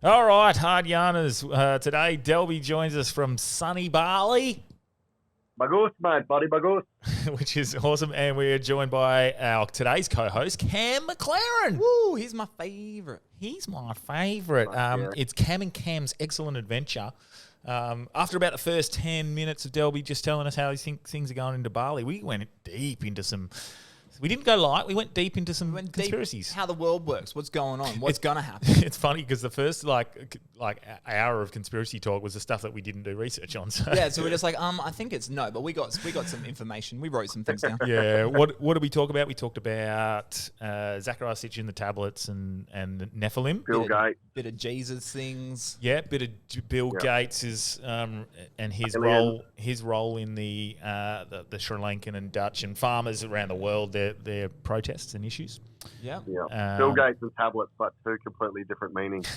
All right, hard yarners. Today, Delby joins us from sunny Bali, Bagus, mate, buddy, bagus. which is awesome. And we're joined by our today's co-host, Cam McLaren. Woo, he's my favourite. He's my favourite. It's Cam and Cam's excellent adventure. After about the first 10 minutes of Delby just telling us how he thinks things are going into Bali, we went deep into some... We didn't go light. We went deep into some conspiracies. How the world works. What's going on? What's going to happen? It's funny because the first like hour of conspiracy talk was the stuff that we didn't do research on. So. Yeah, so we're just like, I think it's no, but we got some information. We wrote some things down. Yeah. What did we talk about? We talked about Zachariah Sitchin, the tablets, and Nephilim. Bill Gates. Bit of Jesus things. Yeah, bit of Bill Gates is and his role in the Sri Lankan and Dutch and farmers around the world, their protests and issues. Yeah. Bill Gates and tablets, but two completely different meanings.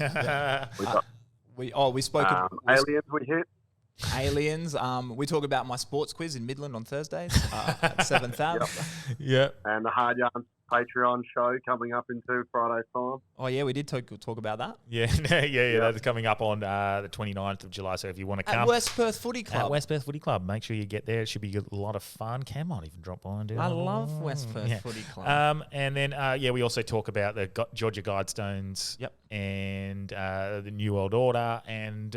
We spoke aliens we hit. aliens. We talk about my sports quiz in Midland on Thursdays at 7:30. Yeah. And the Hard Yarns Patreon show coming up in Friday's time. Oh yeah, we did talk about that. Yeah. That's coming up on the 29th of July. So if you want to come At West Perth Footy Club. At West Perth Footy Club, make sure you get there. It should be a lot of fun. Cam might even drop by and do. I love West Perth Footy Club. And then we also talk about the Georgia Guidestones. Yep. And the New World Order and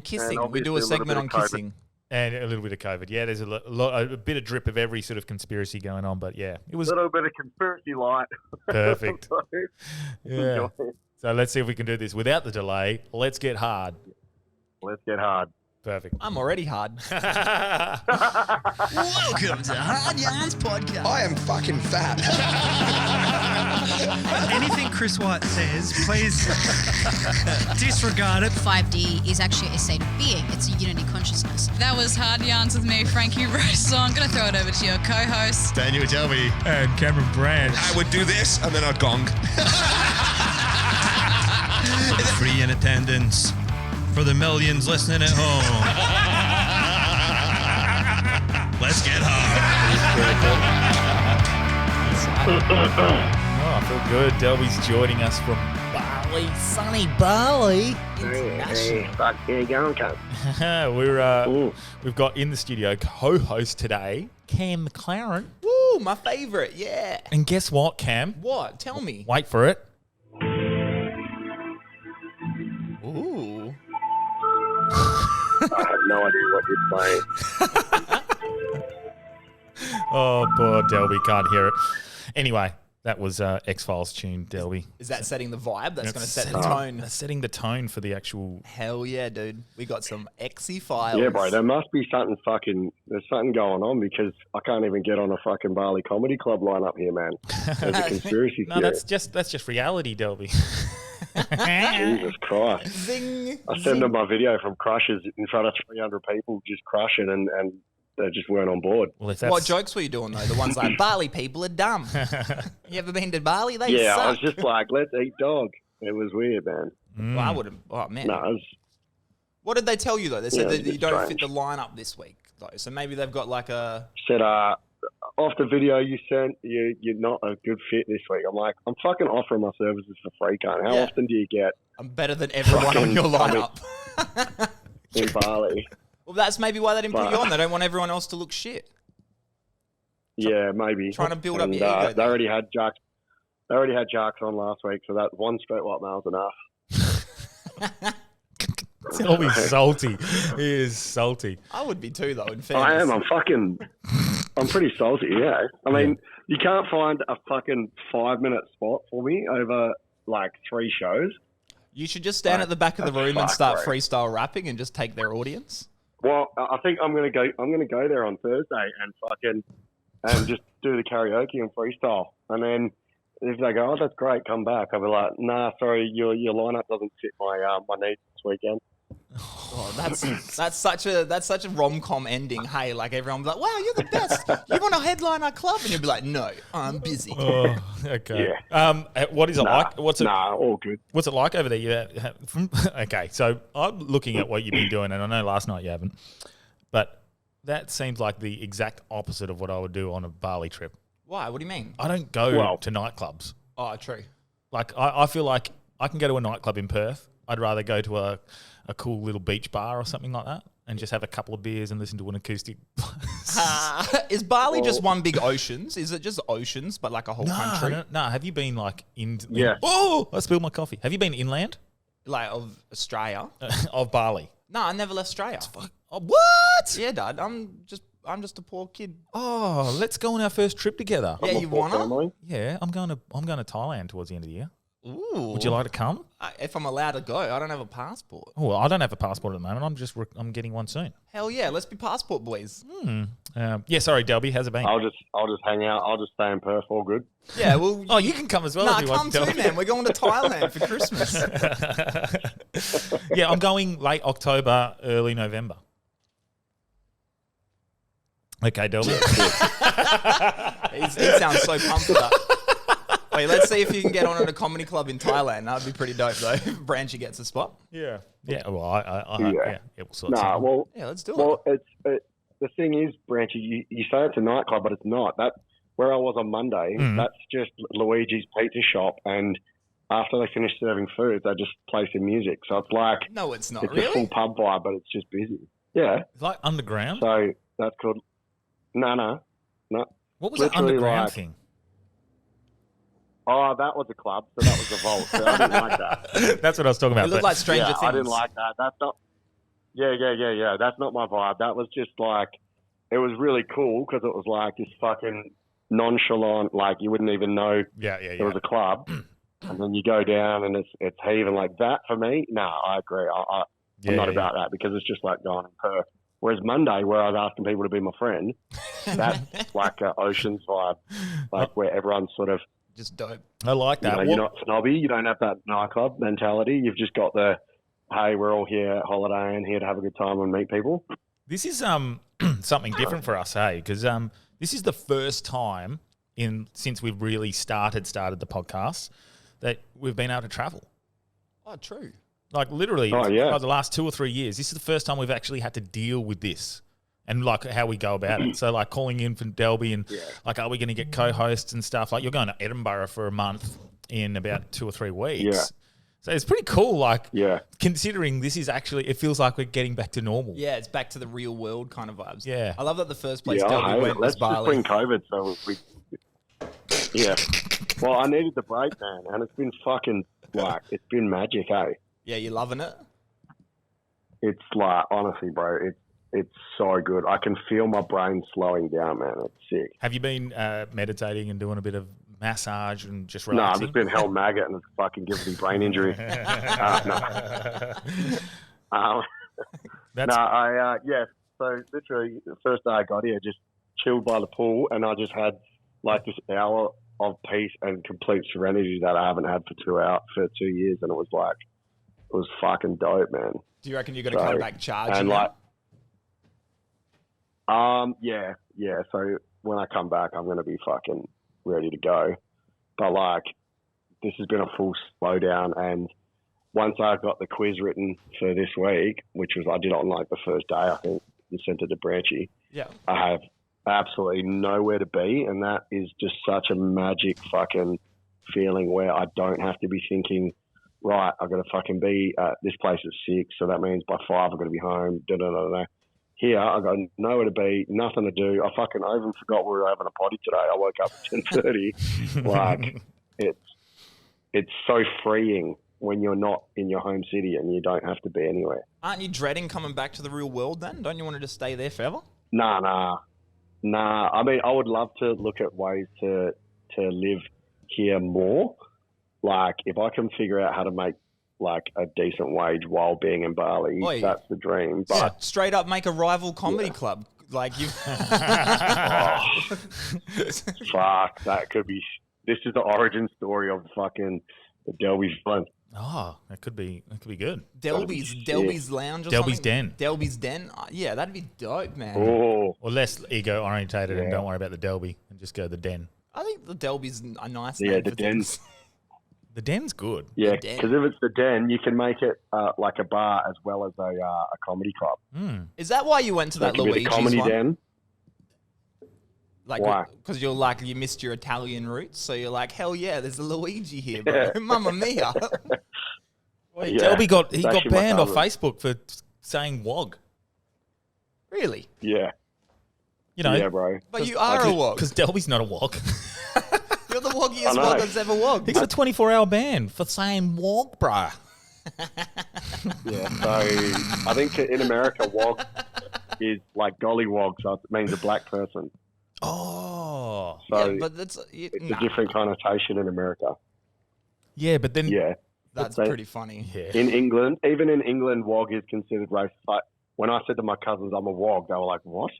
kissing. And we do a segment on kissing. And a little bit of COVID. Yeah, there's a bit of drip of every sort of conspiracy going on. But yeah, it was a little bit of conspiracy light. Perfect. Yeah. So let's see if we can do this without the delay. Let's get hard. Let's get hard. Perfect. I'm already hard. Welcome to Hard Yarns Podcast. I am fucking fat. Anything Chris White says, please disregard it. 5D is actually a state of being. It's a unity consciousness. That was Hard Yarns with me, Frankie Rose. So I'm going to throw it over to your co-host, Daniel Delby. And Cameron Brand. I would do this and then I'd gong. Free in attendance for the millions listening at home. Let's get hard. I feel good. Delby's joining us from Bali, sunny Bali. Hey, fuck, yeah, go on, cunt. We've got in the studio co-host today, Cam McLaren. Woo, my favourite. Yeah. And guess what, Cam? What? Tell me. Wait for it. Ooh. I have no idea what you're playing. Oh, poor Delby can't hear it. Anyway, that was X-Files tune, Delby. Is that setting the vibe? That's going to set the setting- tone. That's setting the tone for the actual... Hell yeah, dude. We got some Exy files. Yeah, bro, there must be there's something going on because I can't even get on a fucking Bali Comedy Club lineup here, man. There's a conspiracy No, theory. that's just reality, Delby. Jesus Christ. Zing. I sent them my video from Crushes in front of 300 people just crushing and they just weren't on board. Well, if that's... What jokes were you doing, though? The ones like, Bali people are dumb. You ever been to Bali? They Yeah, suck. I was just like, let's eat dog. It was weird, man. Well, I would have... Oh, man. No, it was... What did they tell you, though? They said Yeah, that you it's don't strange. fit the lineup this week, though. So maybe they've got like a... Said, off the video you sent, you're not a good fit this week. I'm like, I'm fucking offering my services for free, cunt. How Yeah. often do you get I'm better than everyone on your lineup. in Bali? Well, that's maybe why they didn't put you on. They don't want everyone else to look shit. Yeah, maybe. Trying to build up And, your ego. They already had Jacks. They already had Jacks on last week, so that one straight white male's enough. Delby's salty. He is salty. I would be too, though, in fairness. I am. I'm pretty salty, yeah. I mean, you can't find a fucking 5-minute spot for me over like 3 shows. You should just stand at the back of the room and Fuck, start bro. freestyle rapping and just take their audience. Well, I think I'm gonna go there on Thursday and just do the karaoke and freestyle. And then if they go, oh, that's great, come back. I'll be like, nah, sorry, your lineup doesn't fit my needs this weekend. Oh, that's such a rom-com ending. Hey, like everyone be like, wow, you're the best. You want to headline our club? And you'll be like, no, I'm busy. Oh, okay. What is it like? All good. What's it like over there? Okay, so I'm looking at what you've been doing, and I know last night you haven't, but that seems like the exact opposite of what I would do on a Bali trip. Why? What do you mean? I don't go to nightclubs. Oh, true. Like I feel like I can go to a nightclub in Perth. I'd rather go to a cool little beach bar or something like that and just have a couple of beers and listen to an acoustic. Is Bali just one big oceans? Is it just oceans, but like a whole country? No. Have you been like in? Yeah. Oh, I spilled my coffee. Have you been inland? Like of Australia? Of Bali? No, I never left Australia. Oh, what? Yeah, Dad. I'm just a poor kid. Oh, let's go on our first trip together. Yeah, you wanna? Family. Yeah, I'm going to Thailand towards the end of the year. Ooh. Would you like to come? If I'm allowed to go, I don't have a passport. Oh, well, I don't have a passport at the moment. I'm getting one soon. Hell yeah, let's be passport boys. Yeah, sorry, Delby, how's it been? I'll just hang out. I'll just stay in Perth. All good. Yeah, well. Oh, you can come as well. Nah, if you come want, too, Delby. man. We're going to Thailand for Christmas. Yeah, I'm going late October, early November. Okay, Delby. He sounds so pumped for that. Wait, let's see if you can get on at a comedy club in Thailand. That'd be pretty dope, though. Branchy gets a spot. Yeah. Yeah, well, I Yeah. we'll sort Nah, something. well, Yeah, let's do it. well, the thing is, Branchy, you say it's a nightclub, but it's not. That where I was on Monday, that's just Luigi's Pizza Shop, and after they finish serving food, they just play some music. So it's like No, it's not. it's Really? a full pub vibe, but it's just busy. Yeah. It's like underground. So that's called. No. What was that literally underground like- thing? Oh, that was a club, so that was a vault. So I didn't like that. That's what I was talking It about. looked but- like Stranger Yeah, Things. I didn't like that. That's not. Yeah. That's not my vibe. That was just like, it was really cool because it was like this fucking nonchalant, like you wouldn't even know yeah. there was a club, and then you go down and it's heaving like that. For me, no, I agree. I'm not about that because it's just like going in Perth. Whereas Monday, where I was asking people to be my friend, that's like an oceans vibe, like where everyone's sort of, Just dope. I like you that. know, you're not snobby. You don't have that nightclub mentality. You've just got the, hey, we're all here holidaying, here to have a good time and meet people. This is something different for us, hey? Because this is the first time since we've really started the podcast that we've been able to travel. Oh, true. Like literally, Oh, yeah. like the last 2 or 3 years, this is the first time we've actually had to deal with this and like how we go about it. So like calling in for Delby and like, are we going to get co-hosts and stuff? Like you're going to Edinburgh for a month in about 2 or 3 weeks. Yeah. So it's pretty cool. Like Yeah. considering this is actually, it feels like we're getting back to normal. Yeah, it's back to the real world kind of vibes. Yeah. I love that the first place Yeah, I Delby hate went it. was Let's just Bali. bring COVID so we... Yeah. Well, I needed the break, man, and it's been fucking, like, it's been magic, eh? Yeah, you loving it? It's like, honestly, bro, it's so good. I can feel my brain slowing down, man. It's sick. Have you been meditating and doing a bit of massage and just No, I've relaxing? just been held maggot and it's fucking giving me brain injury. No. That's Yeah. So literally, the first day I got here, just chilled by the pool, and I just had like this hour of peace and complete serenity that I haven't had for 2 years, and it was fucking dope, man. Do you reckon you're going to come back charging? And now? yeah. So when I come back, I'm going to be fucking ready to go. But like, this has been a full slowdown, and once I got the quiz written for this week, which was I did it on like the first day, I think you sent it to Branchy. Yeah. I have absolutely nowhere to be, and that is just such a magic fucking feeling where I don't have to be thinking, right, I've got to fucking be at this place at 6, so that means by 5 I've got to be home. Here, I've got nowhere to be, nothing to do. I even forgot we were having a potty today. I woke up at 10:30. Like, it's so freeing when you're not in your home city and you don't have to be anywhere. Aren't you dreading coming back to the real world then? Don't you want to just stay there forever? Nah. I mean, I would love to look at ways to live here more. Like, if I can figure out how to make like a decent wage while being in Bali, Oi. that's the dream. But Yeah, straight up make a rival comedy club. Like you. fuck, that could be. This is the origin story of fucking the Delby villain. Oh, that could be good. Delby's Lounge or Delby's something? Den. Delby's Den. Yeah, that'd be dope, man. Oh, Or less ego orientated and don't worry about the Delby and just go the Den. I think the Delby's a nice yeah, name the for den. things. The Den's good. Yeah, Den. because if it's the Den, you can make it like a bar as well as a comedy club. Is that why you went to So it that could be the Luigi's comedy one? Den. Like, Why? because you're like, you missed your Italian roots. So you're like, hell yeah, there's a Luigi here, bro. Mamma mia. Wait, Yeah, Delby got it's actually my banned off cousin. Facebook for saying wog. Really? Yeah. You know, Yeah, bro. But you are a wog. because Delby's not a wog. You're the woggiest I know. wog that's ever wogged. He got a 24-hour ban for saying wog, bruh. Yeah. So I think in America, wog is like gollywog, so it means a black person. Oh, So Yeah, but that's it's a different connotation in America. yeah, but then Yeah. that's So- pretty funny. yeah. In England, even in England, wog is considered racist. Like, when I said to my cousins I'm a wog, they were like, what?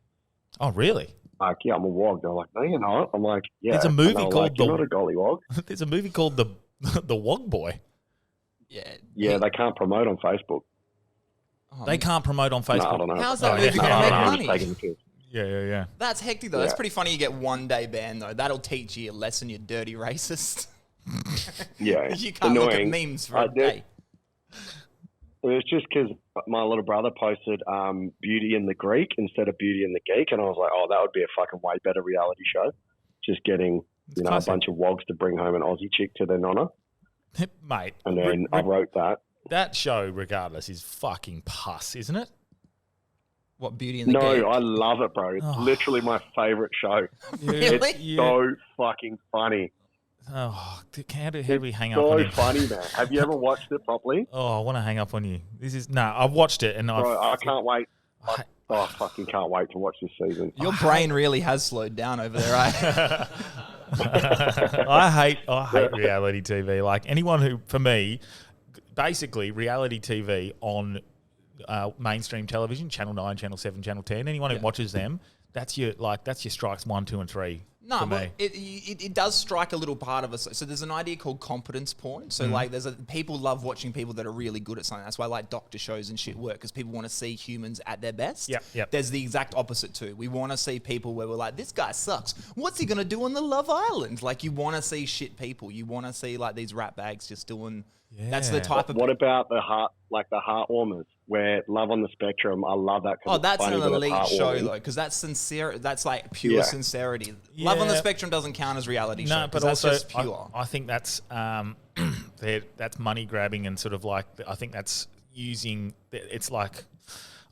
Oh, really? Like, yeah, I'm a wog. They're like, no, you're not. I'm like, yeah. There's a And movie they were called like, you're not a gollywog. There's a movie called the Wog Boy. Yeah. Yeah, they can't promote on Facebook. They can't promote on No, I Facebook. don't know. How's that Oh, movie yeah. going to make I'm money? just taking the piss. Yeah. That's hectic, though. That's Yeah. pretty funny. You get 1 day ban, though. That'll teach you a lesson, you dirty racist. Yeah. You can't look at annoying. memes for I a did- day. It was just because my little brother posted Beauty and the Greek instead of Beauty and the Geek, and I was like, oh, that would be a fucking way better reality show. Just getting, It's a classic. bunch of wogs to bring home an Aussie chick to their nonna. Mate, And then I wrote that. that show, regardless, is fucking pus, isn't it? What, Beauty and the No, Geek? I love it, bro. It's Oh. literally my favorite show. Really? It's so fucking funny. Oh, how do we hang up So on you? funny, man. Have you ever watched it properly? Oh, I want to hang up on you. I've watched it and Bro, I can't wait. I- I fucking can't wait to watch this season. Your brain really has slowed down over there, eh? I hate reality TV. Like anyone who, for me, basically reality TV on mainstream television, Channel 9, Channel 7, Channel 10. Anyone who watches them, that's your strikes 1, 2, and 3. No, for but me. it does strike a little part of us. So there's an idea called competence porn. So like people love watching people that are really good at something. That's why like doctor shows and shit work, because people want to see humans at their best. Yep. There's the exact opposite too. We want to see people where we're like, this guy sucks. What's he going to do on the Love Island? Like you want to see shit people. You want to see like these rat bags just doing... That's the Yeah. type of... What about the heartwarmers? Where Love on the Spectrum, I love that. 'cause Oh, it's that's funny, an but it's elite show heartwarming. though, because that's sincere. That's like pure Yeah. sincerity. Love on the Yeah. Spectrum doesn't count as reality show. No, 'cause but that's also just pure. I think that's that's money grabbing and sort of like I think that's using. It's like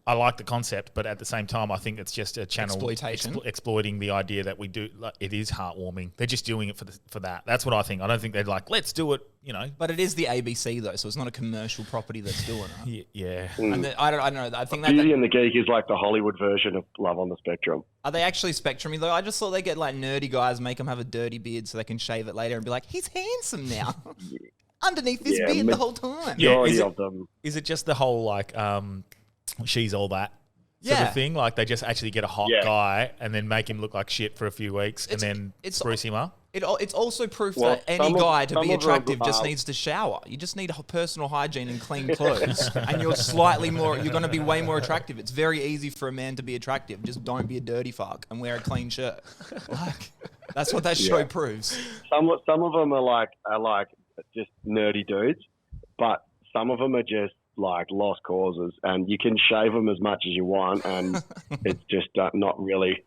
I like the concept, but at the same time, I think it's just a channel Exploitation. exploiting the idea that we do. Like, it is heartwarming. They're just doing it for that. That's what I think. I don't think they're like, let's do it. You know. But it is the ABC though, so it's not a commercial property that's doing it. Yeah. And I don't know. I think that, Beauty and the Geek is like the Hollywood version of Love on the Spectrum. are they actually spectrumy though? I just thought they get like nerdy guys, make them have a dirty beard so they can shave it later and be like, he's handsome now. Underneath this Yeah, beard ma- the whole time. Yeah, Majority is it- of them. Is it just the whole like she's all that sort Yeah. of thing? Like they just actually get a hot Yeah. guy and then make him look like shit for a few weeks and then spruce him up? It's also proof Well, that any some of- guy to some be of them attractive just are- needs to shower. You just need personal hygiene and clean clothes, and you're going to be way more attractive. It's very easy for a man to be attractive. Just don't be a dirty fuck and wear a clean shirt. Like that's what that show Yeah. proves. Some of them are like just nerdy dudes, but some of them are just like lost causes, and you can shave them as much as you want, and it's just not really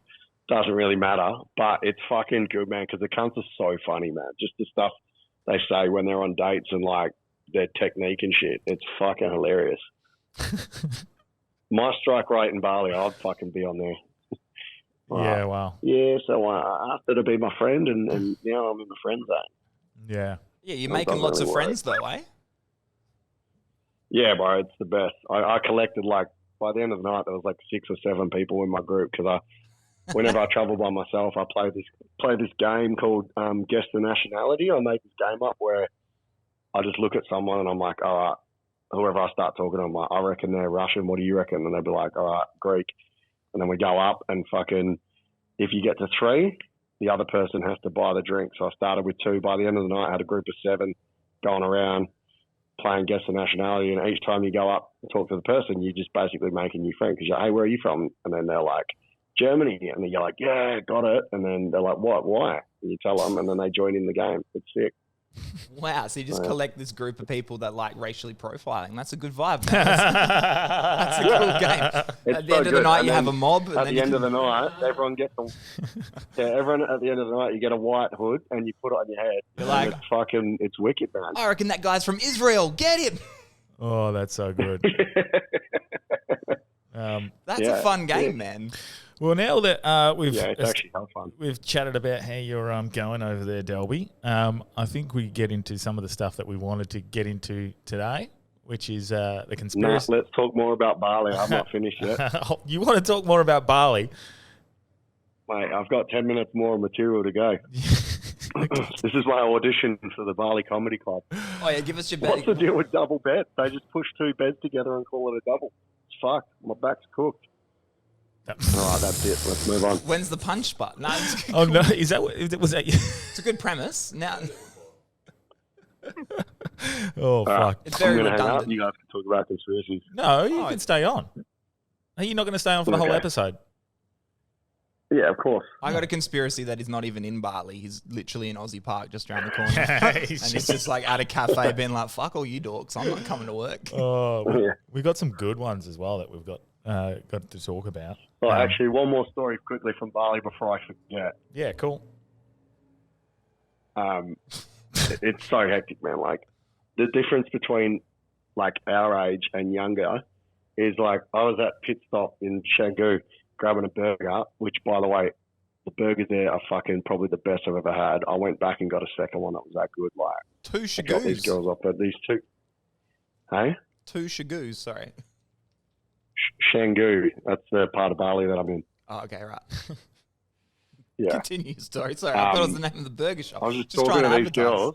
doesn't really matter. But it's fucking good, man, because the cunts are so funny, man. Just the stuff they say when they're on dates and like their technique and shit. It's fucking hilarious. My strike rate in Bali, I'd fucking be on there. Yeah, wow. Yeah, so I asked her to be my friend, and now I'm in the friend zone. Yeah. Yeah, you're That making doesn't lots of really friends though, eh? Yeah, bro, it's the best. I collected like by the end of the night there was like 6 or 7 people in my group because whenever I travel by myself, I play this game called Guess the Nationality. I make this game up where I just look at someone and I'm like, all right, whoever I start talking to, I'm like, I reckon they're Russian. What do you reckon? And they'd be like, all right, Greek. And then we go up and fucking, if you get to 3, the other person has to buy the drink. So I started with 2. By the end of the night, I had a group of 7 going around playing Guess the Nationality. And each time you go up and talk to the person, you're just basically making new friends. Because you're, hey, where are you from? And then they're like, Germany. And then you're like, yeah, got it. And then they're like, what? Why? And you tell them, and then they join in the game. It's sick. Wow, so you just collect this group of people that like racially profiling. That's a good vibe, man. That's a cool game. At the end of the night, you have a mob. At the end of the night, everyone gets everyone at the end of the night, you get a white hood and you put it on your head. You're like, it's wicked, man. I reckon that guy's from Israel. Get him. Oh, that's so good. That's a fun game, man. Well, now that it's actually kind of fun. We've chatted about how you're going over there, Delby. I think we get into some of the stuff that we wanted to get into today, which is the conspiracy. Let's talk more about Bali. I'm not finished yet. You want to talk more about Bali? Mate, I've got 10 minutes more material to go. This is my audition for the Bali Comedy Club. Oh, yeah, give us your bed. What's the deal with double beds? They just push 2 beds together and call it a double. It's fucked. My back's cooked. All right, that's it. Let's move on. When's the punch spot? No, oh, no. Is that what was that? It's a good premise. Now, oh, fuck. It's very I'm gonna hang redundant. up. You guys can talk about conspiracies. No, you can stay on. Are you not going to stay on for the whole episode? Yeah, of course. I got a conspiracy that he's not even in Bali. He's literally in Aussie Park, just around the corner. And he's just like at a cafe being like, fuck all you dorks. I'm not coming to work. Oh, we got some good ones as well that we've got to talk about. Well, actually, one more story quickly from Bali before I forget. Yeah, cool. It's so hectic, man. Like, the difference between, like, our age and younger is, like, I was at Pit Stop in Canggu grabbing a burger, which, by the way, the burgers there are fucking probably the best I've ever had. I went back and got a second one that was that good. Like, 2 I got these shagoos. girls off at these 2. Hey? 2 shagoos, sorry. Canggu. That's the part of Bali that I'm in. Oh, okay, right. Yeah. Continue your story. Sorry, I thought it was the name of the burger shop. I was just talking to these girls.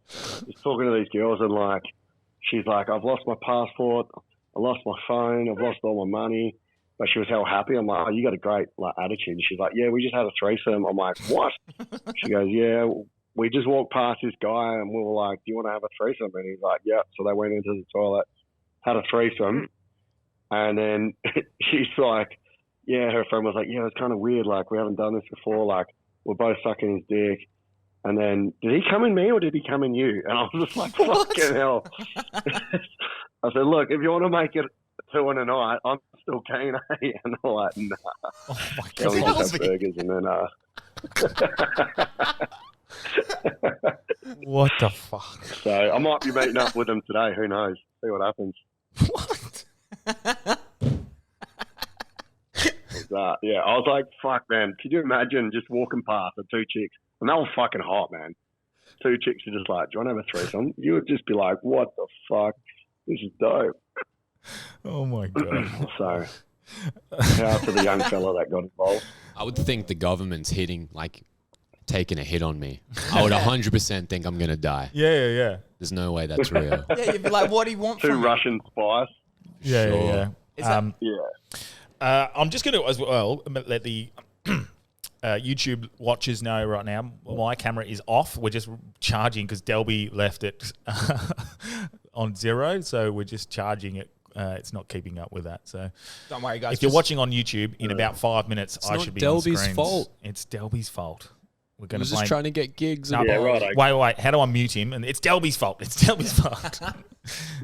Just talking to these girls, and like, she's like, I've lost my passport, I lost my phone, I've lost all my money. But she was hell happy. I'm like, oh, you got a great like attitude. And she's like, yeah, we just had a threesome. I'm like, what? She goes, yeah, we just walked past this guy, and we were like, do you want to have a threesome? And he's like, yeah. So they went into the toilet, had a threesome, and then she's like, yeah, her friend was like, yeah, it's kind of weird. Like, we haven't done this before. Like, we're both sucking his dick. And then, did he come in me or did he come in you? And I was just like, fucking hell. I said, look, if you want to make it 2 in a night, I'm still keen, eh? And I'm like, nah. Oh, my So we God. just have burgers and then, What the fuck? so I might be meeting up with them today. Who knows? See what happens. What? Yeah, I was like, fuck, man. Could you imagine just walking past the 2 chicks? And they were fucking hot, man. 2 chicks are just like, do you want to have a threesome? You would just be like, what the fuck? This is dope. Oh, my God. So, shout out to the young fella that got involved. I would think the government's taking a hit on me. I would 100% think I'm going to die. Yeah. There's no way that's real. Yeah, you'd be like, what do you want 2 from me? Russian spies. Yeah. Is that- Yeah. I'm just going to, as well, let the YouTube watchers know right now, my camera is off. We're just charging because Delby left it on 0, so we're just charging it. It's not keeping up with that. So Don't worry, guys. if you're watching on YouTube, in about 5 minutes, I not should be on Delby's screens. fault. It's Delby's fault. We're I going was to just blame. trying to get gigs. No, and Yeah, balls. right. Wait. How do I mute him? And it's Delby's fault. It's Delby's fault.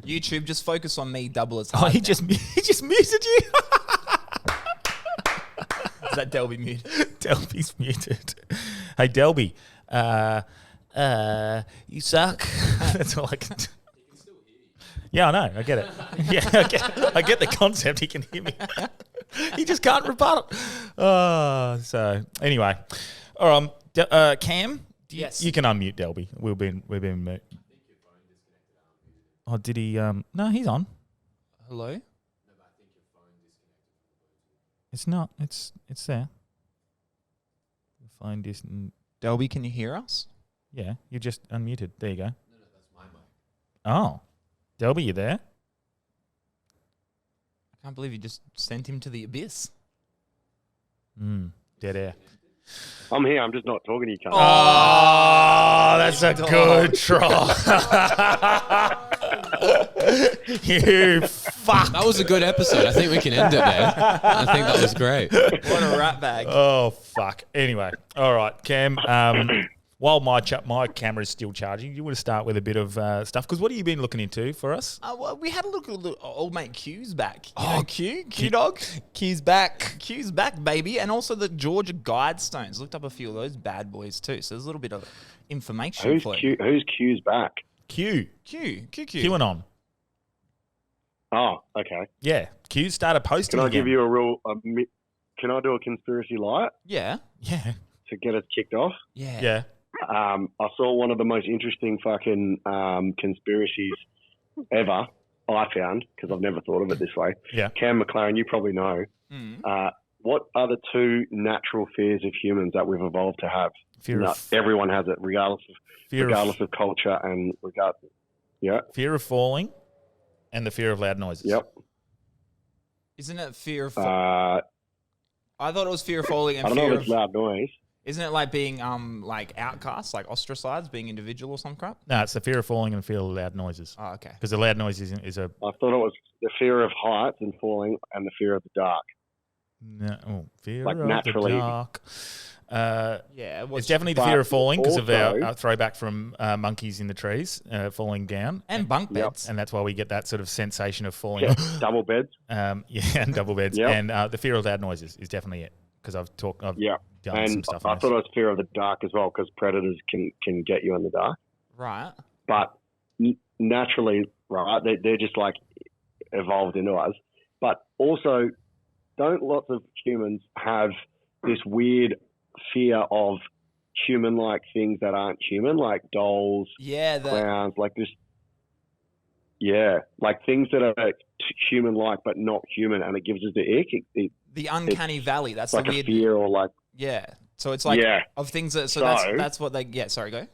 YouTube, just focus on me double as Oh, hard. he just muted you. Is that Delby mute? Delby's muted. Hey, Delby, you suck. That's all I can do. Yeah, I know. I get it. Yeah, I get the concept. He can hear me. He just can't rebut it. So anyway, Cam, Yes. you can unmute Delby. We've been mute. Oh, did he? No, he's on. Hello? It's not. It's there. Phone distant. Delby, can you hear us? Yeah, you're just unmuted. There you go. No, that's my mic. Oh, Delby, you there? I can't believe you just sent him to the abyss. Dead air. I'm here. I'm just not talking to you, cunt. Oh, that's a good try. You fuck. That was a good episode. I think we can end it there. I think that was great. What a rat bag. Oh, fuck. Anyway, all right, Cam. while my camera is still charging, you want to start with a bit of stuff because what have you been looking into for us? Well, we had a look at old mate Q's back. Q dog. Q's back. Q's back, baby, and also the Georgia Guidestones. Looked up a few of those bad boys too. So there's a little bit of information. Who's Q's back? Q. QAnon. Oh, okay. Yeah, Q started posting. Can I again. give you can I do a conspiracy light? Yeah. To get us kicked off? Yeah. I saw one of the most interesting fucking conspiracies ever, I found, because I've never thought of it this way. Yeah. Cam McLaren, you probably know. What are the two natural fears of humans that we've evolved to have? Everyone has it, regardless of culture and fear of falling and the fear of loud noises. Yep. Isn't it fear of falling? I thought it was fear of falling and I don't know if it's loud noise. Isn't it like being like outcast, like ostracized, being individual or some crap? No, it's the fear of falling and fear of loud noises. Oh, okay. Because the loud noise is a... I thought it was the fear of heights and falling and the fear of the dark. No, fear like of naturally. the dark. It's definitely the fear of falling because of our throwback from monkeys in the trees falling down. And bunk beds. And that's why we get that sort of sensation of falling. Yeah, double beds. And double beds. Yep. And the fear of loud noises is definitely it because I've done some stuff. I thought it was fear of the dark as well because predators can get you in the dark. Right. But naturally, right, they're just like evolved into us. But also, don't lots of humans have this weird fear of human-like things that aren't human, like dolls, clowns, like this. Yeah, like things that are human-like but not human, and it gives us the ick. The uncanny valley. That's like the weird a fear, or like So it's like of things that. So that's what they. Yeah, sorry, go.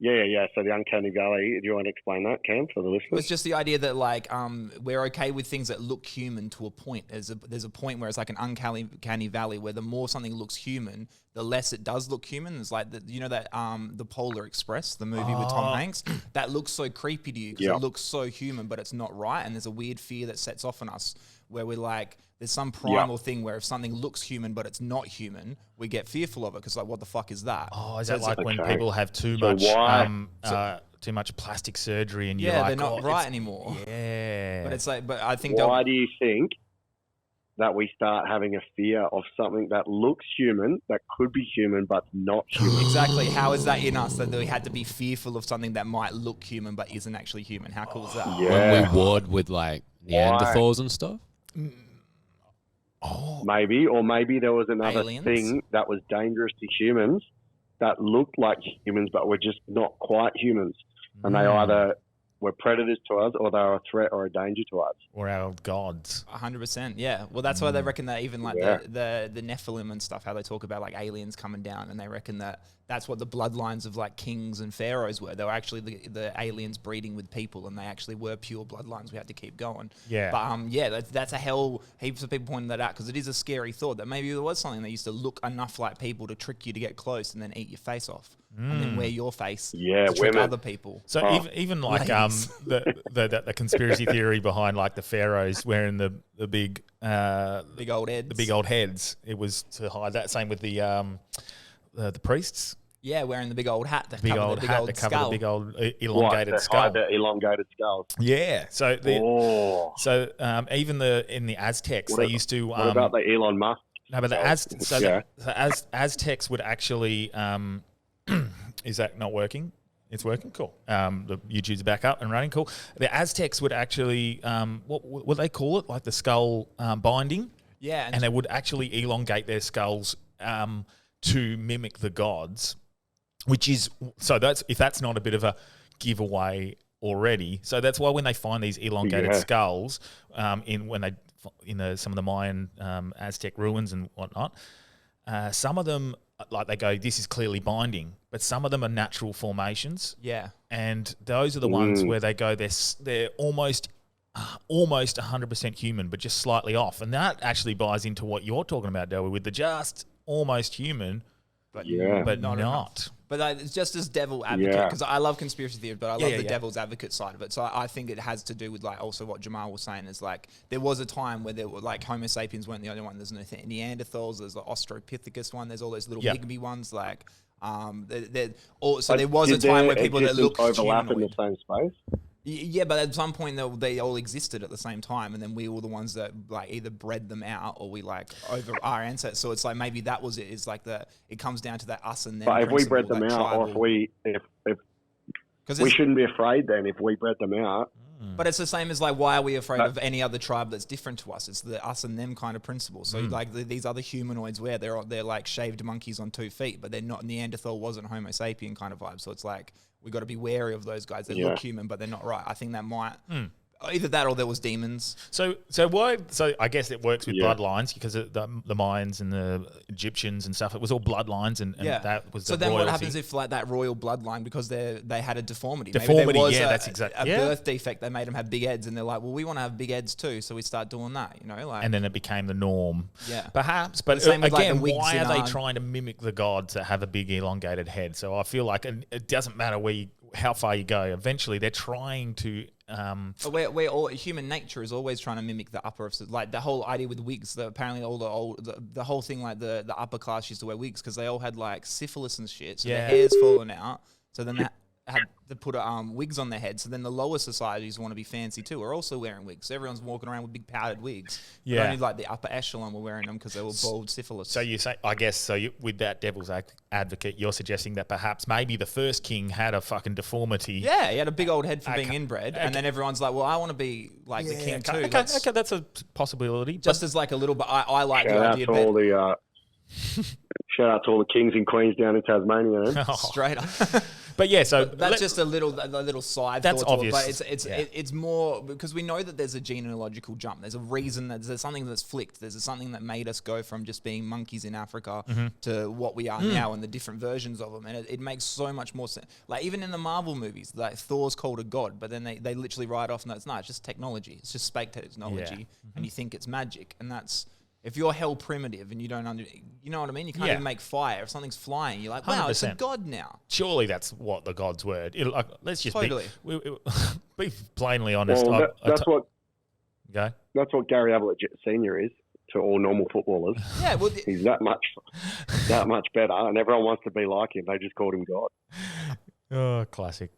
Yeah. So the uncanny valley. Do you want to explain that, Cam, for the listeners? It's just the idea that like we're okay with things that look human to a point. There's a point where it's like an uncanny valley where the more something looks human, the less it does look human. It's like the Polar Express, the movie with Tom Hanks, that looks so creepy to you because it looks so human, but it's not right. And there's a weird fear that sets off on us where we're like, there's some primal thing where if something looks human but it's not human, we get fearful of it because like, what the fuck is that? Oh, is that like when people have too much plastic surgery and you're like, they're not right anymore. Yeah. But it's like, but I think why do you think that we start having a fear of something that looks human, that could be human but not human? Exactly. How is that in us that we had to be fearful of something that might look human but isn't actually human? How cool is that? When we warred with like Neanderthals and stuff. Maybe there was another Aliens? thing that was dangerous to humans that looked like humans but were just not quite humans. And they either were predators to us or they were a threat or a danger to us. Or our gods. 100%, yeah. Well, that's why they reckon that even like the Nephilim and stuff, how they talk about like aliens coming down, and they reckon that that's what the bloodlines of like kings and pharaohs were. They were actually the aliens breeding with people, and they actually were pure bloodlines. We had to keep going. Yeah. But that's a hell. Heaps of people pointing that out because it is a scary thought that maybe there was something that used to look enough like people to trick you to get close and then eat your face off. And then wear your face to trick other people. So even like the conspiracy theory behind like the pharaohs wearing the big old heads. The big old heads. It was to hide that. Same with the priests. Yeah, wearing the big old hat to big cover old the big hat old to cover skull. the big old elongated skull. Hide the elongated skulls. Yeah. So even in the Aztecs, they used to. What about the Elon Musk? No, but the Aztecs would actually. Is that not working? It's working? Cool. The YouTube's back up and running. Cool. The Aztecs would actually, what would they call it? Like the skull binding? Yeah. And they would actually elongate their skulls to mimic the gods, which is, if that's not a bit of a giveaway already. So that's why when they find these elongated skulls in some of the Mayan Aztec ruins and whatnot, some of them, like they go, this is clearly binding, but some of them are natural formations. Yeah. And those are the ones where they go, they're almost 100% human, but just slightly off. And that actually buys into what you're talking about, Delby, with the just almost human, but not. But it's just as devil advocate, because I love conspiracy theories, but I love the devil's advocate side of it. So I think it has to do with like also what Jamal was saying is like there was a time where there were like Homo sapiens weren't the only one. There's Neanderthals, there's the Australopithecus one, there's all those little pygmy ones. Like There was a time where people that looked overlap in the humanoid. same space. Yeah, but at some point they all existed at the same time, and then we were the ones that like either bred them out or we like over our ancestors. So it's like maybe that was it. It's like it comes down to that us and them. But if we bred principle, them that out, or tribal- if we shouldn't be afraid then if we bred them out. But it's the same as like, why are we afraid of any other tribe that's different to us? It's the us and them kind of principle. So like these other humanoids, where they're like shaved monkeys on 2 feet, but they're not. Neanderthal wasn't Homo sapien kind of vibe. So it's like we got to be wary of those guys. They look human, but they're not right. I think that might either that or there was demons. So why? So I guess it works with bloodlines because of the Mayans and the Egyptians and stuff. It was all bloodlines, and that was so the then royalty. what happens if like that royal bloodline, because they had a deformity? Deformity, Maybe there was that's exactly a birth defect. They made them have big heads, and they're like, well, we want to have big heads too, so we start doing that. You know, like, and then it became the norm. Yeah, perhaps. But same with, like, again, the wigs why in are they our- trying to mimic the gods that have a big elongated head? So I feel like it doesn't matter how far you go. Eventually, they're trying to. But we're all human nature is always trying to mimic the upper, like the whole idea with wigs. Apparently, all the whole thing, like the upper class used to wear wigs because they all had like syphilis and shit. So their hair's fallen out. So then they had to put wigs on their head. So then the lower societies want to be fancy too. Are also wearing wigs. So everyone's walking around with big powdered wigs. Yeah. But only like the upper echelon were wearing them because they were bald syphilis. So you say, I guess, with that devil's advocate, you're suggesting that perhaps maybe the first king had a fucking deformity. Yeah, he had a big old head for being inbred, and then everyone's like, "Well, I want to be like the king too." Okay, that's a possibility. Just as like a little, but I like the Shout out idea to all the shout out to all the kings and queens down in Tasmania. Then. straight up. But yeah, so that's just a little side. That's thought to it, obvious. but it's more because we know that there's a genealogical jump. There's a reason that there's something that's flicked. There's something that made us go from just being monkeys in Africa to what we are now and the different versions of them. And it makes so much more sense. Like even in the Marvel movies, like Thor's called a god, but then they literally write off and it's just technology. It's just fake technology, and you think it's magic, and that's. If you're hell primitive and you don't you know what I mean? You can't even make fire. If something's flying, you're like, wow, 100%. It's a god now. Surely that's what the gods were. Let's just totally. be plainly honest. Well, that's what Gary Ablett Senior is to all normal footballers. Yeah, well, he's that much better, and everyone wants to be like him. They just called him God. Oh, classic.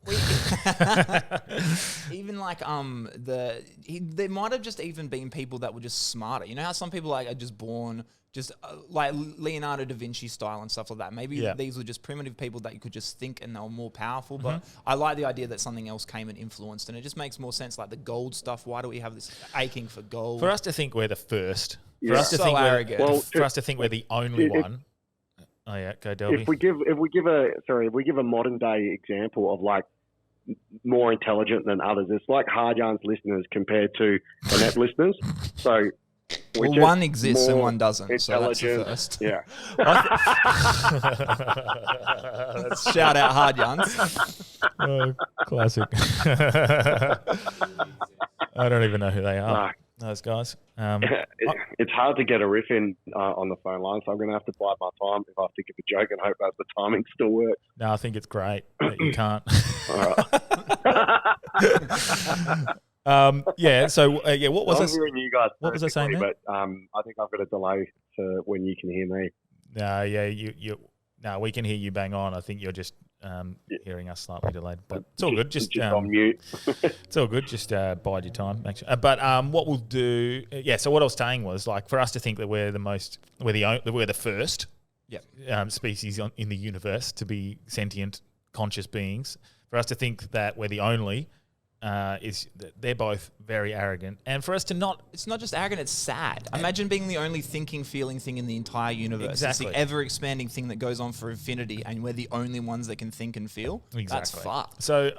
Even like there might have just even been people that were just smarter. You know how some people like are just born just like Leonardo da Vinci style and stuff like that. Maybe these were just primitive people that you could just think and they were more powerful. But I like the idea that something else came and influenced, and it just makes more sense. Like the gold stuff. Why do we have this aching for gold? For us to think we're the first. Yeah. For us to think arrogant. for us to think we're the only one. Oh yeah, go Delby. If we give a modern day example of like more intelligent than others, it's like Hardyan's listeners compared to the net listeners. So one exists and one doesn't. So that's the Intelligent, first. yeah. Shout out Hardyans. Oh, classic. I don't even know who they are. Those guys. It's hard to get a riff in on the phone line, so I'm going to have to bide my time if I think of a joke and hope that the timing still works. No, I think it's great that you can't. What was I'm hearing you guys? What was I saying? But I think I've got a delay to when you can hear me. No, we can hear you bang on. I think you're just hearing us slightly delayed, but it's all good. Just on mute. It's all good. Just bide your time. But what we'll do, So what I was saying was like for us to think that we're the first species in the universe to be sentient, conscious beings. For us to think that we're the only. They're both very arrogant, and for us to not, it's not just arrogant, it's sad. Imagine being the only thinking, feeling thing in the entire universe. Exactly. It's the ever expanding thing that goes on for infinity, and we're the only ones that can think and feel. Exactly. That's fucked. So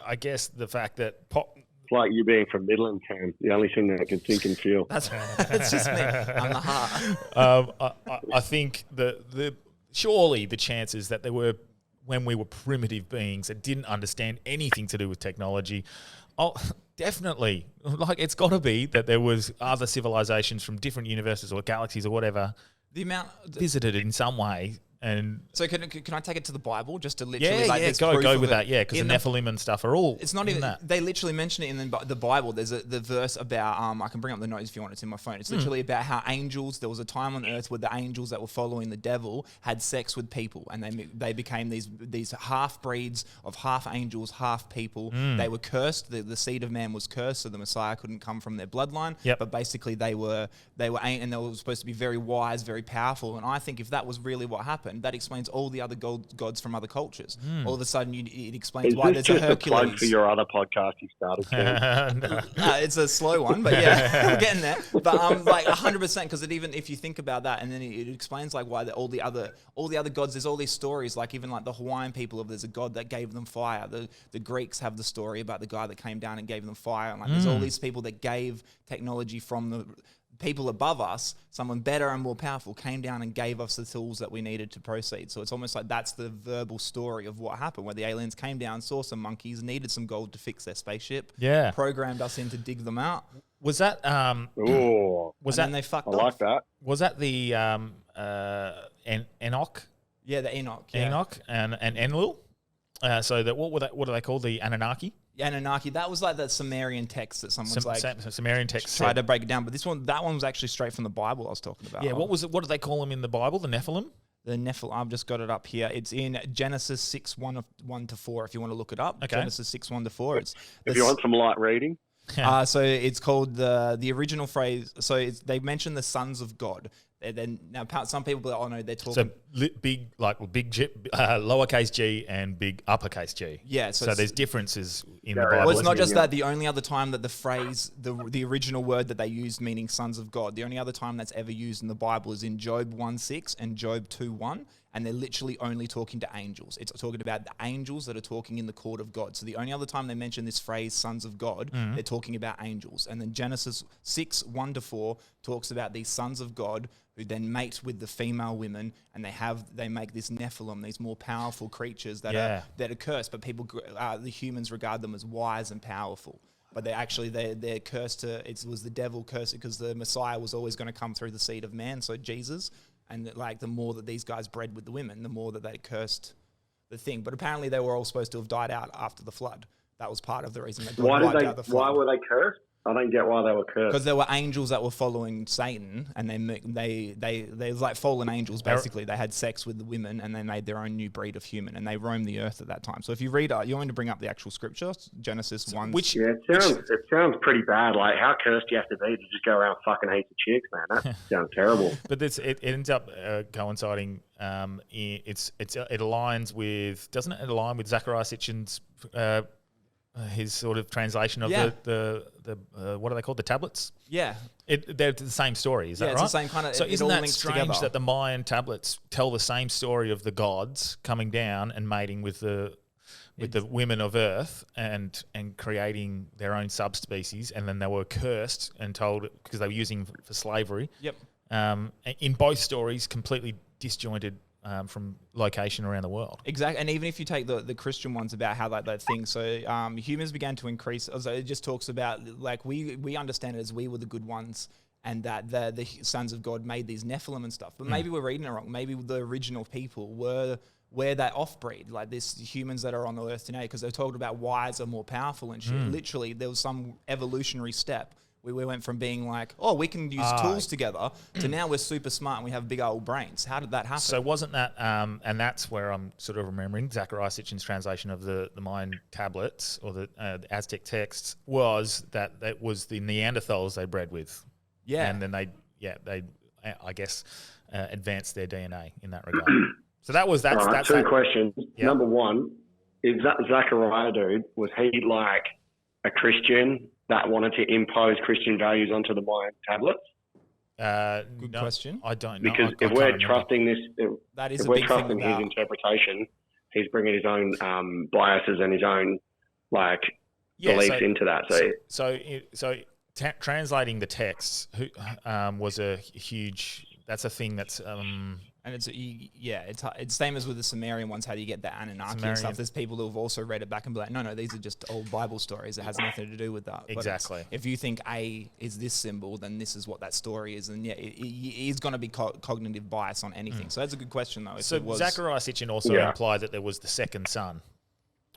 I guess the fact that it's like you being from Midland, Cam, the only thing that can think and feel. That's just me. I'm the heart. I think surely the chances that there were. When we were primitive beings that didn't understand anything to do with technology, definitely, like it's got to be that there was other civilizations from different universes or galaxies or whatever The amount visited in some way And so can I take it to the Bible just to literally go with that, because the the Nephilim and stuff are all. It's not even that. They literally mention it in the Bible. There's the verse about I can bring up the notes if you want. It's in my phone. It's literally about how angels. There was a time on earth where the angels that were following the devil had sex with people, and they became these half breeds of half angels, half people. They were cursed. The seed of man was cursed, so the Messiah couldn't come from their bloodline. Yep. But basically, they were and they were supposed to be very wise, very powerful. And I think if that was really what happened, that explains all the other gods from other cultures. All of a sudden, it explains why there's a Hercules. Is this just a plug for your other podcast you started? It's a slow one, but yeah, we're getting there. But like 100%, because even if you think about that, and then it explains like why all the other gods. There's all these stories, like even like the Hawaiian people, there's a god that gave them fire. The Greeks have the story about the guy that came down and gave them fire. And like there's all these people that gave technology from the people above us, someone better and more powerful came down and gave us the tools that we needed to proceed. So it's almost like that's the verbal story of what happened, where the aliens came down, saw some monkeys, needed some gold to fix their spaceship, programmed us in to dig them out. Was that they fucked off. I like that. Was that the Enoch? Yeah, the Enoch. Yeah. Enoch and Enlil. So that what are they called? The Anunnaki. Anunnaki. That was like the Sumerian text that someone's Sumerian text tried to break it down. But that one was actually straight from the Bible I was talking about. Yeah. What was it? What do they call them in the Bible? The Nephilim. The Nephilim. I've just got it up here. It's in Genesis 6:1-4. If you want to look it up, okay. Genesis 6:1-4. If you want some light reading. So it's called the original phrase. So they mention the sons of God. Then now some people are like, oh no, they're talking big G, lowercase g and big uppercase G. Yeah, so there's differences in the Bible. Well, it's not just that. The only other time that the phrase, the original word that they used meaning sons of God, the only other time that's ever used in the Bible is in Job 1:6 and Job 2:1. And they're literally only talking to angels. It's talking about the angels that are talking in the court of God. So the only other time they mention this phrase, sons of God, they're talking about angels. And then Genesis 6:1-4 talks about these sons of God who then mate with the female women, and they make this Nephilim, these more powerful creatures that are cursed. But the humans regard them as wise and powerful. But they're cursed it was the devil cursed because the Messiah was always going to come through the seed of man, so Jesus. And like the more that these guys bred with the women, the more that they cursed the thing. But apparently they were all supposed to have died out after the flood. That was part of the reason they wiped out the flood. Why were they cursed? I don't get why they were cursed. Because there were angels that were following Satan, and they was like fallen angels basically. They had sex with the women, and they made their own new breed of human, and they roamed the earth at that time. So if you read, you want to bring up the actual scripture, Genesis 1. It sounds pretty bad. Like how cursed you have to be to just go around fucking heaps of chicks, man. That sounds terrible. But it ends up coinciding. It aligns with, doesn't it align with Zachariah Sitchin's his sort of translation of the what are they called? The tablets? Yeah. They're the same story, is that right? Yeah, it's the same kind of... So isn't that strange that the Mayan tablets tell the same story of the gods coming down and mating with the women of Earth and creating their own subspecies, and then they were cursed and told because they were using for slavery. Yep. In both stories, completely disjointed from location around the world. Exactly. And even if you take the Christian ones about how that thing, so humans began to increase, so it just talks about, like, we understand it as we were the good ones, and that the sons of God made these Nephilim and stuff. But maybe we're reading it wrong. Maybe the original people were that off-breed, like this humans that are on the earth today, because they're talking about wiser, more powerful and shit. Literally, there was some evolutionary step. We went from being like, oh, we can use tools together, to now we're super smart and we have big old brains. How did that happen? So wasn't that, and that's where I'm sort of remembering Zachariah Sitchin's translation of the Mayan tablets or the Aztec texts was that was the Neanderthals they bred with. Yeah. And then they I guess, advanced their DNA in that regard. So that's two questions. Yep. Number one, is Zachariah dude, was he like a Christian that wanted to impose Christian values onto the Mayan tablets? Good question. I don't know. Because if we're trusting this, if we're trusting his interpretation, he's bringing his own biases and his own beliefs into that. So translating the texts was a huge. That's a thing that's And it's same as with the Sumerian ones. How do you get the Anunnaki and stuff? There's people who have also read it back and be like, no, these are just old Bible stories. It has nothing to do with that. Exactly. If you think A is this symbol, then this is what that story is. And he's going to be cognitive bias on anything. So that's a good question, though. So Zachariah Sitchin also implied that there was the second son,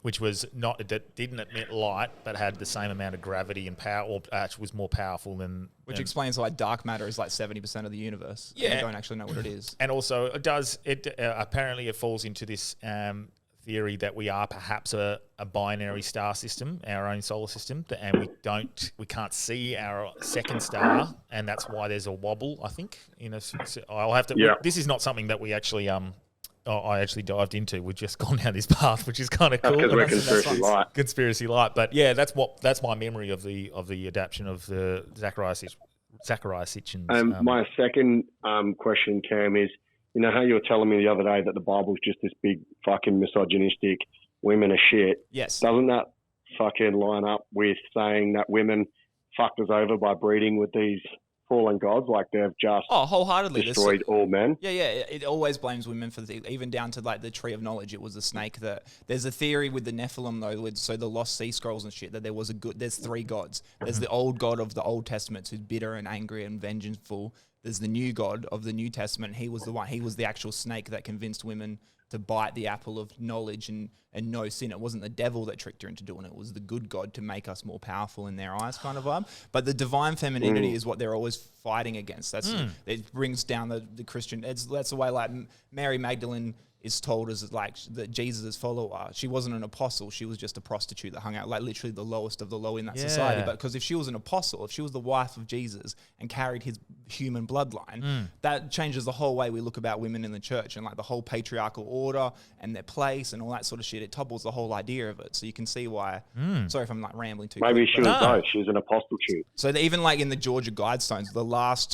which was that didn't emit light, but had the same amount of gravity and power, or was more powerful than. Which explains why dark matter is like 70% of the universe. Yeah, we don't actually know what it is. And also, apparently it falls into this theory that we are perhaps a binary star system, our own solar system, and we can't see our second star, and that's why there's a wobble. I think I'll have to. Yeah. This is not something that we actually I actually dived into. We've just gone down this path, which is kind of cool. Because we're conspiracy light. But yeah, that's my memory of the adaptation of the Zachariah Sitchin's. My second question, Cam, is how you were telling me the other day that the Bible's just this big fucking misogynistic, women are shit. Yes. Doesn't that fucking line up with saying that women fucked us over by breeding with these fallen gods, like they've just wholeheartedly destroyed all men? Yeah, it always blames women for even down to like the tree of knowledge. It was a snake that. There's a theory with the Nephilim though, so the lost sea scrolls and shit, that there's three gods. There's the old god of the Old Testament who's bitter and angry and vengeful. There's the new god of the New Testament. He was the actual snake that convinced women to bite the apple of knowledge and no sin. It wasn't the devil that tricked her into doing it. It was the good God to make us more powerful in their eyes kind of vibe. But the divine femininity is what they're always fighting against. It brings down the Christian. That's the way like Mary Magdalene is told as like that Jesus' follower. She wasn't an apostle. She was just a prostitute that hung out, like literally the lowest of the low in that society. But because if she was an apostle, if she was the wife of Jesus and carried his human bloodline, that changes the whole way we look about women in the church and like the whole patriarchal order and their place and all that sort of shit. It topples the whole idea of it. So you can see why. Sorry if I'm like rambling too. Maybe she was both. She was an apostle too. So even like in the Georgia Guidestones,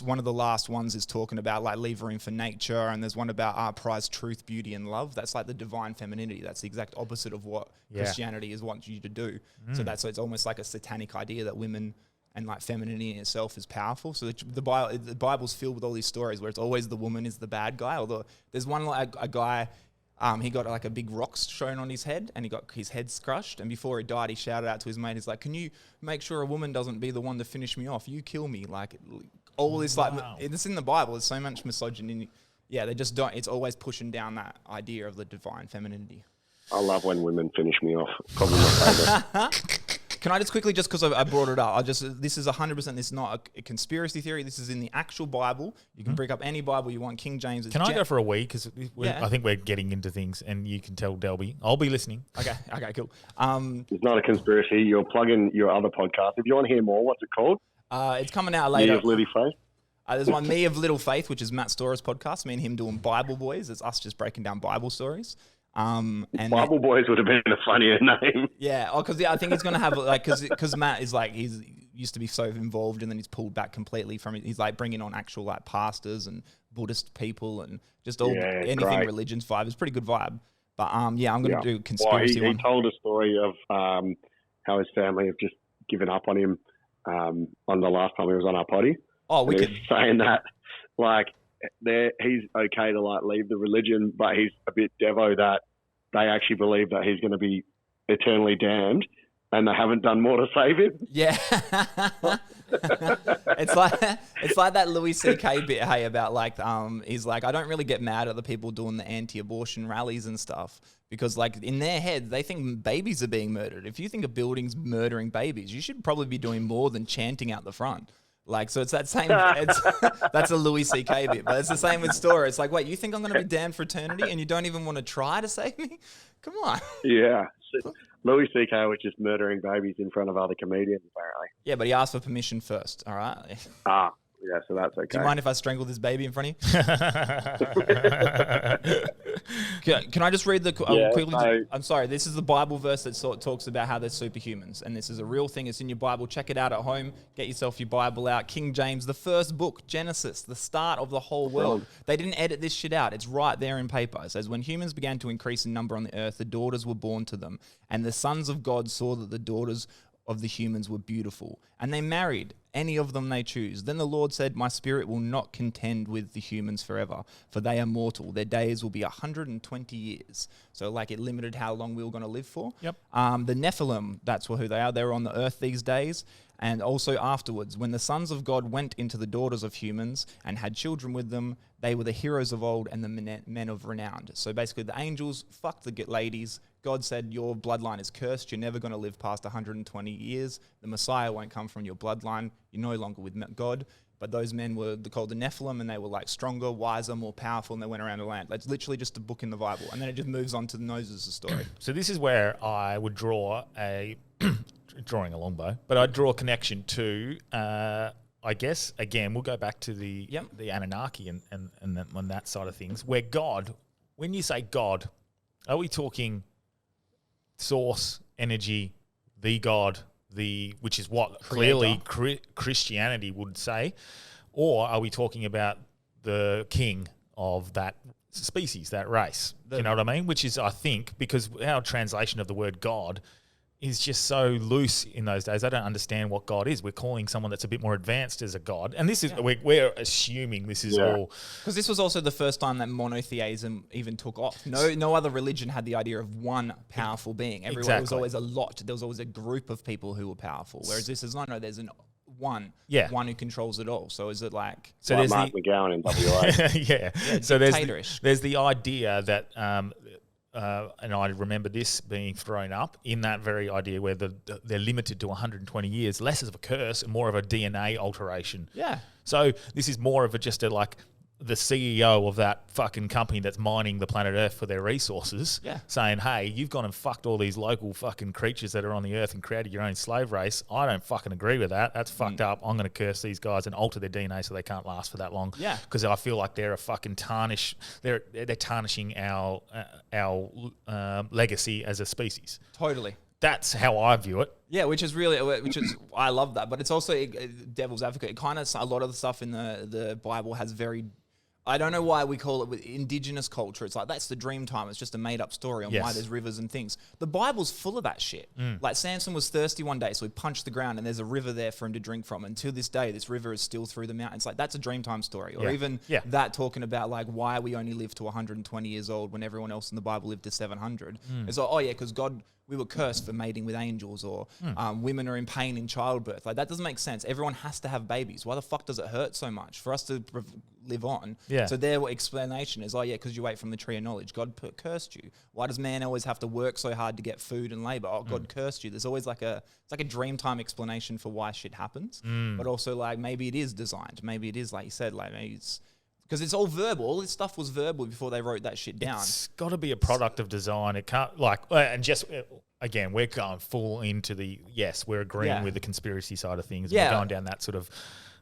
one of the last ones is talking about like leave room for nature, and there's one about prize truth, beauty, and love. That's like the divine femininity. That's the exact opposite of what Christianity wants you to do. So it's almost like a satanic idea that women and like femininity in itself is powerful. So the Bible's filled with all these stories where it's always the woman is the bad guy. Although there's one like a guy, he got like a big rock shown on his head and he got his head crushed. And before he died, he shouted out to his mate, he's like, "Can you make sure a woman doesn't be the one to finish me off? You kill me." Like all this, like it's in the Bible. There's so much misogyny. Yeah, they just don't. It's always pushing down that idea of the divine femininity. I love when women finish me off. Probably my favorite. Can I just quickly, just because I brought it up, this is 100%, this is not a conspiracy theory. This is in the actual Bible. You can bring up any Bible you want. King James. Can I go for a wee? Because I think we're getting into things, and you can tell Delby. I'll be listening. Okay, cool. It's not a conspiracy. You're plugging your other podcast. If you want to hear more, what's it called? It's coming out later. Me of Little Faith. There's one, Me of Little Faith, which is Matt Stora's podcast. Me and him doing Bible Boys. It's us just breaking down Bible stories. And Bible Boys would have been a funnier name. Yeah, because I think he's going to have like because Matt is like he's used to be so involved and then he's pulled back completely from it. He's like bringing on actual like pastors and Buddhist people and just all anything great. Religions vibe. It's a pretty good vibe. But I'm going to do conspiracy. He told a story of how his family have just given up on him on the last time he was on our potty. Oh, we could saying that like he's okay to like leave the religion, but he's a bit devo that they actually believe that he's going to be eternally damned, and they haven't done more to save him. Yeah, it's like that Louis C.K. bit, hey, about like he's like, I don't really get mad at the people doing the anti-abortion rallies and stuff because like in their head they think babies are being murdered. If you think a building's murdering babies, you should probably be doing more than chanting out the front. Like, so it's that same, that's a Louis C.K. bit, but it's the same with Stora. It's like, wait, you think I'm going to be damned for eternity and you don't even want to try to save me? Come on. Yeah. Louis C.K. was just murdering babies in front of other comedians, apparently. Yeah, but he asked for permission first, all right? Yeah, so that's okay. Do you mind if I strangle this baby in front of you? Can I just read quickly? I'm sorry. This is the Bible verse that talks about how they're superhumans, and this is a real thing. It's in your Bible. Check it out at home. Get yourself your Bible out. King James, the first book, Genesis, the start of the whole world. They didn't edit this shit out. It's right there in paper. It says, when humans began to increase in number on the earth, the daughters were born to them, and the sons of God saw that the daughters of the humans were beautiful, and they married any of them they choose. Then the Lord said, my spirit will not contend with the humans forever, for they are mortal. Their days will be 120 years. So like it limited how long we were going to live for. Yep. The Nephilim, that's who they are. They're on the earth these days. And also afterwards, when the sons of God went into the daughters of humans and had children with them, they were the heroes of old and the men of renown. So basically the angels fucked the ladies. God said, your bloodline is cursed. You're never going to live past 120 years. The Messiah won't come from your bloodline. You're no longer with God. But those men were called the Nephilim, and they were like stronger, wiser, more powerful, and they went around the land. It's literally just a book in the Bible. And then it just moves on to the noses of the story. So this is where I would draw drawing a longbow, but I'd draw a connection to, I guess, again, we'll go back to the Anunnaki and that side of things, where God, when you say God, are we talking source, energy, the God, which is what clearly Christianity would say, or are we talking about the king of that species, that race? You know what I mean? Which is, I think, because our translation of the word God is just so loose in those days. I don't understand what God is. We're calling someone that's a bit more advanced as a God. And this is, we're assuming this is all. Because this was also the first time that monotheism even took off. No other religion had the idea of one powerful being. Everyone was always a lot. There was always a group of people who were powerful. Whereas this is no, there's one who controls it all. So is it like... So there's Mark McGowan in WA. So there's the idea that... and I remember this being thrown up in that very idea where they're limited to 120 years, less of a curse and more of a DNA alteration. Yeah. So this is more of the CEO of that fucking company that's mining the planet Earth for their resources, saying, hey, you've gone and fucked all these local fucking creatures that are on the Earth and created your own slave race. I don't fucking agree with that. That's fucked up. I'm going to curse these guys and alter their DNA so they can't last for that long. Yeah. Because I feel like they're a fucking tarnish. They're tarnishing our legacy as a species. Totally. That's how I view it. Yeah, I love that. But it's also devil's advocate. Kind of a lot of the stuff in the Bible has very... I don't know why we call it with indigenous culture. It's like, that's the dream time. It's just a made up story on why there's rivers and things. The Bible's full of that shit. Like Samson was thirsty one day, so he punched the ground and there's a river there for him to drink from. And to this day, this river is still through the mountains. Like, that's a dream time story. Or even that talking about like why we only live to 120 years old when everyone else in the Bible lived to 700. It's like, because God... we were cursed for mating with angels, or women are in pain in childbirth. Like, that doesn't make sense. Everyone has to have babies. Why the fuck does it hurt so much for us to live on? Yeah. So their explanation is, because you ate from the tree of knowledge. God cursed you. Why does man always have to work so hard to get food and labor? Oh, God cursed you. There's always it's like a dreamtime explanation for why shit happens. But also, like, maybe it is designed. Maybe it is, like you said, like maybe it's... because it's all verbal. All this stuff was verbal before they wrote that shit down. It's got to be a product of design. It can't and just again, we're going full into we're agreeing with the conspiracy side of things. Yeah. We're going down that sort of.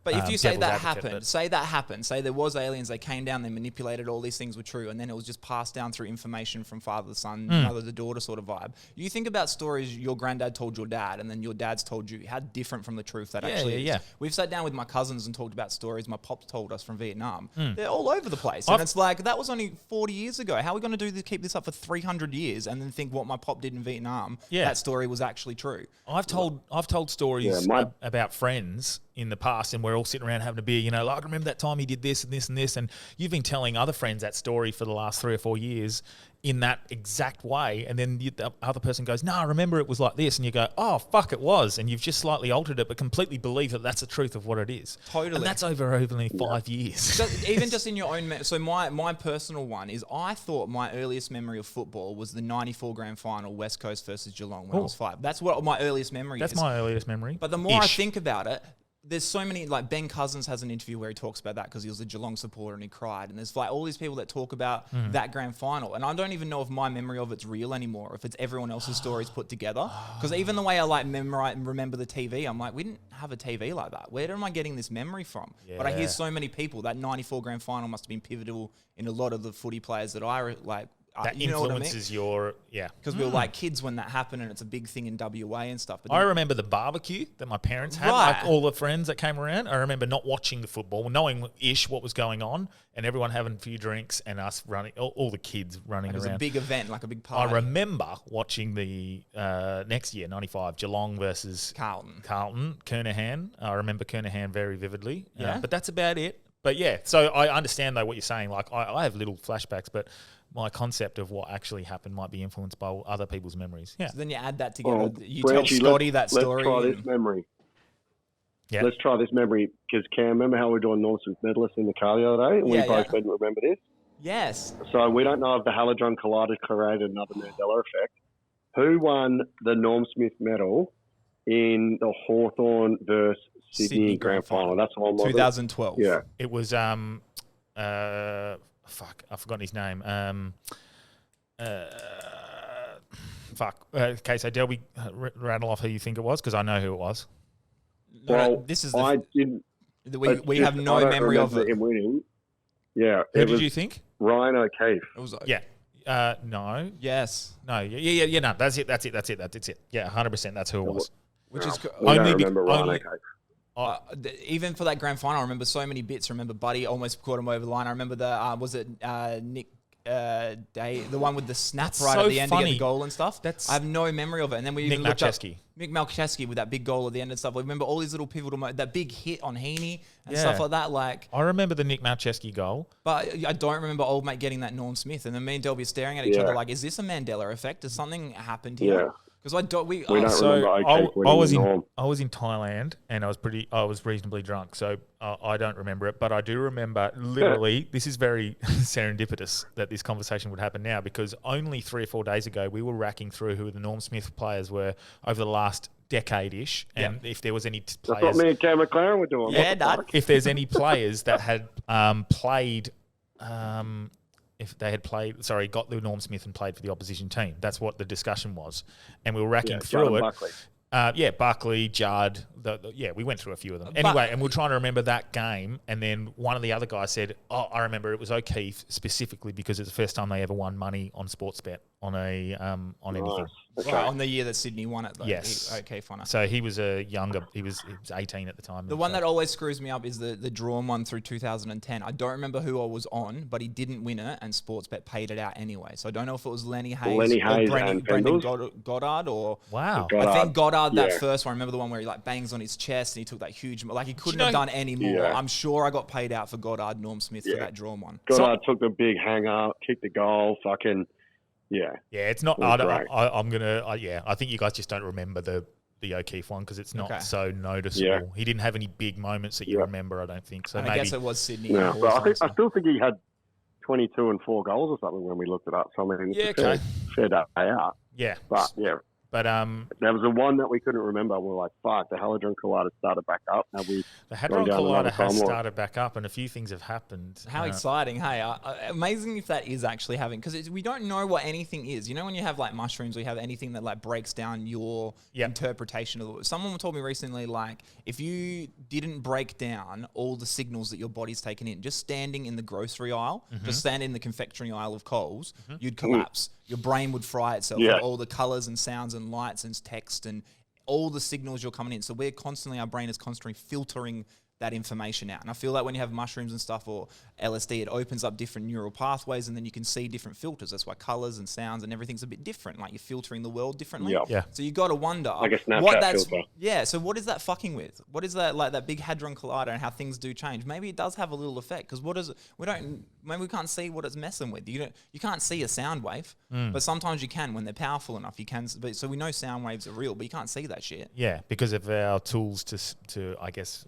But if you say that happened, say there was aliens, they came down, they manipulated, all these things were true, and then it was just passed down through information from father to son, mother to daughter sort of vibe. You think about stories your granddad told your dad, and then your dad's told you, how different from the truth that actually is. Yeah. We've sat down with my cousins and talked about stories my pops told us from Vietnam. They're all over the place. And it's like, that was only 40 years ago. How are we going to do this, keep this up for 300 years and then think what my pop did in Vietnam, that story was actually true? I've told stories about friends in the past, and we're all sitting around having a beer, like, I remember that time he did this and this and this, and you've been telling other friends that story for the last 3 or 4 years in that exact way, and then the other person goes, no, I remember it was like this, and you go, oh, fuck, it was, and you've just slightly altered it, but completely believe that that's the truth of what it is. Totally. And that's over only 5 years. So even just in your own... So my personal one is, I thought my earliest memory of football was the 94 grand final, West Coast versus Geelong when I was 5. That's what my earliest memory is. That's my earliest memory. But the more I think about it, there's so many, like Ben Cousins has an interview where he talks about that because he was a Geelong supporter and he cried. And there's like all these people that talk about that grand final. And I don't even know if my memory of it's real anymore, if it's everyone else's stories put together. Because even the way I like memorize and remember the TV, I'm like, we didn't have a TV like that. Where am I getting this memory from? Yeah. But I hear so many people, that 94 grand final must have been pivotal in a lot of the footy players that I like That you know what I mean? influences your Because we were like kids when that happened, and it's a big thing in WA and stuff. But I then- remember the barbecue that my parents had, Right. like all the friends that came around. I remember not watching the football, knowing ish what was going on, and everyone having a few drinks and us running, all the kids running it was around. a big event, like a big I party. remember watching the next year, 95, Geelong versus Carlton, Kernahan. I remember Kernahan very vividly. Yeah. But that's about it. But yeah, so I understand though what you're saying. Like I have little flashbacks, but my concept of what actually happened might be influenced by other people's memories. Yeah. So then you add that together. Well, you Frenchie, tell Scotty that story. Let's try and- this memory. Yeah. Let's try this memory because Cam, remember how we were doing Norm Smith medalists in the car the other day? And we both didn't remember this. Yes. So we don't know if the Hadron Collider created another Mandela effect. Who won the Norm Smith medal in the Hawthorn versus Sydney Grand Final? That's all. 2012. Yeah. It was fuck, I've forgotten his name. Okay, so Delby, rattle off who you think it was because I know who it was. Well, this is I didn't. We have no I don't memory of remember it. him winning. Yeah. Who did you think? Ryan O'Keefe. It was Yeah. No. Yes. No. Yeah. No. That's it. Yeah. 100%. That's who it was. Which is We don't Only remember Ryan only- O'Keefe. even for that grand final, I remember so many bits. I remember Buddy almost caught him over the line. I remember Nick Day, the one with the snap That's right so at the end to get funny. the goal and stuff. I have no memory of it. And then we Nick even looked up Malcheski. Mick Malcheski with that big goal at the end and stuff. I remember all these little pivotal that big hit on Heaney and Yeah. stuff like that. Like, I remember the Nick Malcheski goal. but I don't remember old mate getting that Norm Smith. And then me and Delby are staring at each Yeah. other like, is this a Mandela effect? Has something happened here? Yeah. Because we don't remember O'Keefe winning I was in Thailand and I was reasonably drunk, so I don't remember it. But I do remember literally. This is very serendipitous that this conversation would happen now because only 3 or 4 days ago we were racking through who the Norm Smith players were over the last decade-ish, and if there was any That's players. what me and Cam McLaren were doing. Yeah, Doug. If there's any players that had played. If they had got the Norm Smith and played for the opposition team. That's what the discussion was. And we were racking through it. Buckley. Buckley, Judd. We went through a few of them. Anyway, and we were trying to remember that game. And then one of the other guys said, I remember it was O'Keefe specifically because it's the first time they ever won money on Sportsbet on anything. Okay. Right, on the year that Sydney won it, though. Yes. O'Keefe won it. So he was he was 18 at the time. The one that always screws me up is the drawn one through 2010. I don't remember who I was on, but he didn't win it, and Sportsbet paid it out anyway. So I don't know if it was Lenny Hayes or Brendan Goddard or... Wow. I think Goddard, that first one. I remember the one where he bangs on his chest and he took that huge... Like, he couldn't have done any more. Yeah. I'm sure I got paid out for Goddard, Norm Smith for that drawn one. Goddard took the big hanger, kicked the goal, fucking... Yeah. Yeah, it's not... It was I think you guys just don't remember the O'Keefe one because it's not so noticeable. Yeah. He didn't have any big moments that you remember, I don't think. So And maybe... I guess it was Sydney. Yeah, but I still think he had 22 and 4 goals or something when we looked it up. So, I mean, it's a fair day out. Yeah. But, yeah. But there was the one that we couldn't remember. We were like, fuck, the Hadron Collider started back up. Now the Hadron Collider has started back up and a few things have happened. How exciting, hey? Amazing if that is actually having... Because we don't know what anything is. You know when you have mushrooms, we have anything that breaks down your interpretation of it. Someone told me recently, if you didn't break down all the signals that your body's taken in, just standing in the grocery aisle, just standing in the confectionery aisle of Coles, you'd collapse. Your brain would fry itself with all the colours and sounds and lights and text and all the signals you're coming in. So our brain is constantly filtering that information out. And I feel like when you have mushrooms and stuff or LSD, it opens up different neural pathways and then you can see different filters. That's why colours and sounds and everything's a bit different. Like you're filtering the world differently. Yeah. So you got to wonder. Like a Snapchat filter. Yeah, so what is that fucking with? What is that, that big Hadron Collider and how things do change? Maybe it does have a little effect because maybe we can't see what it's messing with. You can't see a sound wave, but sometimes you can when they're powerful enough. You can, so we know sound waves are real, but you can't see that shit. Yeah, because of our tools to I guess...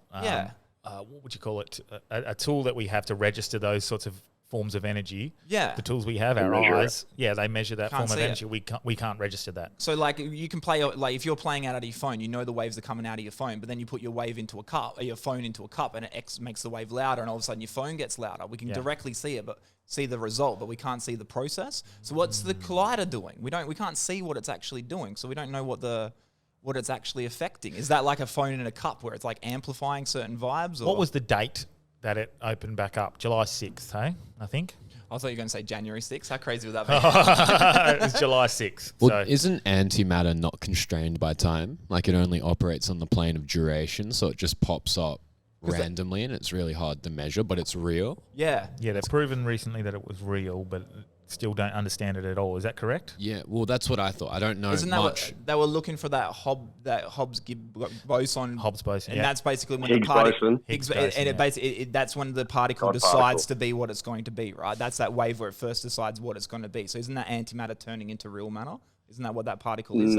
what would you call it? A tool that we have to register those sorts of forms of energy. Yeah. The tools we have, our eyes. Yeah, they measure that Can't form of see energy. We can't register that. So you can play, if you're playing out of your phone, you know the waves are coming out of your phone, but then you put your wave into a cup, or your phone into a cup, and it makes the wave louder, and all of a sudden your phone gets louder. We can directly see it, but see the result, but we can't see the process. So what's the collider doing? We can't see what it's actually doing, so we don't know what it's actually affecting. Is that like a phone in a cup where it's amplifying certain vibes? Or? What was the date that it opened back up? July 6th, hey? I think. I thought you were going to say January 6th. How crazy would that be? It's July 6th. Well, So isn't antimatter not constrained by time? Like it only operates on the plane of duration, so it just pops up randomly, and it's really hard to measure, but it's real. Yeah. yeah, they've proven recently that it was real, but still don't understand it at all. Is that correct? Yeah, well, that's what I thought. I don't know Isn't that much. what they were looking for, that Hobbs-Gibbs boson? Hobbs boson. And Yeah. that's basically when Higgs the particle, boson. Higgs and boson, it yeah. basically that's when the particle God decides particle. to be what it's going to be, right? That's that wave where it first decides what it's going to be. So isn't that antimatter turning into real matter? Isn't that what that particle is?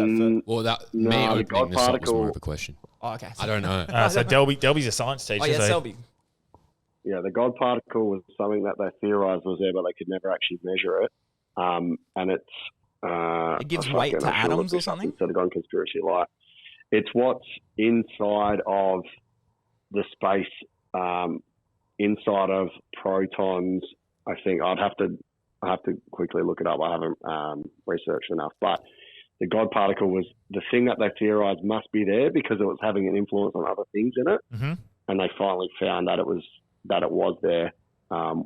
Well, that No, me the opening God this up was more particle- of a question. Oh, okay. I don't know. So Delby's a science teacher. Oh yeah, so Selby. Yeah, the God particle was something that they theorized was there, but they could never actually measure it. And it's It gives weight to atoms or something? Instead of going conspiracy light, it's what's inside of the space, inside of protons. I think I have to quickly look it up. I haven't researched enough, but the God particle was the thing that they theorized must be there because it was having an influence on other things in it, and they finally found that it was there.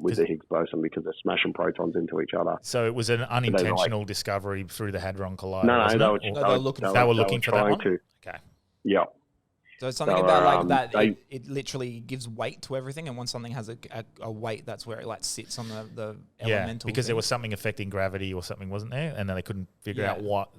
With the Higgs boson because they're smashing protons into each other. So it was an unintentional discovery through the Hadron Collider. No, wasn't they it? were Or- looking for that one? Okay. Yeah. So it's something So, about like that. they- It literally gives weight to everything, and once something has a weight, that's where it like sits on the elemental. because there thing. was something affecting gravity or something, wasn't there? And then they couldn't figure out what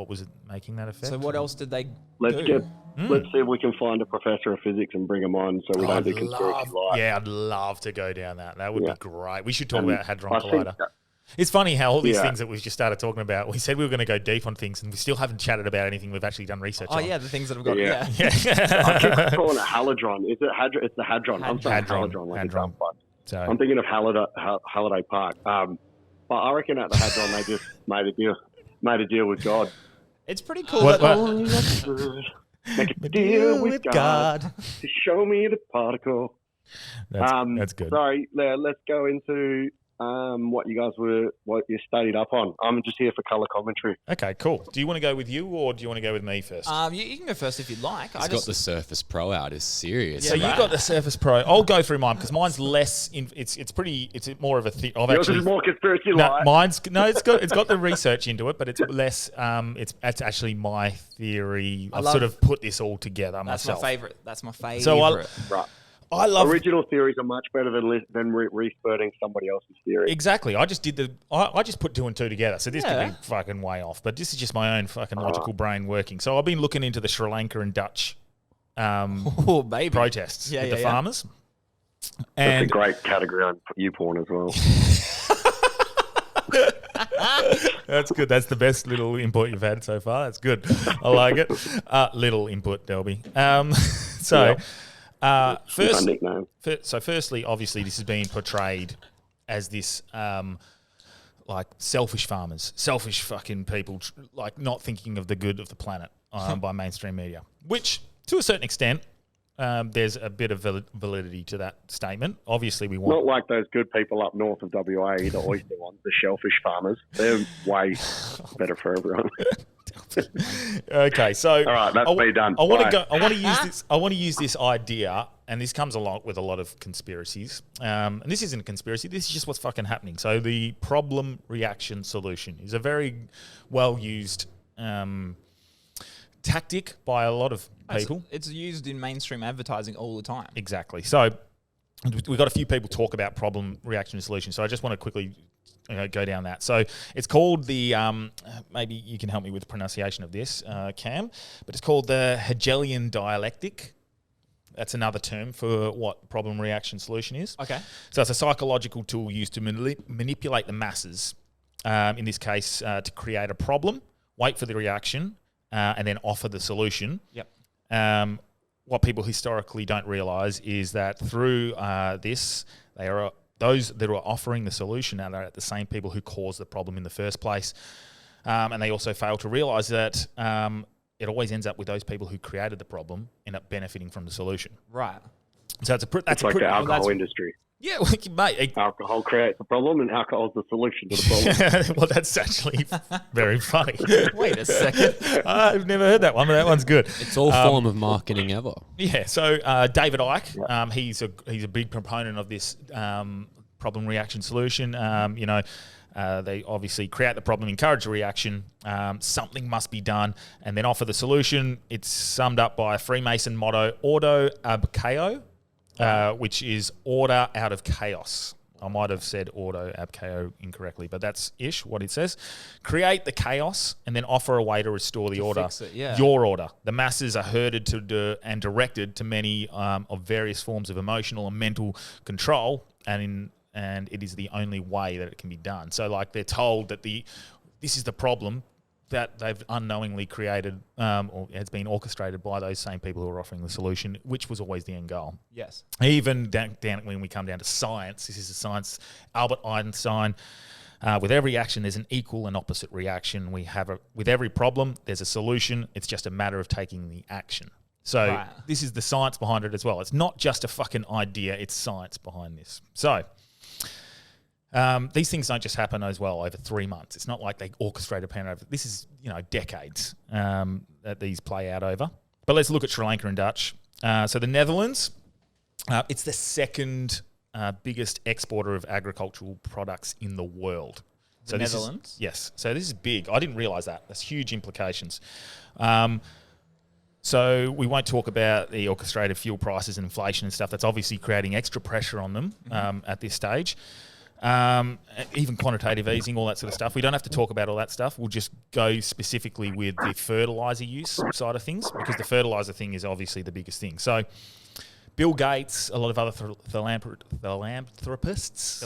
was it making that effect. So what else did they Let's do? let's see if we can find a professor of physics and bring him on so we don't do conspiracy light. Yeah, I'd love to go down that. That would be great. We should talk And about Hadron I think Collider. that- It's funny how all these Yeah. things that we just started talking about, we said we were going to go deep on things, and we still haven't chatted about anything we've actually done research Oh on. yeah, the things that have got Yeah. yeah. I keep calling it halidron. Is it it's the hadron? I'm saying Hadron. halidron. Like Hadron. it's fun. So I'm thinking of Halliday Park. But I reckon at the hadron they just made a deal with God. It's pretty cool. What- that what- Make a deal with God to show me the particle. that's good. Sorry, let's go into what you studied up on. I'm just here for color commentary. Okay, cool. Do you want to go with you, or do you want to go with me first? you can go first if you'd like. He's got the Surface Pro out. It's serious. So you got the Surface Pro. I'll go through mine because mine's less. It's more of a thing. Yours is more conspiracy light. It's got the research into it, but it's less. It's actually my theory. I've sort of put this all together That's myself. my favorite. That's my favorite. So Right. I love Original theories are much better than re-spurting somebody else's theory. exactly. I just did I just put two and two together. So this could Yeah. be fucking way off, but this is just my own fucking logical brain working. So I've been looking into the Sri Lanka and Dutch oh baby protests Yeah, with yeah, the yeah. farmers. That's And a great category on YouPorn as well. that's good. That's the best little input you've had so far. That's good. I like it. Little input, Delby. First nickname. Firstly, obviously, this is being portrayed as this like selfish farmers, selfish fucking people, like not thinking of the good of the planet by mainstream media, which to a certain extent, there's a bit of validity to that statement. Obviously, we want Not like those good people up north of WA, the oyster ones, the shellfish farmers. They're way better for everyone. Okay, so All right, that's me done. I want to Bye. go. I want to use this. I want to use this idea, and this comes along with a lot of conspiracies. And this isn't a conspiracy. This is just what's fucking happening. So the problem reaction solution is a very well used tactic by a lot of people. It's used in mainstream advertising all the time. Exactly. So we've got a few people talk about problem reaction solution. So I just want to quickly go down that. So it's called the, maybe you can help me with the pronunciation of this, Cam, but it's called the Hegelian dialectic. That's another term for what problem reaction solution is. Okay. So it's a psychological tool used to manipulate the masses, in this case, to create a problem, wait for the reaction, and then offer the solution. Yep. What people historically don't realise is that through this, they are those that are offering the solution are the same people who caused the problem in the first place. And they also fail to realise that it always ends up with those people who created the problem end up benefiting from the solution. Right. So It's like the alcohol industry. Yeah, well, mate. Alcohol creates a problem, and alcohol is the solution to the problem. Well, that's actually very funny. Wait a second. I've never heard that one, but that one's good. It's all form of marketing ever. Yeah, so David Icke, he's a big proponent of this problem, reaction, solution. They obviously create the problem, encourage a reaction. Something must be done, and then offer the solution. It's summed up by a Freemason motto: Ordo ab chaos, which is order out of chaos. I might have said ordo ab chaos incorrectly, but that's what it says. Create the chaos and then offer a way to restore the order. Fix it, yeah. Your order. The masses are herded and directed to many of various forms of emotional and mental control, and it is the only way that it can be done. So, like, they're told that this is the problem that they've unknowingly created, or has been orchestrated by those same people who are offering the solution, which was always the end goal. Yes. Even down when we come down to science, this is a science. Albert Einstein, with every action, there's an equal and opposite reaction. With every problem, there's a solution. It's just a matter of taking the action. So This is the science behind it as well. It's not just a fucking idea. It's science behind this. So these things don't just happen as well over 3 months. It's not like they orchestrate a plan over. This is, decades that these play out over. But let's look at Sri Lanka and Dutch. So the Netherlands, it's the second biggest exporter of agricultural products in the world. So the Netherlands? Yes. So this is big. I didn't realise that. That's huge implications. So we won't talk about the orchestrated fuel prices and inflation and stuff. That's obviously creating extra pressure on them at this stage. Even quantitative easing, all that sort of stuff. We don't have to talk about all that stuff. We'll just go specifically with the fertilizer use side of things, because the fertilizer thing is obviously the biggest thing. So Bill Gates, a lot of other philanthropists,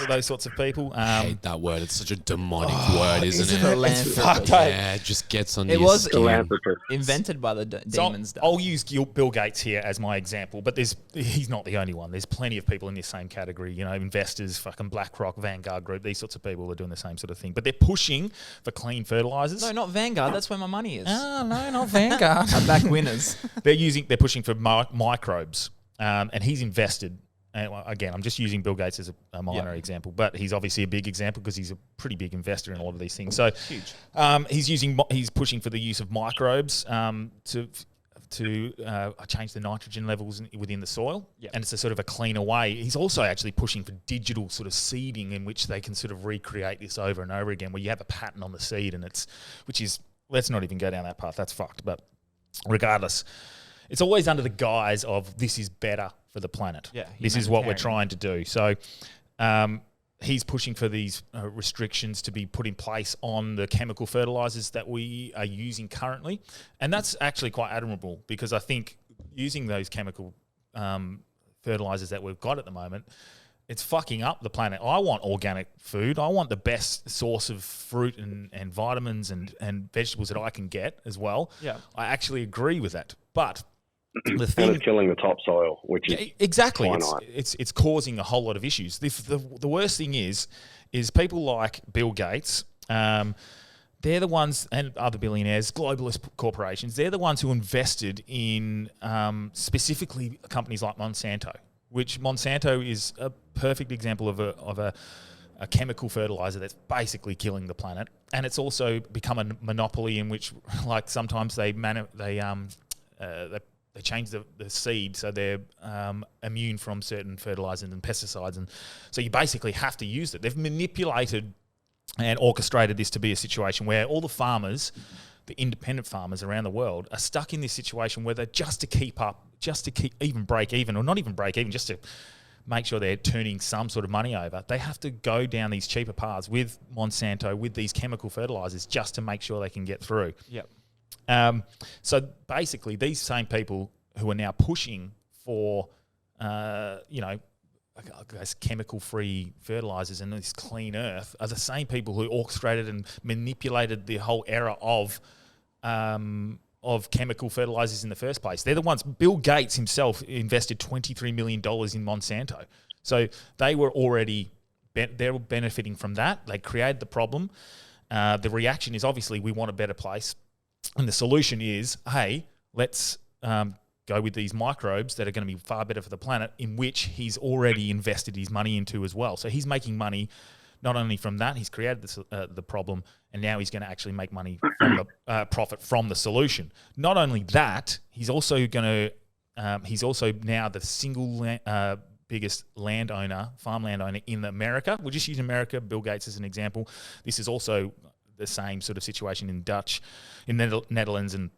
those sorts of people. I hate that word. It's such a demonic word, isn't it? Philanthropist. Yeah, it just gets on your was skin. invented by the demons. I'll use Bill Gates here as my example, but he's not the only one. There's plenty of people in this same category. Investors, fucking BlackRock, Vanguard Group, these sorts of people are doing the same sort of thing. But they're pushing for clean fertilizers. No, not Vanguard. That's where my money is. Oh, no, not Vanguard. Our back winners. They're pushing for microbes. And he's invested. Again, I'm just using Bill Gates as a minor example, but he's obviously a big example because he's a pretty big investor in a lot of these things. So huge. He's pushing for the use of microbes to change the nitrogen levels within the soil, and it's a sort of a cleaner way. He's also actually pushing for digital sort of seeding, in which they can sort of recreate this over and over again, where you have a pattern on the seed, and let's not even go down that path. That's fucked. But regardless, it's always under the guise of this is better for the planet. Yeah, this is what we're trying to do. So he's pushing for these restrictions to be put in place on the chemical fertilizers that we are using currently. And that's actually quite admirable, because I think using those chemical fertilizers that we've got at the moment, it's fucking up the planet. I want organic food. I want the best source of fruit and vitamins and vegetables that I can get as well. Yeah, I actually agree with that. But the thing, and it's killing the topsoil, which is exactly it's causing a whole lot of issues. The worst thing is people like Bill Gates. They're the ones, and other billionaires, globalist corporations. They're the ones who invested in specifically companies like Monsanto, which Monsanto is a perfect example of a chemical fertilizer that's basically killing the planet, and it's also become a monopoly in which, like, sometimes they change the seed so they're immune from certain fertilizers and pesticides, and so you basically have to use it. They've manipulated and orchestrated this to be a situation where all the farmers, the independent farmers around the world, are stuck in this situation where they're just to keep even break even, or not even break even, just to make sure they're turning some sort of money over. They have to go down these cheaper paths with Monsanto, with these chemical fertilizers, just to make sure they can get through. Yep. So basically, these same people who are now pushing for, chemical-free fertilizers and this clean earth are the same people who orchestrated and manipulated the whole era of chemical fertilizers in the first place. They're the ones. Bill Gates himself invested $23 million in Monsanto. So they were already they're benefiting from that. They created the problem. The reaction is obviously we want a better place. And the solution is, hey, let's go with these microbes that are going to be far better for the planet, in which he's already invested his money into as well. So he's making money not only from that, he's created the problem, and now he's going to actually make money from the profit from the solution. Not only that, he's also now the single biggest farm landowner in America. We'll just use America, Bill Gates as an example. This is also the same sort of situation in Netherlands and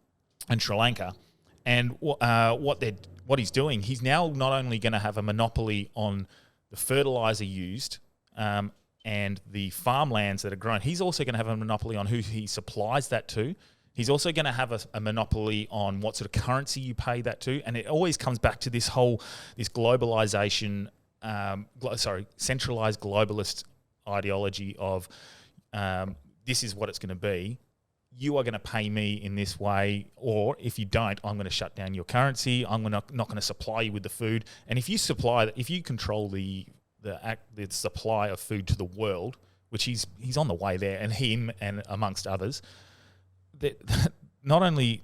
Sri Lanka. And what he's doing, he's now not only going to have a monopoly on the fertilizer used and the farmlands that are grown, he's also going to have a monopoly on who he supplies that to. He's also going to have a monopoly on what sort of currency you pay that to. And it always comes back to this globalization, centralized globalist ideology of this is what it's going to be. You are going to pay me in this way, or if you don't, I'm going to shut down your currency. I'm not going to supply you with the food. And if you control the supply of food to the world, which he's on the way there, and him and amongst others, that not only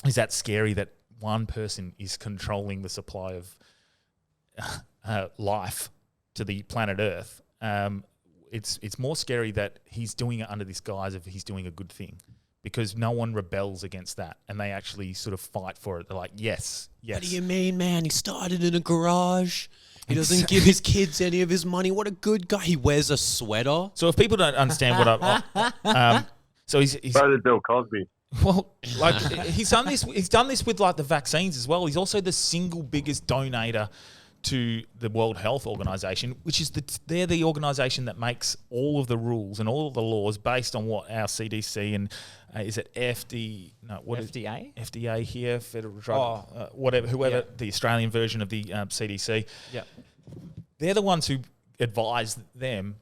is that scary that one person is controlling the supply of life to the planet Earth, it's more scary that he's doing it under this guise of he's doing a good thing, because no one rebels against that, and they actually sort of fight for it. They're like, yes. What do you mean, man? He started in a garage. He doesn't give his kids any of his money. What a good guy. He wears a sweater. So if people don't understand what so he's so did Bill Cosby. Well, like he's done this with like the vaccines as well. He's also the single biggest donator to the World Health Organization, which is they're the organization that makes all of the rules and all of the laws based on what our CDC and is it FDA here, Federal Drug, whoever the Australian version of the CDC. Yeah, they're the ones who advise them.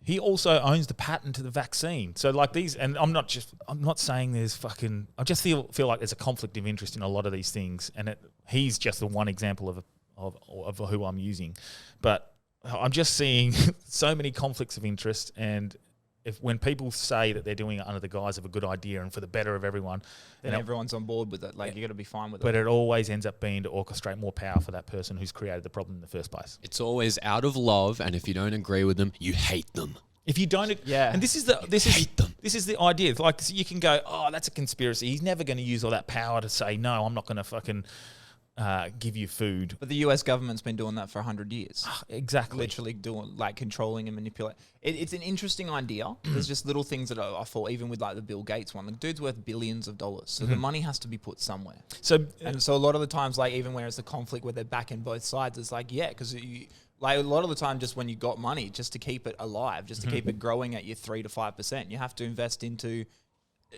He also owns the patent to the vaccine. So like these, and I'm not saying there's fucking. I just feel like there's a conflict of interest in a lot of these things, and he's just the one example of who I'm using. But I'm just seeing so many conflicts of interest, and when people say that they're doing it under the guise of a good idea and for the better of everyone, then everyone's on board with it. Like, you got to be fine with it. But it always ends up being to orchestrate more power for that person who's created the problem in the first place. It's always out of love, and if you don't agree with them, you hate them. If you don't, and this is the idea. It's like, you can go, oh, that's a conspiracy. He's never going to use all that power to say, no, I'm not going to fucking give you food. But the US government's been doing that for 100 years. Exactly. Literally doing, like, controlling and manipulating. It's an interesting idea. There's just little things that I thought, even with like the Bill Gates one, the dude's worth billions of dollars. So the money has to be put somewhere. So a lot of the times, like, even where it's a conflict where they're backing both sides, it's like, yeah, because like a lot of the time, just when you got money, just to keep it alive, just to keep it growing at your 3 to 5%, you have to invest into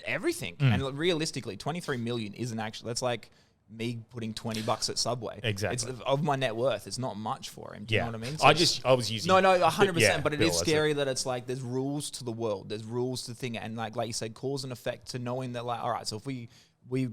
everything. And realistically, 23 million isn't actually, that's like me putting $20 at Subway. Exactly. It's of my net worth. It's not much for him. Do you know what I mean? So I was using... No, 100%. But it is scary that it's like, there's rules to the world. There's rules to thing. And like you said, cause and effect to knowing that, like, all right, so if we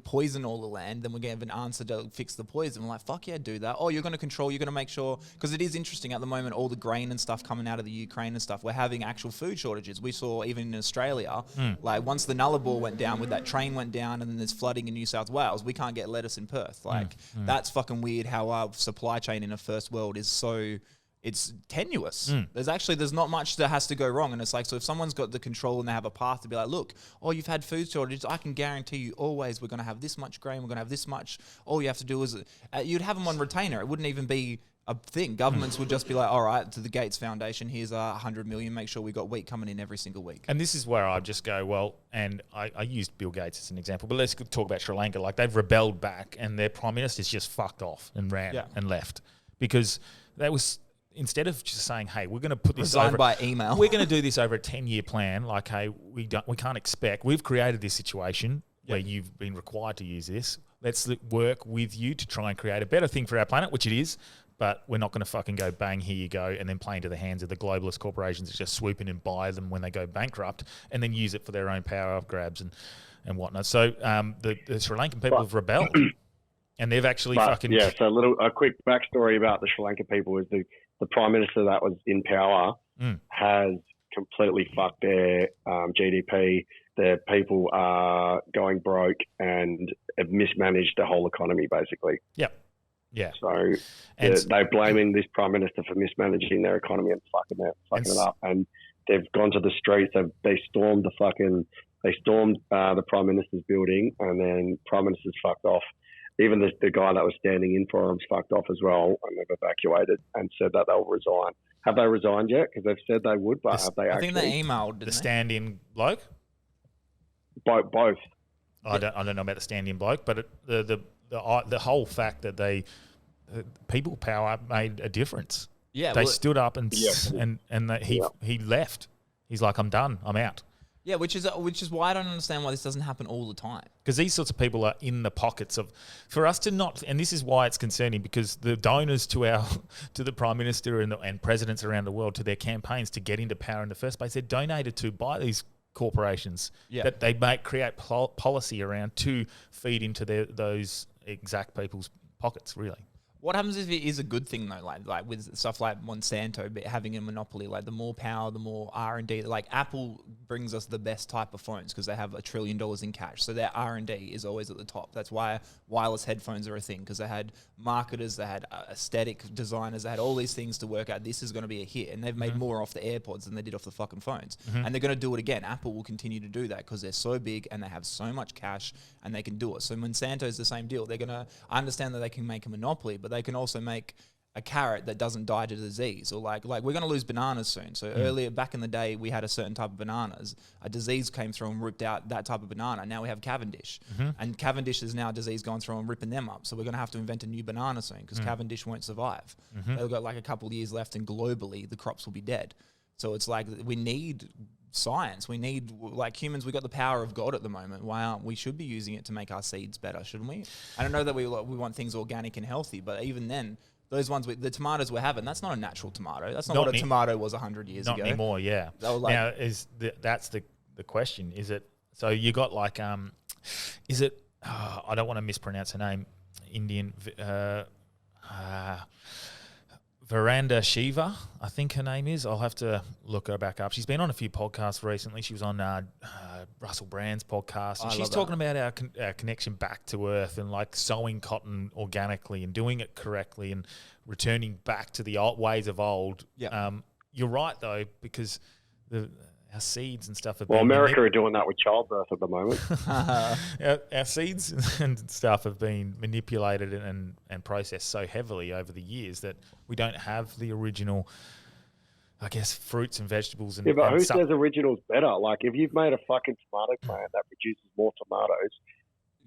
poison all the land, then we're going to have an answer to fix the poison. We're like, fuck yeah, do that. Oh, you're going to make sure, because it is interesting at the moment, all the grain and stuff coming out of the Ukraine and stuff, we're having actual food shortages. We saw even in Australia, like once the Nullarbor went down, with that train went down, and then there's flooding in New South Wales, we can't get lettuce in Perth. Like, that's fucking weird how our supply chain in a first world is so... It's tenuous. There's not much that has to go wrong. And it's like, so if someone's got the control and they have a path to be like, look, you've had food shortages, I can guarantee you always we're going to have this much grain, we're going to have this much. All you have to do is, you'd have them on retainer. It wouldn't even be a thing. Governments would just be like, all right, to the Gates Foundation, here's 100 million, make sure we got wheat coming in every single week. And this is where I just go, well, and I used Bill Gates as an example, but let's talk about Sri Lanka. Like, they've rebelled back, and their prime minister's just fucked off and ran and left, because that was... Instead of just saying, "Hey, we're going to put this over by email, we're going to do this over a 10-year plan." Like, hey, we can't expect. We've created this situation where you've been required to use this. Let's work with you to try and create a better thing for our planet, which it is. But we're not going to fucking go bang, here you go, and then play into the hands of the globalist corporations that just swoop in and buy them when they go bankrupt, and then use it for their own power grabs and whatnot. So the Sri Lankan people have rebelled, and they've actually fucking... Yeah, so a quick backstory about the Sri Lankan people is the Prime Minister that was in power has completely fucked their GDP. Their people are going broke and have mismanaged the whole economy, basically. Yep. Yeah. So they're blaming this Prime Minister for mismanaging their economy and fucking it up. And they've gone to the streets. They stormed the Prime Minister's building, and then Prime Minister's fucked off. even the guy that was standing in for him's fucked off as well, and they've evacuated and said that they'll resign. Have they resigned yet? Because they've said they would, but have they I actually? think they emailed The stand-in bloke. Both. I don't know about the stand-in bloke, but the whole fact that people power made a difference. Yeah, they stood up and he left. He's like, I'm done. I'm out. Yeah, which is why I don't understand why this doesn't happen all the time. Because these sorts of people are in the pockets of, for us to not, and this is why it's concerning, because the donors to the Prime Minister and presidents around the world to their campaigns to get into power in the first place, they're donated to by these corporations that they create policy around to feed into those exact people's pockets, really. What happens if it is a good thing though, like with stuff like Monsanto having a monopoly? Like the more power, the more R&D. Like Apple brings us the best type of phones because they have $1 trillion in cash, so their R&D is always at the top. That's why wireless headphones are a thing, because they had marketers, they had aesthetic designers, they had all these things to work out. This is going to be a hit, and they've made more off the AirPods than they did off the fucking phones, and they're going to do it again. Apple will continue to do that because they're so big and they have so much cash and they can do it. So Monsanto is the same deal. They're going to understand that they can make a monopoly, but they can also make a carrot that doesn't die to disease, or like we're going to lose bananas soon. So earlier back in the day, we had a certain type of bananas. A disease came through and ripped out that type of banana. Now we have Cavendish, and Cavendish is now a disease going through and ripping them up. So we're going to have to invent a new banana soon because Cavendish won't survive. They've got like a couple of years left, and globally the crops will be dead. So it's like we need science. We need, like humans, we got the power of God at the moment. Why aren't we? Should be using it to make our seeds better, shouldn't we? I don't know that we want things organic and healthy, but even then, those ones, the tomatoes we're having, that's not a natural tomato. That's not what a tomato was 100 years ago. Not anymore, yeah. Now, that's the question. Is it, so you got like, is it, I don't want to mispronounce her name, Indian, Veranda Shiva, I think her name is. I'll have to look her back up. She's been on a few podcasts recently. She was on Russell Brand's podcast. And she's talking about our connection back to Earth and like sowing cotton organically and doing it correctly and returning back to the old ways of old. Yeah. You're right, though, because our seeds and stuff have been... Well, America are doing that with childbirth at the moment. Our seeds and stuff have been manipulated and processed so heavily over the years that we don't have the original, I guess, fruits and vegetables. And, but who says original's better? Like, if you've made a fucking tomato plant that produces more tomatoes...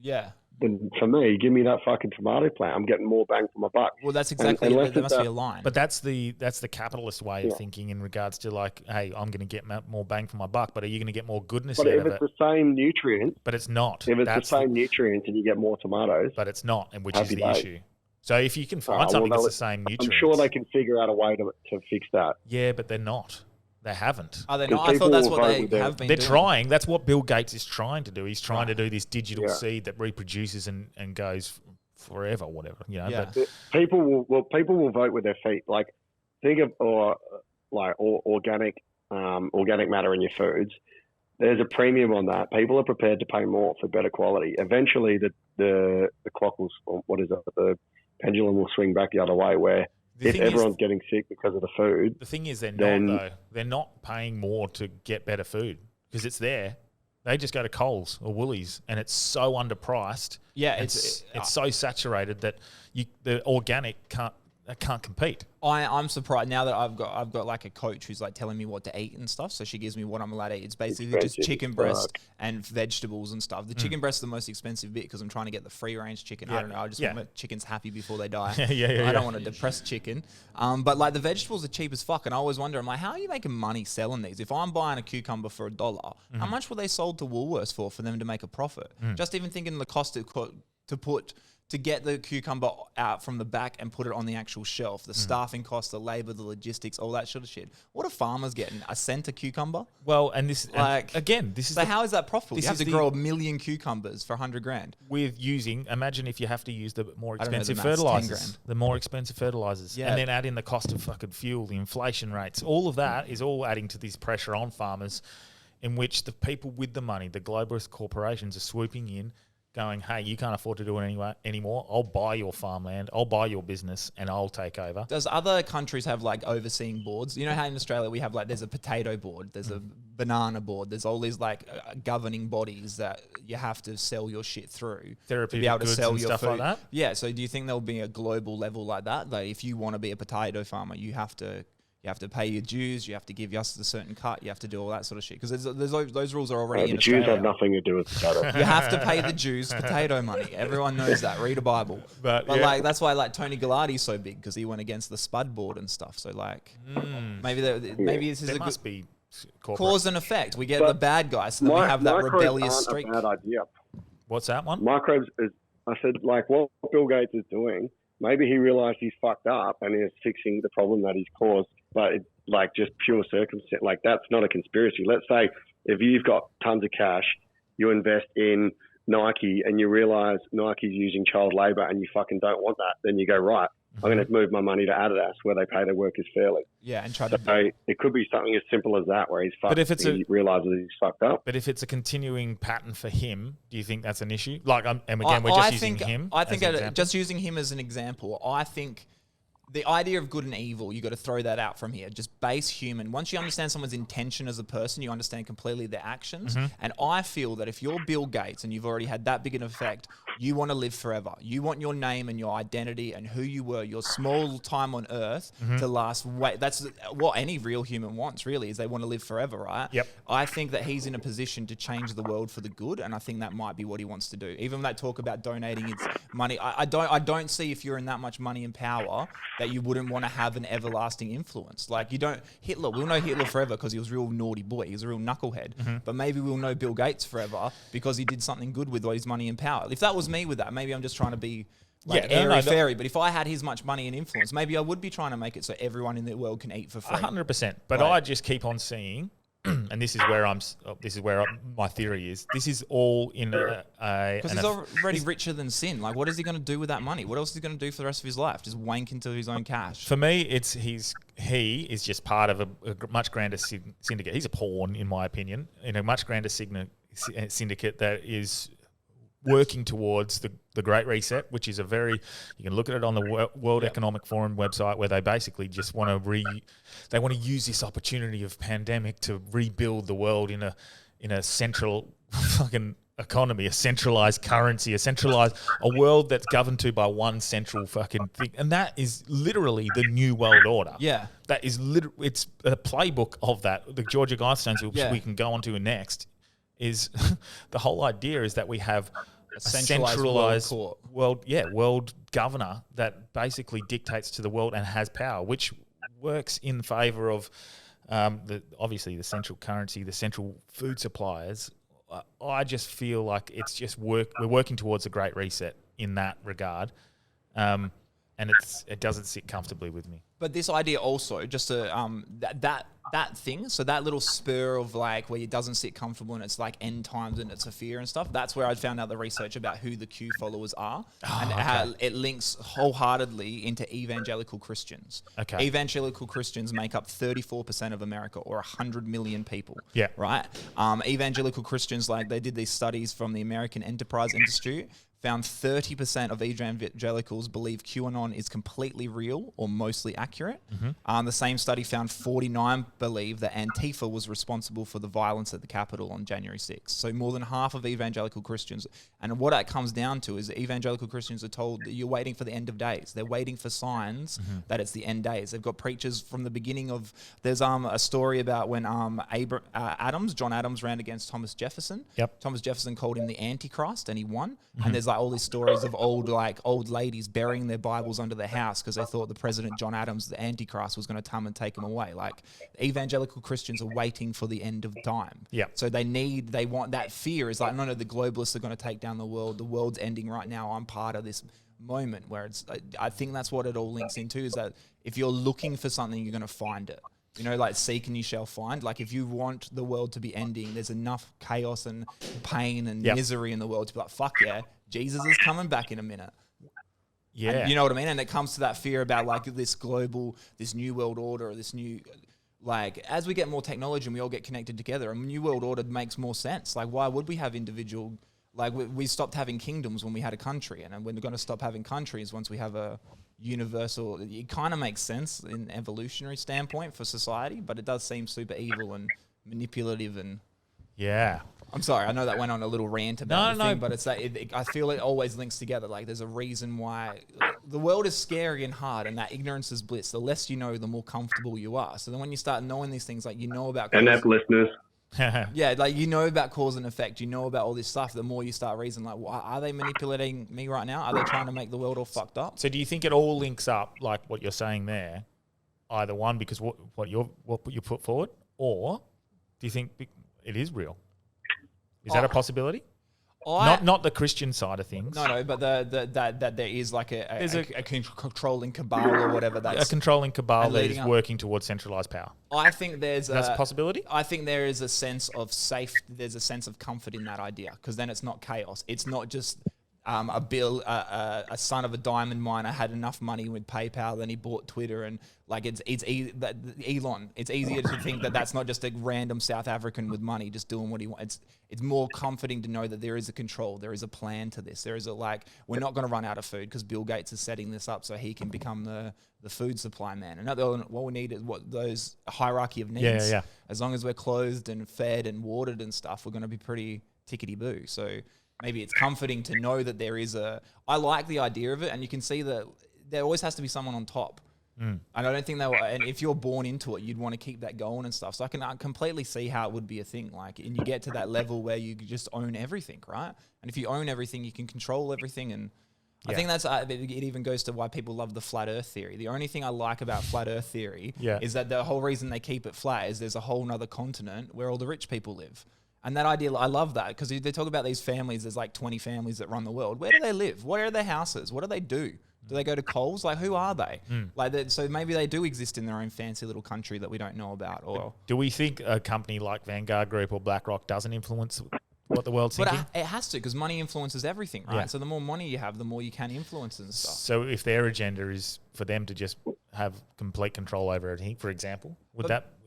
Yeah. Then for me, give me that fucking tomato plant. I'm getting more bang for my buck. Well, that's exactly it. There must be a line. But that's the capitalist way of thinking in regards to like, hey, I'm going to get more bang for my buck, but are you going to get more goodness out of it? But if it's the same nutrients... But it's not. If it's the same nutrients and you get more tomatoes... But it's not, and which is the issue. So if you can find something that's the same nutrients... I'm sure they can figure out a way to fix that. Yeah, but they're not. They haven't. Are they not? I thought that's what they have been doing. They're trying. That's what Bill Gates is trying to do. He's trying to do this digital seed that reproduces and goes forever, whatever. You know. Yeah. But people will vote with their feet. Like, think of organic matter in your foods. There's a premium on that. People are prepared to pay more for better quality. Eventually, the clock will, the pendulum will swing back the other way, where if everyone's getting sick because of the food... The thing is, they're not paying more to get better food because it's there. They just go to Coles or Woolies and it's so underpriced. Yeah, it's so saturated that the organic can't compete. I'm surprised now that I've got like a coach who's like telling me what to eat and stuff. So she gives me what I'm allowed to eat. It's basically just chicken breast and vegetables and stuff. The chicken breast is the most expensive bit because I'm trying to get the free range chicken. I don't know. I just want my chickens happy before they die. I don't want a depressed chicken. But like the vegetables are cheap as fuck. And I always wonder, I'm like, how are you making money selling these? If I'm buying a cucumber for $1, how much were they sold to Woolworths for them to make a profit? Just even thinking the cost to get the cucumber out from the back and put it on the actual shelf, the staffing costs, the labor, the logistics, all that sort of shit. What are farmers getting? A cent a cucumber? Well, and this is so how is that profitable? You have to grow 1 million cucumbers for $100,000 with using. Imagine if you have to use the more expensive fertilizers, the more expensive fertilizers, and then add in the cost of fucking fuel, the inflation rates. All of that is all adding to this pressure on farmers, in which the people with the money, the globalist corporations, are swooping in going, hey, you can't afford to do it anymore. I'll buy your farmland, I'll buy your business, and I'll take over. Does other countries have like overseeing boards? You know how in Australia we have like there's a potato board, there's a banana board, there's all these like governing bodies that you have to sell your shit through to be able to goods sell and your stuff food. like that? Yeah. So do you think there'll be a global level like that? Like if you want to be a potato farmer, you have to pay your dues. You have to give us a certain cut. You have to do all that sort of shit because those rules are already in The Jews Australia. have nothing to do with potato. You have to pay the Jews potato money. Everyone knows that. Read a Bible. But like that's why like Tony Gallardi's so big because he went against the Spud board and stuff. So like maybe this is There a must good be cause and effect. We get But the bad guys, so then we have that microbes rebellious aren't streak. a bad idea. What's that one? Microbes is, I said, like what Bill Gates is doing, maybe he realized he's fucked up and is fixing the problem that he's caused, but it's like just pure circumstance. Like that's not a conspiracy. Let's say if you've got tons of cash, you invest in Nike and you realize Nike's using child labor and you fucking don't want that, then you go, right, I'm going to move my money to Adidas where they pay their workers fairly. Yeah, and try to. So it could be something as simple as that where he's fucked. But if it's he realizes he's fucked up. But if it's a continuing pattern for him, do you think that's an issue? Like, and again, we're just using him. I think as an example. just using him as an example, I think the idea of good and evil, you got to throw that out from here. Just base human. Once you understand someone's intention as a person, you understand completely their actions. And I feel that if you're Bill Gates and you've already had that big an effect, you want to live forever. You want your name and your identity and who you were, your small time on Earth to last. That's what any real human wants, really, is they want to live forever, right? Yep. I think that he's in a position to change the world for the good, and I think that might be what he wants to do. Even that talk about donating his money, I don't see if you're in that much money and power that you wouldn't want to have an everlasting influence. Like Hitler, we'll know Hitler forever because he was a real naughty boy. He was a real knucklehead. But maybe we'll know Bill Gates forever because he did something good with all his money and power. If that was me with that, maybe I'm just trying to be airy-fairy. But if I had his much money and influence, maybe I would be trying to make it so everyone in the world can eat for free. 100%. But I just keep on seeing, and this is where my theory is. This is all in because he's already richer than sin. Like, what is he going to do with that money? What else is he going to do for the rest of his life? Just wank into his own cash. For me, he is just part of a much grander syndicate. He's a pawn, in my opinion, in a much grander syndicate that is working towards the Great Reset, which is you can look at it on the World Economic Forum website, where they basically just want to use this opportunity of pandemic to rebuild the world in a central fucking economy, a centralized currency, a world that's governed to by one central fucking thing, and that is literally the new world order. Yeah, that is it's a playbook of that. The Georgia Guidestones, which we can go on to next, is the whole idea is that we have a centralized world governor that basically dictates to the world and has power, which works in favor of obviously the central currency, the central food suppliers. I just feel like it's just we're working towards a Great Reset in that regard, and it doesn't sit comfortably with me. But this idea also, just to that thing, so that little spur of like where it doesn't sit comfortable and it's like end times and it's a fear and stuff, that's where I found out the research about who the Q followers are how it links wholeheartedly into evangelical Christians. Okay. Evangelical Christians make up 34% of America, or 100 million people. Yeah. Right? Evangelical Christians, like they did these studies from the American Enterprise Institute, found 30% of evangelicals believe QAnon is completely real or mostly accurate. The same study found 49 believe that Antifa was responsible for the violence at the Capitol on January 6th. So more than half of evangelical Christians. And what that comes down to is that evangelical Christians are told that you're waiting for the end of days. They're waiting for signs that it's the end days. They've got preachers from the beginning of... There's a story about when John Adams ran against Thomas Jefferson. Yep. Thomas Jefferson called him the Antichrist and he won. And there's like all these stories of old ladies burying their Bibles under their house because they thought the president John Adams, the Antichrist, was going to come and take them away. Like evangelical Christians are waiting for the end of time. Yeah. So they want that fear is like, no, the globalists are going to take down the world. The world's ending right now. I'm part of this moment where I think that's what it all links into, is that if you're looking for something, you're going to find it. You know, like seek and you shall find. Like if you want the world to be ending, there's enough chaos and pain and misery in the world to be like, fuck yeah, Jesus is coming back in a minute. Yeah. And you know what I mean? And it comes to that fear about like this new world order, or this new, like as we get more technology and we all get connected together, a new world order makes more sense. Like why would we have individual Like we stopped having kingdoms when we had a country, and we're going to stop having countries once we have a universal. It kind of makes sense in evolutionary standpoint for society, but it does seem super evil and manipulative. And I'm sorry, I know that went on a little rant about the thing, but it's that I feel it always links together. Like there's a reason why the world is scary and hard, and that ignorance is bliss. The less you know, the more comfortable you are. So then when you start knowing these things, like you know about and that listeners. Yeah, like you know about cause and effect, you know about all this stuff. The more you start reasoning, like, well, are they manipulating me right now? Are they trying to make the world all fucked up? So do you think it all links up, like what you're saying there? Either one, because what you put forward, or do you think it is real? Is that a possibility? Not the Christian side of things. No, but that there is like a controlling cabal or whatever. That's a controlling cabal that is working towards centralized power. I think that's a possibility. I think there is a sense of safe. There's a sense of comfort in that idea because then it's not chaos. It's not just a son of a diamond miner had enough money with PayPal, then he bought Twitter, and like Elon. It's easier to think that that's not just a random South African with money just doing what he wants. It's more comforting to know that there is a control, there is a plan to this. There is we're not going to run out of food because Bill Gates is setting this up so he can become the food supply man. And what we need is those hierarchy of needs. Yeah. As long as we're clothed and fed and watered and stuff, we're going to be pretty tickety-boo. So maybe it's comforting to know that there is I like the idea of it, and you can see that there always has to be someone on top. And I don't think and if you're born into it, you'd want to keep that going and stuff. So I can completely see how it would be a thing. Like, and you get to that level where you just own everything, right? And if you own everything, you can control everything. And I think that's it even goes to why people love the flat Earth theory. The only thing I like about flat Earth theory is that the whole reason they keep it flat is there's a whole nother continent where all the rich people live. And that idea, I love that because they talk about these families. There's like 20 families that run the world. Where do they live? What are their houses? What do they do? Do they go to Coles? Like, who are they? So maybe they do exist in their own fancy little country that we don't know about. Or do we think a company like Vanguard Group or BlackRock doesn't influence what the world's thinking? But it has to, because money influences everything, right? Yeah. So the more money you have, the more you can influence and stuff. So if their agenda is for them to just have complete control over everything, for example,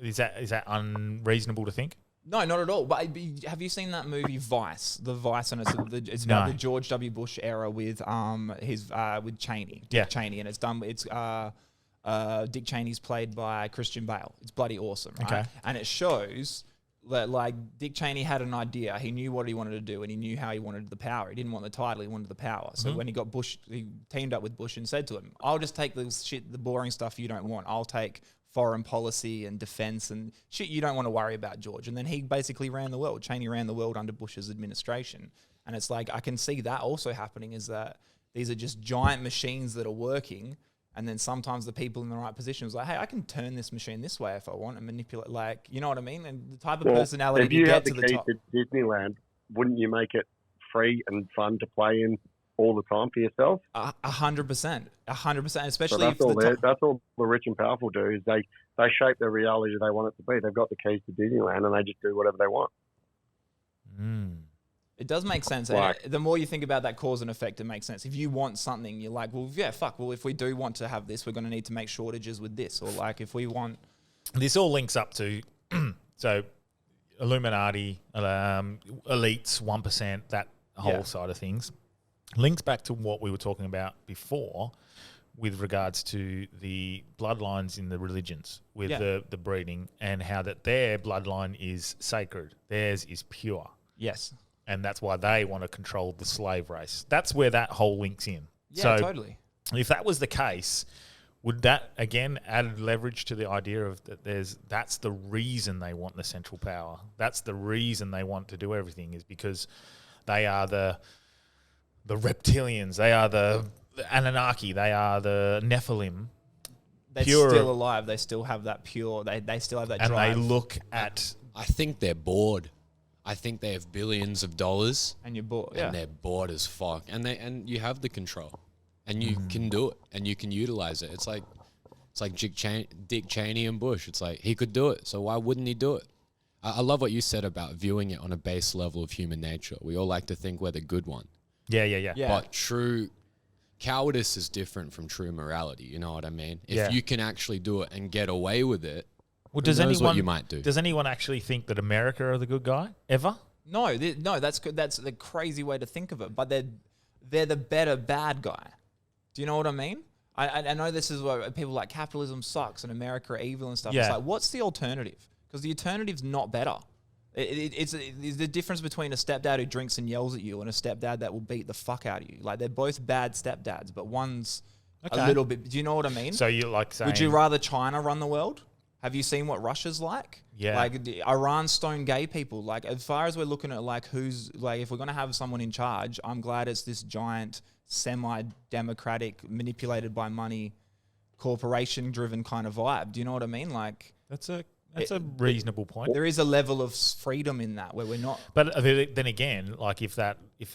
is that unreasonable to think? No, not at all. But have you seen that movie Vice? The Vice, and it's about the George W. Bush era with with Cheney, Dick Cheney, and it's done. It's Dick Cheney's played by Christian Bale. It's bloody awesome, right? Okay. And it shows that like Dick Cheney had an idea. He knew what he wanted to do, and he knew how he wanted the power. He didn't want the title; he wanted the power. So when he got Bush, he teamed up with Bush and said to him, "I'll just take the boring stuff you don't want. I'll take foreign policy and defense and shit you don't want to worry about, George." And then he basically ran the world. Cheney ran the world under Bush's administration. And it's like, I can see that also happening, is that these are just giant machines that are working. And then sometimes the people in the right position is like, hey, I can turn this machine this way if I want and manipulate, like, you know what I mean? And the type of personality to get to the top. If you had the key to Disneyland, wouldn't you make it free and fun to play in all the time for yourself? 100%, especially so that's all the rich and powerful do, is they shape their reality they want it to be. They've got the keys to Disneyland and they just do whatever they want. It does make sense. Like, the more you think about that cause and effect, it makes sense. If you want something, you're like, well, yeah, fuck. Well, if we do want to have this, we're going to need to make shortages with this. Or like, if we want... This all links up to, so Illuminati, elites, 1%, that whole side of things. Links back to what we were talking about before with regards to the bloodlines in the religions with the breeding, and how that their bloodline is sacred. Theirs is pure. Yes. And that's why they want to control the slave race. That's where that whole links in. Yeah, so totally. If that was the case, would that, again, add leverage to the idea of that that's the reason they want the central power. That's the reason they want to do everything, is because they are the reptilians, they are the Annunaki, they are the Nephilim. They're still alive. They still have that pure. They still have that drive. And they look at... I think they're bored. I think they have billions of dollars. And you're bored. And they're bored as fuck. And you have the control. And you can do it. And you can utilize it. It's like Dick Cheney and Bush. It's like, he could do it. So why wouldn't he do it? I love what you said about viewing it on a base level of human nature. We all like to think we're the good one. Yeah. But true cowardice is different from true morality. You know what I mean? If you can actually do it and get away with it, well, who knows what you might do. Does anyone actually think that America are the good guy ever? No, that's good. That's the crazy way to think of it. But they're the better bad guy. Do you know what I mean? I know this is where people like capitalism sucks and America are evil and stuff. Yeah. It's like, what's the alternative? Because the alternative's not better. It's the difference between a stepdad who drinks and yells at you and a stepdad that will beat the fuck out of you. Like, they're both bad stepdads, but one's a little bit. Do you know what I mean? So you like saying? Would you rather China run the world? Have you seen what Russia's like? Yeah. Like, Iran stone gay people. Like, as far as we're looking at, like, who's, like, if we're going to have someone in charge, I'm glad it's this giant, semi-democratic, manipulated by money, corporation-driven kind of vibe. Do you know what I mean? Like, That's a reasonable point. there is a level of freedom in that where we're not. But then again, like if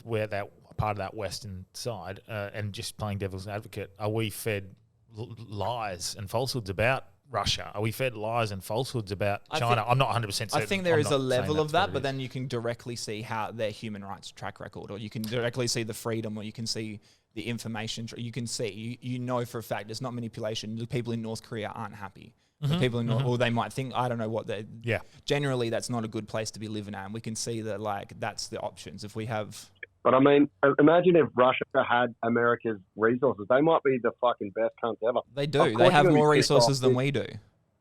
we're that part of that Western side, and just playing devil's advocate, are we fed lies and falsehoods about Russia? Are we fed lies and falsehoods about China? I'm not 100% certain. I think there I'm is not a level saying of that's that, what but it is. then you can directly see how their human rights track record, or you can directly see the freedom, or you can see the information. You can see, you know for a fact it's not manipulation. The people in North Korea aren't happy. The people in North, or they might think, I don't know what they. Yeah. Generally, that's not a good place to be living at, and we can see that like that's the options. If we have. But I mean, imagine if Russia had America's resources. They might be the fucking best cunts ever. They Of do. course They you're have gonna be more pissed resources off. than we do.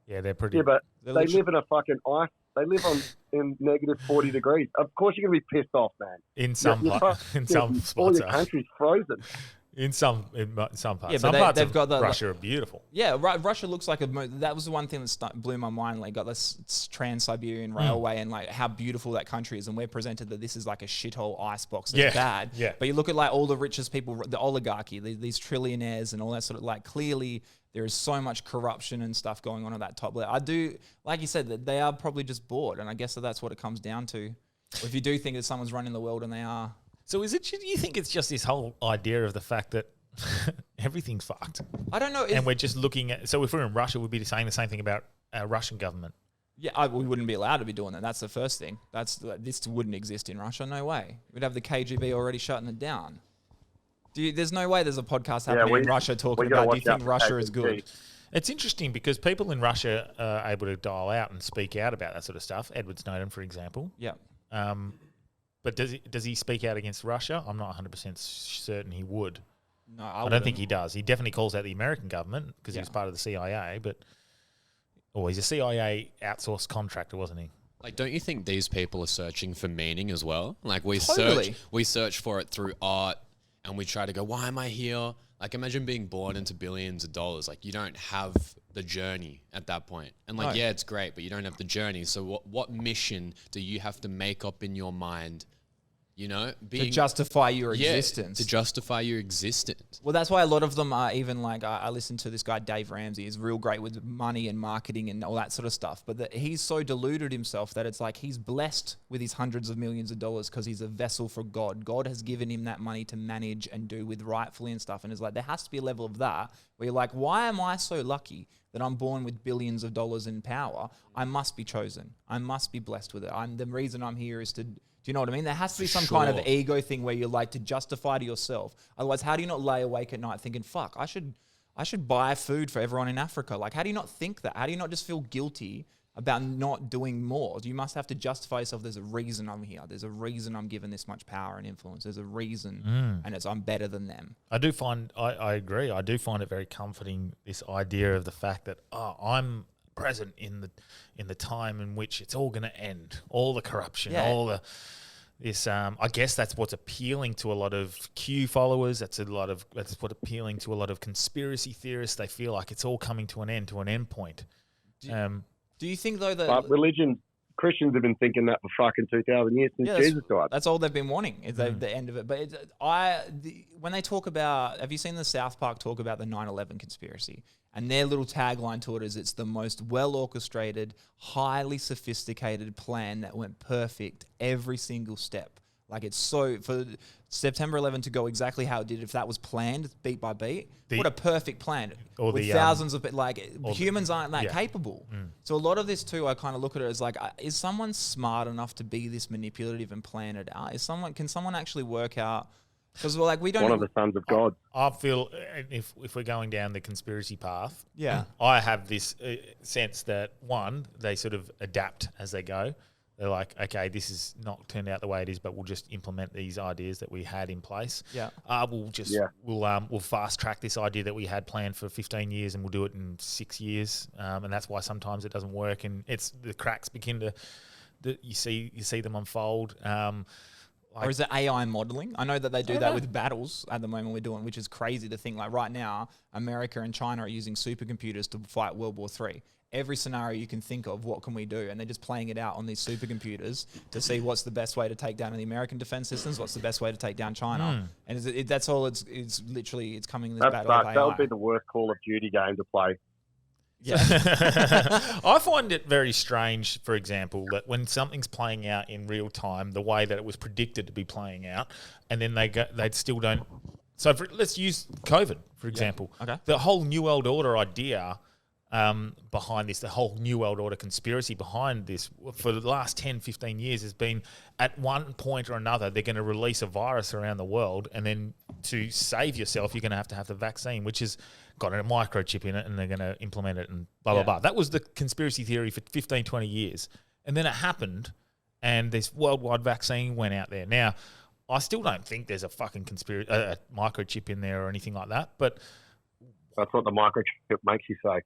Yeah, they're pretty. Yeah, but They're they literally- live in a fucking ice. They live in negative 40 degrees. Of course you're going to be pissed off, man. in some You're pla- fucking- in some all spots, your country's frozen. in some parts. Yeah, but Some parts they've of got the- Russia are beautiful. Yeah, Russia looks like that was the one thing that blew my mind. Like, got this Trans-Siberian Railway and like how beautiful that country is, and we're presented that this is like a shithole icebox that's Yeah, bad. yeah. But you look at like all the richest people, the oligarchy, these trillionaires and all that sort of like. Clearly, there is so much corruption and stuff going on at that top level. I do, like you said, that they are probably just bored, and I guess that's what it comes down to. If you do think that someone's running the world and they are. So do you think it's just this whole idea of the fact that everything's fucked? I don't know. And we're just looking at. So if we're in Russia, we'd be saying the same thing about our Russian government. Yeah, we wouldn't be allowed to be doing that. That's the first thing. This wouldn't exist in Russia. No way. We'd have the KGB already shutting it down. There's no way there's a podcast happening in Russia talking about, do you think Russia is good? It's interesting because people in Russia are able to dial out and speak out about that sort of stuff. Edward Snowden, for example. Yeah. But does he speak out against Russia? I'm not 100% certain he would. No, I don't think he does. He definitely calls out the American government because he was part of the CIA, he's a CIA outsourced contractor, wasn't he? Like, don't you think these people are searching for meaning as well? Like, we Totally. search for it through art, and we try to go, why am I here? Like, imagine being born into billions of dollars. Like, you don't have the journey at that point. And like, No. yeah, it's great, but you don't have the journey. So what mission do you have to make up in your mind? You know, To justify your yeah, existence. to justify your existence. Well, that's why a lot of them are even like, I listen to this guy, Dave Ramsey. He's real great with money and marketing and all that sort of stuff. But he's so deluded himself that it's like he's blessed with his hundreds of millions of dollars because he's a vessel for God. God has given him that money to manage and do with rightfully and stuff. And it's like, there has to be a level of that where you're like, why am I so lucky that I'm born with billions of dollars in power? I must be chosen. I must be blessed with it. The reason I'm here is to... Do you know what I mean? There has to be some kind of ego thing where you're like to justify to yourself. Otherwise, how do you not lay awake at night thinking, fuck, I should buy food for everyone in Africa? Like, how do you not think that? How do you not just feel guilty about not doing more? You must have to justify yourself. There's a reason I'm here. There's a reason I'm given this much power and influence. There's a reason, and I'm better than them. I agree. I do find it very comforting, this idea of the fact that I'm present in the time in which it's all going to end, all the corruption, all the this. I guess that's what's appealing to a lot of Q followers. That's what appealing to a lot of conspiracy theorists. They feel like it's all coming to an end point. Do you think though that But Christians have been thinking that for fucking 2,000 years since Jesus died. That's all they've been wanting is the end of it. But when they talk about, have you seen the South Park talk about the 9/11 conspiracy? And their little tagline to it is, it's the most well-orchestrated, highly sophisticated plan that went perfect every single step. Like, it's so, for September 11 to go exactly how it did, if that was planned beat by beat, what a perfect plan. With thousands of, humans aren't that capable. So a lot of this too, I kind of look at it as like, is someone smart enough to be this manipulative and plan it out? Can someone actually work out? Because we're like, we don't. One of the sons of God. I feel if we're going down the conspiracy path, yeah, I have this sense that one, they sort of adapt as they go. They're like, okay, this is not turned out the way it is, but we'll just implement these ideas that we had in place. Yeah. We'll fast track this idea that we had planned for 15 years, and we'll do it in 6 years. And that's why sometimes it doesn't work, and it's the cracks begin to. You see them unfold. Or is it AI modeling? I know that they do that with battles at the moment we're doing, which is crazy to think. Like right now, America and China are using supercomputers to fight World War III. Every scenario you can think of, what can we do? And they're just playing it out on these supercomputers to see what's the best way to take down the American defense systems, what's the best way to take down China. And that's all. It's literally it's coming in this battle of AI. That would be the worst Call of Duty game to play. Yeah. I find it very strange, for example, that when something's playing out in real time, the way that it was predicted to be playing out, and then they still don't. So let's use COVID, for example. Okay. The whole New World Order idea behind this, the whole New World Order conspiracy behind this for the last 10, 15 years has been at one point or another, they're going to release a virus around the world, and then to save yourself, you're going to have the vaccine, which has got a microchip in it, and they're going to implement it and blah, blah, blah. That was the conspiracy theory for 15, 20 years. And then it happened, and this worldwide vaccine went out there. Now, I still don't think there's a fucking a microchip in there or anything like that, but that's what the microchip makes you say.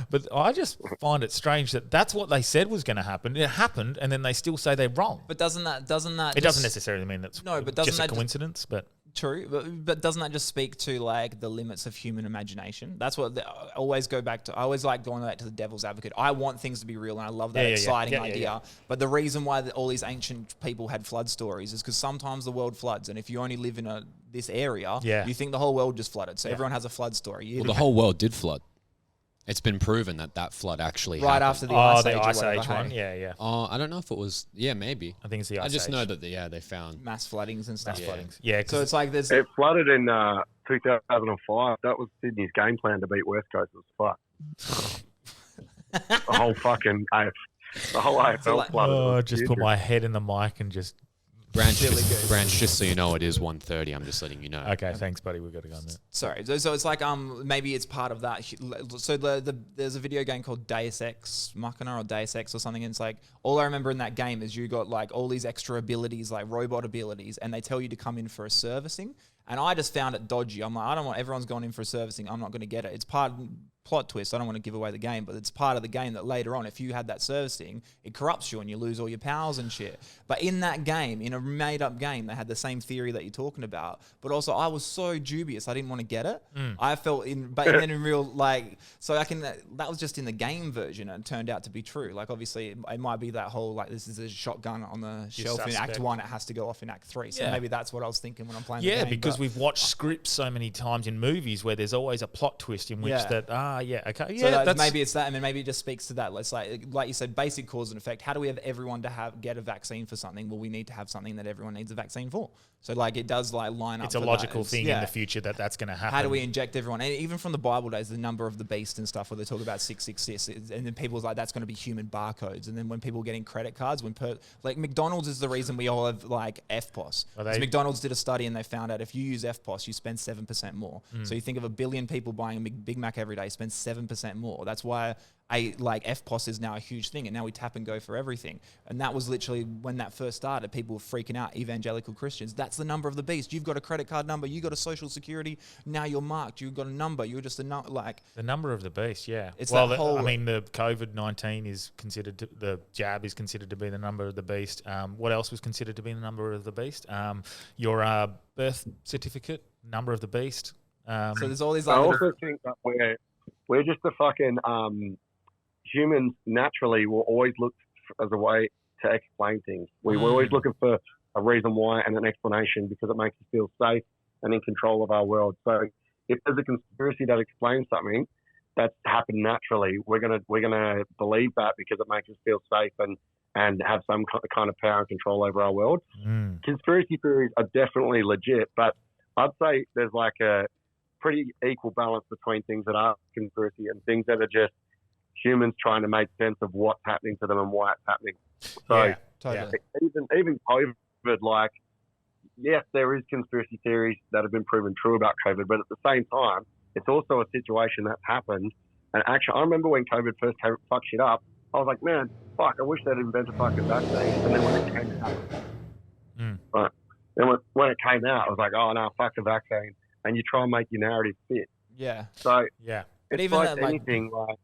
But I just find it strange that that's what they said was going to happen. It happened, and then they still say they're wrong. But doesn't that It doesn't necessarily mean that's just a coincidence, but true. But doesn't that just speak to like the limits of human imagination? That's what I always go back to. I always like going back to the devil's advocate. I want things to be real, and I love that exciting idea. But the reason why all these ancient people had flood stories is because sometimes the world floods, and if you only live in this area, you think the whole world just flooded. So everyone has a flood story. Well, the whole world did flood. It's been proven that flood actually happened. After the Ice Age. The Ice Age one. Yeah. I don't know if it was. Yeah, maybe. I think it's the Ice Age. I just know that they found mass floodings and stuff. Yeah. So it's like there's. It flooded in 2005. That was Sydney's game plan to beat West Coast. It was fucked. The whole fucking the whole AFL flooded. Oh, just put my head in the mic and just. Branch, just so you know, it is 1:30. I'm just letting you know. Okay, thanks, buddy. We've got to go on there. Sorry. So it's like maybe it's part of that. So there's a video game called Deus Ex Machina or Deus Ex or something. And it's like all I remember in that game is you got like all these extra abilities, like robot abilities, and they tell you to come in for a servicing. And I just found it dodgy. I'm like, I don't want everyone's gone in for a servicing. I'm not going to get it. It's part plot twist. I don't want to give away the game, but it's part of the game that later on, if you had that servicing, it corrupts you and you lose all your powers and shit. But in that game, in a made up game, they had the same theory that you're talking about. But also, I was so dubious. I didn't want to get it. I felt but then in real, like, so that was just in the game version and it turned out to be true. Like, obviously, it might be that whole, like, this is a shotgun on the shelf in Act 1, it has to go off in Act 3. So maybe that's what I was thinking when I'm playing the game. Yeah, because we've watched scripts so many times in movies where there's always a plot twist in which So maybe it's that, and maybe it just speaks to that. Let's like you said, basic cause and effect. How do we have everyone to get a vaccine for something? Well, we need to have something that everyone needs a vaccine for. So like it does like line up. It's a logical thing in the future that's going to happen. How do we inject everyone? And even from the Bible days, the number of the beast and stuff, where they talk about 666, and then people's like that's going to be human barcodes. And then when people getting credit cards, like McDonald's is the reason we all have like FPOS. McDonald's did a study and they found out if you use FPOS, you spend 7% more. So you think of 1 billion people buying a Big Mac every day, spend 7% more. That's why FPOS is now a huge thing, and now we tap and go for everything. And that was literally when that first started. People were freaking out. Evangelical Christians. That's the number of the beast. You've got a credit card number. You got a social security. Now you're marked. You've got a number. You're just the number of the beast. Yeah. It's the COVID-19 is considered the jab is considered to be the number of the beast. What else was considered to be the number of the beast? Your birth certificate, number of the beast. So there's all these. I also think that we're just the fucking humans naturally will always look as a way to explain things. We're always looking for a reason why and an explanation because it makes us feel safe and in control of our world. So if there's a conspiracy that explains something that's happened naturally, we're gonna believe that because it makes us feel safe and have some kind of power and control over our world. Conspiracy theories are definitely legit, but I'd say there's like a pretty equal balance between things that are conspiracy and things that are just humans trying to make sense of what's happening to them and why it's happening. So even COVID, like, yes, there is conspiracy theories that have been proven true about COVID, but at the same time, it's also a situation that's happened. And actually, I remember when COVID first fucked shit up, I was like, man, fuck, I wish they'd invented fucking vaccine. And then when it came out, but then when it came out, I was like, oh no, fuck the vaccine. And you try and make your narrative fit. Yeah. So yeah, but it's even like that, like, anything, like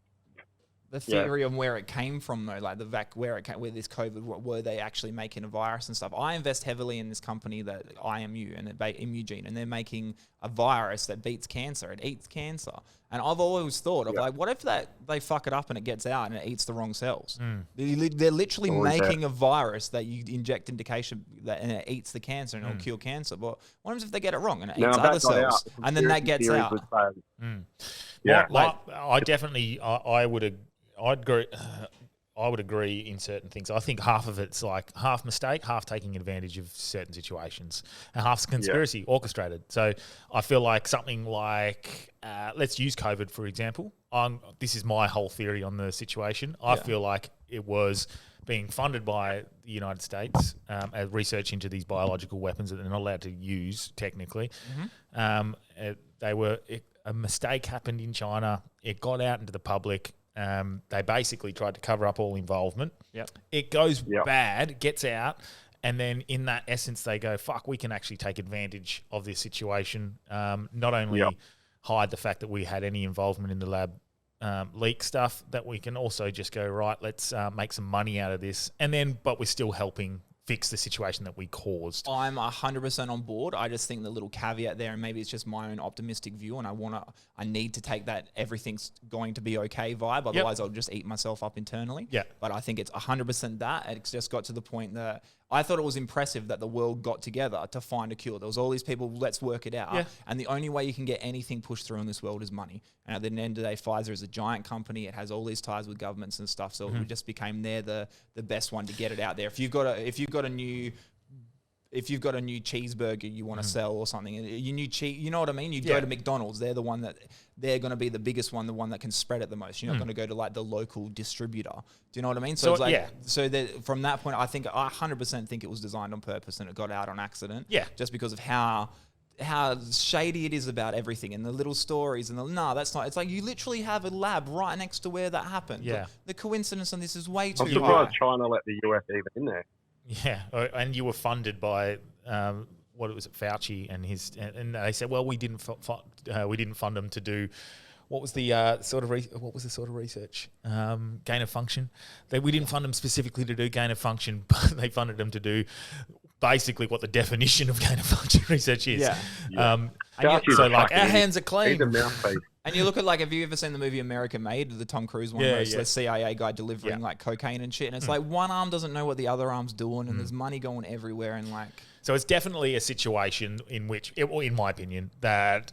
the theory of where it came from, though, like where this COVID, were they actually making a virus and stuff? I invest heavily in this company that IMU and Immugene, and they're making a virus that beats cancer. It eats cancer, and I've always thought of like, what if they fuck it up and it gets out and it eats the wrong cells? They're literally making a virus that you inject indication that and it eats the cancer and it'll cure cancer. But what happens if they get it wrong and it eats other cells and then that gets out? Yeah, I definitely, I would agree in certain things. I think half of it's like half mistake, half taking advantage of certain situations, and half's conspiracy, orchestrated. So I feel like something like, let's use COVID, for example. This is my whole theory on the situation. I feel like it was being funded by the United States as research into these biological weapons that they're not allowed to use technically. A mistake happened in China. It got out into the public. They basically tried to cover up all involvement. It goes bad, gets out, and then in that essence they go, fuck, we can actually take advantage of this situation. Not only hide the fact that we had any involvement in the lab leak stuff, that we can also just go, right, let's make some money out of this. And then, but we're still helping fix the situation that we caused. I'm 100% on board. I just think the little caveat there, and maybe it's just my own optimistic view, and I need to take that everything's going to be okay vibe. Otherwise, I'll just eat myself up internally. Yeah. But I think it's 100% that. It's just got to the point that I thought it was impressive that the world got together to find a cure. There was all these people, let's work it out. And the only way you can get anything pushed through in this world is money. And at the end of the day, Pfizer is a giant company. It has all these ties with governments and stuff. So it just became the best one to get it out there. If you've got a new cheeseburger you want to sell or something, you know what I mean? You go to McDonald's, they're going to be the biggest one, the one that can spread it the most. You're not going to go to like the local distributor. Do you know what I mean? So it's like, from that point, I 100% think it was designed on purpose and it got out on accident. Yeah. Just because of how shady it is about everything and the little stories and that's not. It's like you literally have a lab right next to where that happened. Yeah. The coincidence on this is way too high. I'm surprised China let the US even in there. Yeah, and you were funded by Fauci and they said, well, we didn't fund them to do what was the sort of research gain of function. We didn't fund them specifically to do gain of function, but they funded them to do basically what the definition of gain of function research is. So like our hands are clean. And you look at, like, have you ever seen the movie America Made, the Tom Cruise one, where it's the CIA guy delivering like cocaine and shit, and it's like one arm doesn't know what the other arm's doing, and there's money going everywhere, and like. So it's definitely a situation in which, in my opinion, that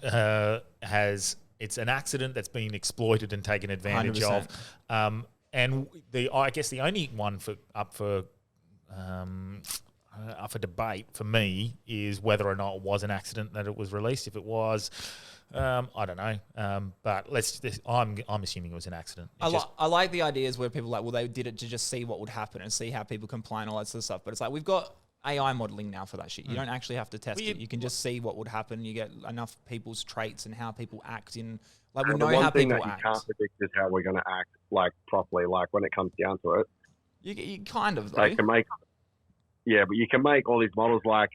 it's an accident that's been exploited and taken advantage 100%. of, and I guess the only one up for debate for me is whether or not it was an accident that it was released. If it was. I don't know, but I'm assuming it was an accident. I like the ideas where people are like, well, they did it to just see what would happen and see how people comply and all that sort of stuff. But it's like, we've got AI modeling now for that shit. You don't actually have to test it. You can just see what would happen. You get enough people's traits and how people act in. Like, we know how people act. The one thing that you can't predict is how we're going to act, like, properly. Like, when it comes down to it, you kind of though. They can make. Yeah, but you can make all these models like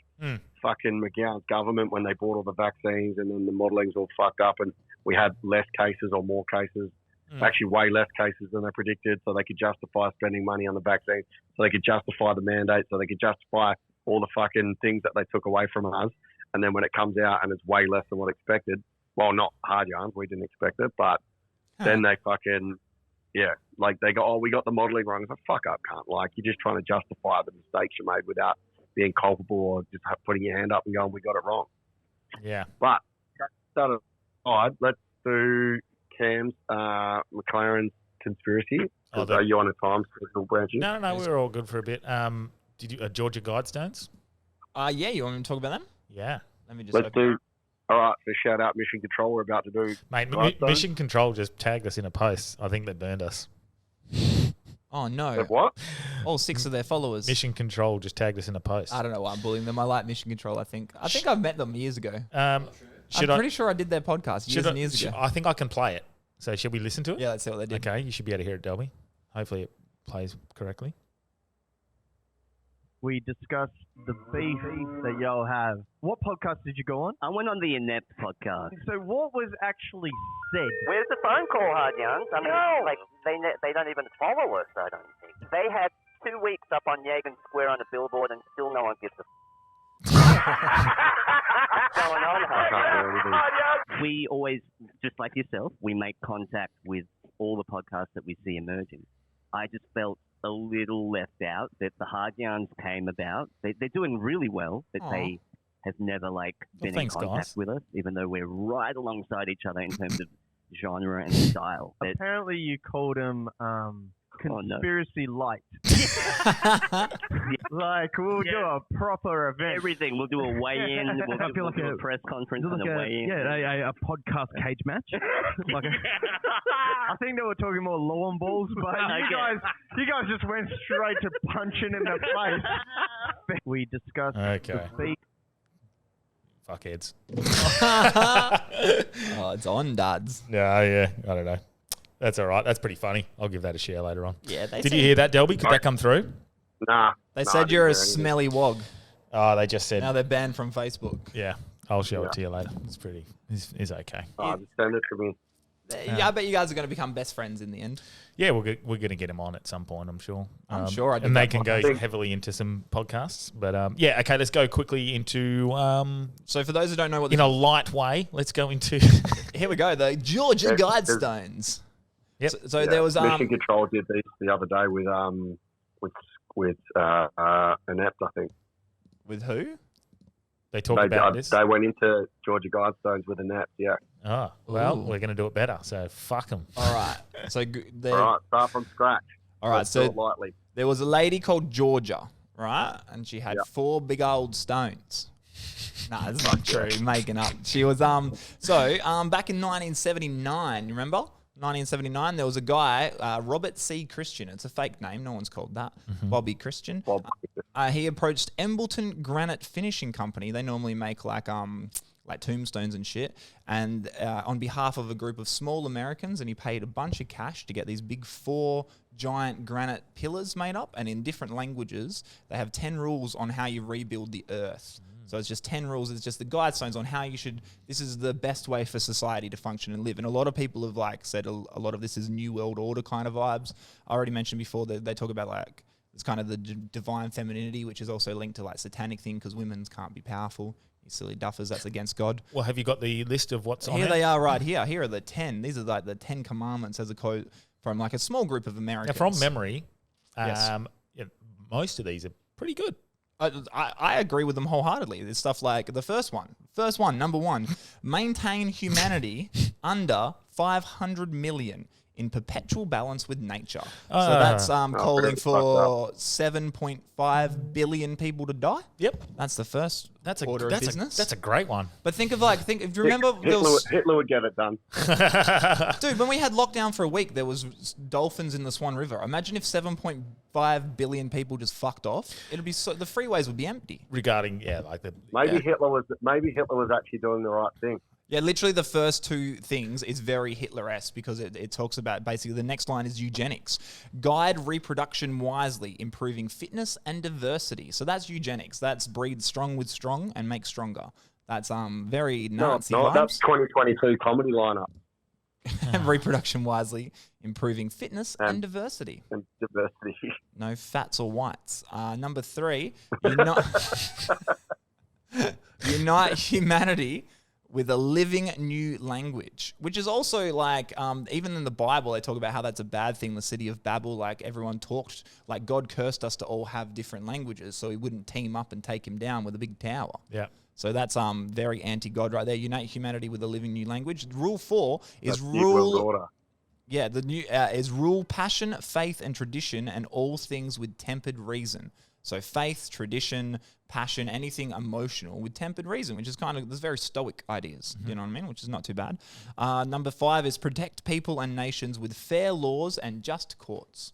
fucking McGowan's government when they bought all the vaccines, and then the modeling's all fucked up, and we had less cases or more cases. Actually, way less cases than they predicted, so they could justify spending money on the vaccine, so they could justify the mandate, so they could justify all the fucking things that they took away from us. And then when it comes out and it's way less than what expected, well, not hard yarns, we didn't expect it, but then they fucking... Yeah, like they go, we got the modelling wrong. It's like, fuck up, cunt. Like, you're just trying to justify the mistakes you made without being culpable or just putting your hand up and going, we got it wrong. Yeah. But that aside, let's do Cam's McLaren's conspiracy. Are you on a time schedule, Branchy? No, we're all good for a bit. Did you Georgia Guidestones? Yeah, you want me to talk about them? Yeah. Let me just. Let's do. All right, so shout out Mission Control. We're about to do... Mate, Mission Control just tagged us in a post. I think they burned us. Oh, no. They've what? All 6 of their followers. Mission Control just tagged us in a post. I don't know why I'm bullying them. I like Mission Control, I think. I think I've met them years ago. I'm pretty sure I did their podcast years ago. I think I can play it. So should we listen to it? Yeah, let's see what they did. Okay, you should be able to hear it, Delby. Hopefully it plays correctly. We discussed the beef that y'all have. What podcast did you go on? I went on the Inept podcast. So what was actually said? Where's the phone call, Hard Yarns? I mean, like they don't even follow us, I don't think. They had 2 weeks up on Yagan Square on a billboard and still no one gives a What's going on, Hard Yarns? We always, just like yourself, we make contact with all the podcasts that we see emerging. I just felt a little left out that the Hard Yarns came about. They're doing really well, but they have never been in contact with us, even though we're right alongside each other in terms of genre and style. But apparently you called them Conspiracy Light. We'll do a proper event. Everything. We'll do a weigh-in. We'll do a press conference and a weigh-in. Yeah, a podcast cage match. I think they were talking more lawn balls, but you guys just went straight to punching in the face. We discussed the beat. Fuckheads. It's on, dads. Yeah. I don't know. That's all right. That's pretty funny. I'll give that a share later on. Yeah. Did you hear that, Delby? Could that come through? Nah. They said you're a smelly wog. Oh, they just said. Now they're banned from Facebook. Yeah. I'll show it to you later. It's pretty. It's okay. Just send it to me. Yeah, I bet you guys are going to become best friends in the end. Yeah, we're going to get him on at some point, I'm sure. I'm sure. And they can go heavily into some podcasts. But yeah, okay, let's go quickly into... so for those who don't know what... In a light way, let's go into... Here we go, the Georgia Guidestones. Yep. So there was... Mission Control did these the other day with Inept, I think. With who? They talked about this? They went into Georgia Guidestones with Inept, yeah. Oh, well, we're going to do it better, so fuck them. All right. So all right, start from scratch. All right, so lightly. There was a lady called Georgia, right? And she had 4 big old stones. Nah, that's not true. Making up. She was back in 1979, you remember? 1979, there was a guy, Robert C. Christian. It's a fake name. No one's called that. Bobby Christian. He approached Embleton Granite Finishing Company. They normally make like tombstones and shit. And on behalf of a group of small Americans, and he paid a bunch of cash to get these big 4 giant granite pillars made up. And in different languages, they have 10 rules on how you rebuild the earth. So it's just 10 rules. It's just the guidestones on how you should. This is the best way for society to function and live. And a lot of people have said a lot of this is New World Order kind of vibes. I already mentioned before that they talk about it's kind of the divine femininity, which is also linked to satanic thing because women can't be powerful. You silly duffers, that's against God. Well, have you got the list of what's on here? Here they are right here. Here are the 10. These are the 10 commandments as a quote from a small group of Americans. Now, from memory, yes. Most of these are pretty good. I agree with them wholeheartedly. There's stuff like the first one, number 1, maintain humanity under 500 million in perpetual balance with nature. So that's calling for 7.5 billion people to die. Yep, that's the first order of business. That's a great one. But think of if you remember, Hitler would get it done. Dude, when we had lockdown for a week, there was dolphins in the Swan River. Imagine if 7.5 billion people just fucked off. It'd be the freeways would be empty. Regarding Hitler was actually doing the right thing. Yeah, literally the first 2 things is very Hitler-esque because it talks about basically the next line is eugenics. Guide reproduction wisely, improving fitness and diversity. So that's eugenics. That's breed strong with strong and make stronger. That's very Nazi vibes. That's 2022 comedy lineup. Reproduction wisely, improving fitness and diversity. And diversity. No fats or whites. Number 3, unite humanity with a living new language, which is also even in the Bible, they talk about how that's a bad thing. The city of Babel, everyone talked, God cursed us to all have different languages so he wouldn't team up and take him down with a big tower. Yeah. So that's very anti-God right there. Unite humanity with a living new language. Rule 4 is order. Yeah, the new is rule passion, faith, and tradition, and all things with tempered reason. So faith, tradition, passion, anything emotional with tempered reason, which is there's very stoic ideas, you know what I mean, which is not too bad. Number 5 is protect people and nations with fair laws and just courts.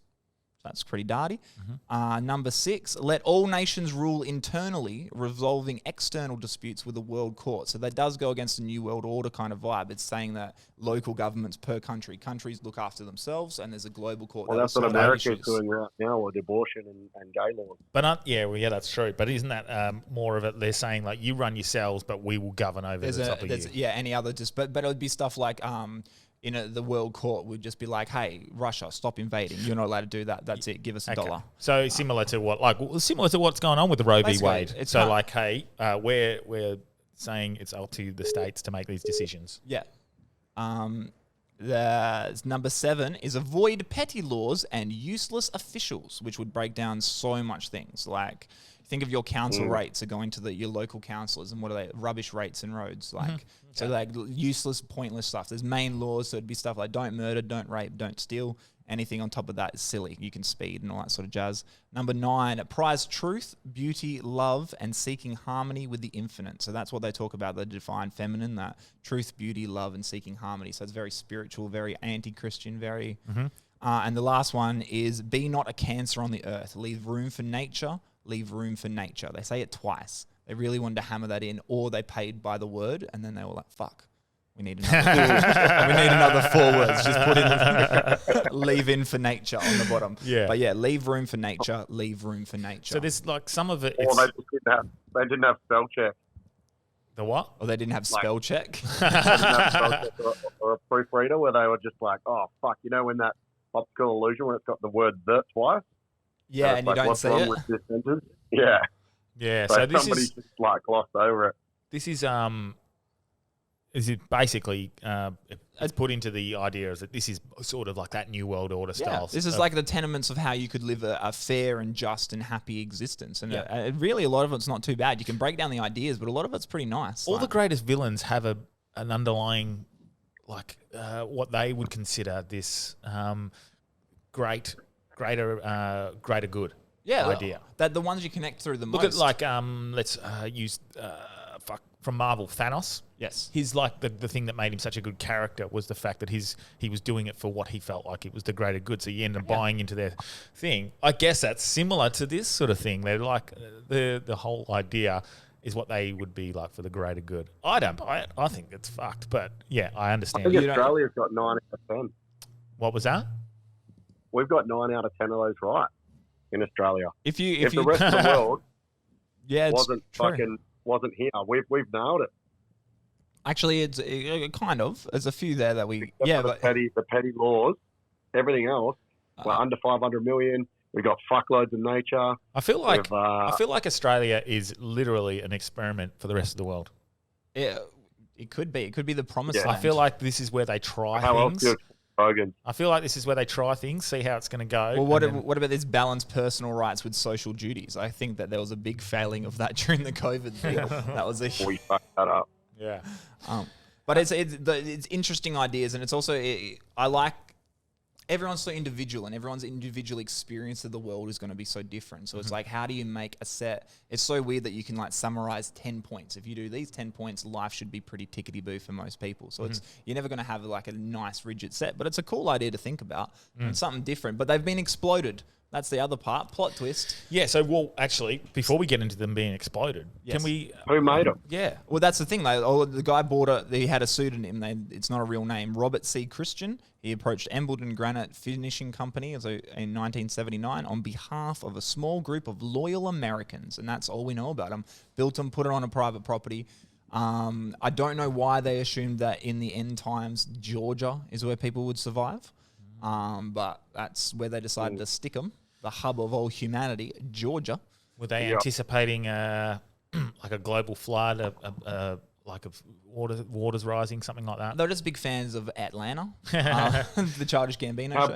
That's pretty darty. Number 6, let all nations rule internally, resolving external disputes with the world court. So that does go against the New World Order kind of vibe. It's saying that local governments per country, countries look after themselves, and there's a global court. Well, that's what America's doing right now with abortion and gay laws. But that's true. But isn't that more of it? They're saying like you run yourselves, but we will govern over the top of you. Yeah, any other but it would be stuff like the world court would just be like, hey, Russia, stop invading. You're not allowed to do that. That's it. Give us $1. So similar to what's going on with the Roe v. Wade. So like, hey, we're saying it's up to the states to make these decisions. Yeah. Number 7 is avoid petty laws and useless officials, which would break down so much things. Like, think of your council rates are going to your local councillors, and what are they? Rubbish rates in roads. Like, so like useless, pointless stuff. There's main laws, so it'd be stuff like don't murder, don't rape, don't steal. Anything on top of that is silly. You can speed and all that sort of jazz. Number 9, prize truth, beauty, love, and seeking harmony with the infinite. So that's what they talk about, the divine feminine, that truth, beauty, love, and seeking harmony. So it's very spiritual, very anti-Christian, very... and the last one is be not a cancer on the earth. Leave room for nature. Leave room for nature. They say it twice. They really wanted to hammer that in, or they paid by the word, and then they were like, fuck. We need another 4 words. Just put in leave in for nature on the bottom. Yeah. But yeah, leave room for nature. Leave room for nature. So there's like some of it. Or they didn't have spell check. The what? Or they didn't have spell check. They didn't have spell check or a proofreader where they were just like, oh fuck, when that optical illusion when it's got the word "the" twice. Yeah, and you don't see it. With this sentence? Yeah. Yeah. So this somebody is just like glossed over it. This is basically it's put into the idea that this is sort of like that New World Order style. This is like the tenements of how you could live a fair and just and happy existence. And really, a lot of it's not too bad. You can break down the ideas, but a lot of it's pretty nice. All the greatest villains have an underlying, what they would consider this greater good idea. That the ones you connect through the most. Look at let's use from Marvel, Thanos. Yes. He's like the thing that made him such a good character was the fact that he was doing it for what he felt like it was the greater good. So you end up buying into their thing. I guess that's similar to this sort of thing. They're like the whole idea is what they would be like for the greater good. I don't buy it. I think it's fucked. But yeah, I understand. I think Australia's got 9 out of 10. What was that? We've got 9 out of 10 of those right in Australia. If the rest of the world wasn't here, we've nailed it. Actually, it's kind of. There's a few there that we... But the petty laws, everything else, we're under 500 million. We've got fuckloads of nature. I feel like Australia is literally an experiment for the rest of the world. Yeah, it could be. It could be the promised land. I feel like this is where they try things. I feel like this is where they try things, see how it's going to go. Well, what about this balanced personal rights with social duties? I think that there was a big failing of that during the COVID thing. That was a... We fucked that up. Yeah. But it's interesting ideas, and it's also I like everyone's so individual, and everyone's individual experience of the world is going to be so different. So it's like, how do you make a set? It's so weird that you can like summarize 10 points. If you do these 10 points, life should be pretty tickety-boo for most people. So you're never going to have like a nice rigid set, but it's a cool idea to think about and something different. But they've been exploded. That's the other part. Plot twist. Yeah, so, actually, before we get into them being exploded, can we... Who made them? Yeah. Well, that's the thing. The guy he had a pseudonym. It's not a real name. Robert C. Christian. He approached Embleton Granite Finishing Company in 1979 on behalf of a small group of loyal Americans, and that's all we know about them. Built them, put it on a private property. I don't know why they assumed that in the end times, Georgia is where people would survive. But that's where they decided to stick them, the hub of all humanity, Georgia. Were they anticipating like a global flood, like of waters rising, something like that? They're just big fans of Atlanta, the Childish Gambino show.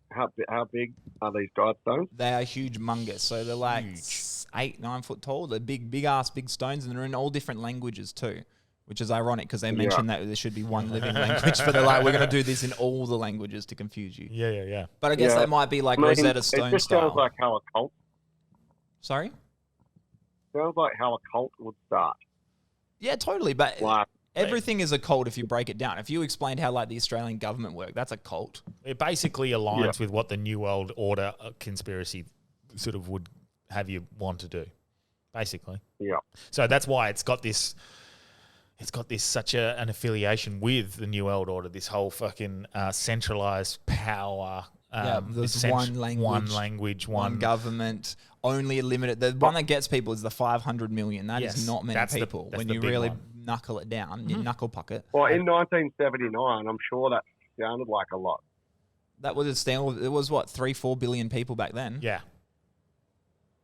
How big are these guidestones? They are humongous. So they're like 8-9 foot tall. They're big stones, and they're in all different languages too. Which is ironic because they mentioned that there should be one living language, but they're like, we're going to do this in all the languages to confuse you. Yeah. But I guess that might be like Rosetta Stone it just style. Sounds like how a cult. Sorry? Sounds like how a cult would start. Yeah, totally. But Everything is a cult if you break it down. If you explained how like the Australian government worked, that's a cult. It basically aligns with what the New World Order conspiracy sort of would have you want to do, basically. Yeah. So that's why it's got this such an affiliation with the New World Order. This whole fucking centralized power. There's one language, one government, only a limited. The one that gets people is the 500 million. That is not many people. When you really knuckle it down, you knuckle puck it. Well, in 1979, I'm sure that sounded like a lot. That was it was what 3-4 billion people back then. Yeah.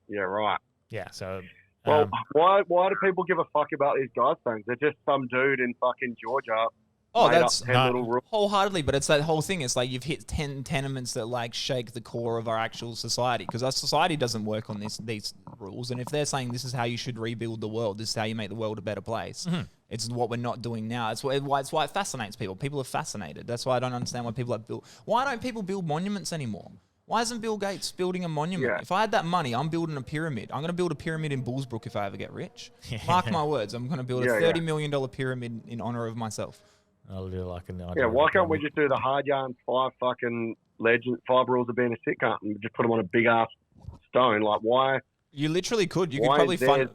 Yeah. Right. Yeah. So. Well, why do people give a fuck about these Godstones? They're just some dude in fucking Georgia. Oh, that's wholeheartedly, but it's that whole thing. It's like you've hit 10 tenements that like shake the core of our actual society, because our society doesn't work on these rules. And if they're saying this is how you should rebuild the world, this is how you make the world a better place, it's what we're not doing now. It's why it fascinates people. People are fascinated. That's why I don't understand why people have built. Why don't people build monuments anymore? Why isn't Bill Gates building a monument? Yeah. If I had that money, I'm building a pyramid. I'm going to build a pyramid in Bullsbrook if I ever get rich. Mark my words. I'm going to build a $30 million pyramid in honor of myself. I'll do like an idea. Yeah, why can't we just do the hard yarn 5 fucking legend 5 rules of being a sitcom and just put them on a big ass stone? Like, why? You literally could. You could probably find.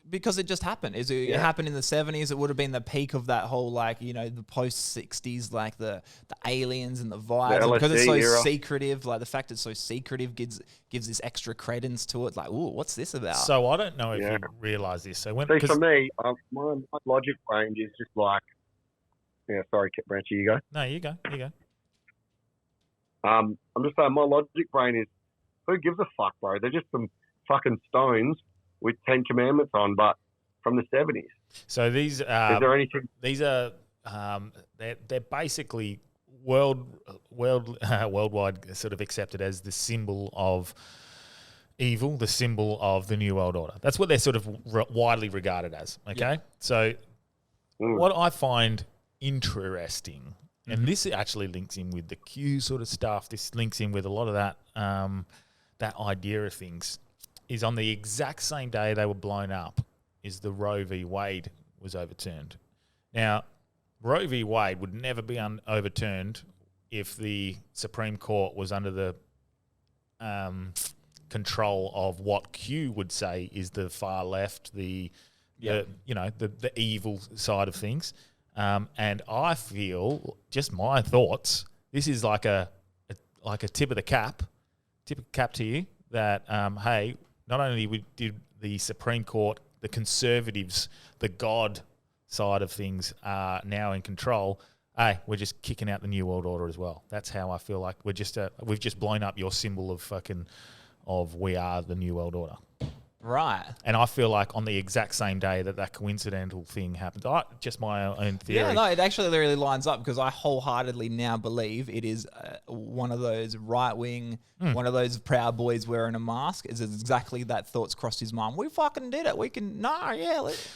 Because it just happened. It happened in the 70s. It would have been the peak of that whole, like, you know, the post-60s, like the aliens and the vibes. Because it's so secretive, like the fact it's so secretive gives this extra credence to it. Like, ooh, what's this about? So I don't know if you realise this. So See, for me, my logic range is just like, sorry, Branchy, you go. No, you go. I'm just saying, my logic brain is, who gives a fuck, bro? They're just some fucking stones with 10 commandments on, but from the 70s. So these is there anything? These are they're basically worldwide sort of accepted as the symbol of evil, the symbol of the New World Order. That's what they're sort of widely regarded as. Okay, so what I find interesting, and this actually links in with the Q sort of stuff. This links in with a lot of that that idea of things. Is on the exact same day they were blown up is the Roe v. Wade was overturned. Now, Roe v. Wade would never be overturned if the Supreme Court was under the control of what Q would say is the far left, the evil side of things. And I feel, just my thoughts, this is like a tip of the cap to you that, hey, not only did the Supreme Court, the conservatives, the God side of things are now in control, hey, we're just kicking out the New World Order as well. That's how I feel like we've just blown up your symbol of we are the New World Order. Right. And I feel like on the exact same day that coincidental thing happened, just my own theory. Yeah, no, it actually really lines up because I wholeheartedly now believe it is one of those right-wing, one of those Proud Boys wearing a mask. Is exactly that thought's crossed his mind. We fucking did it. We can,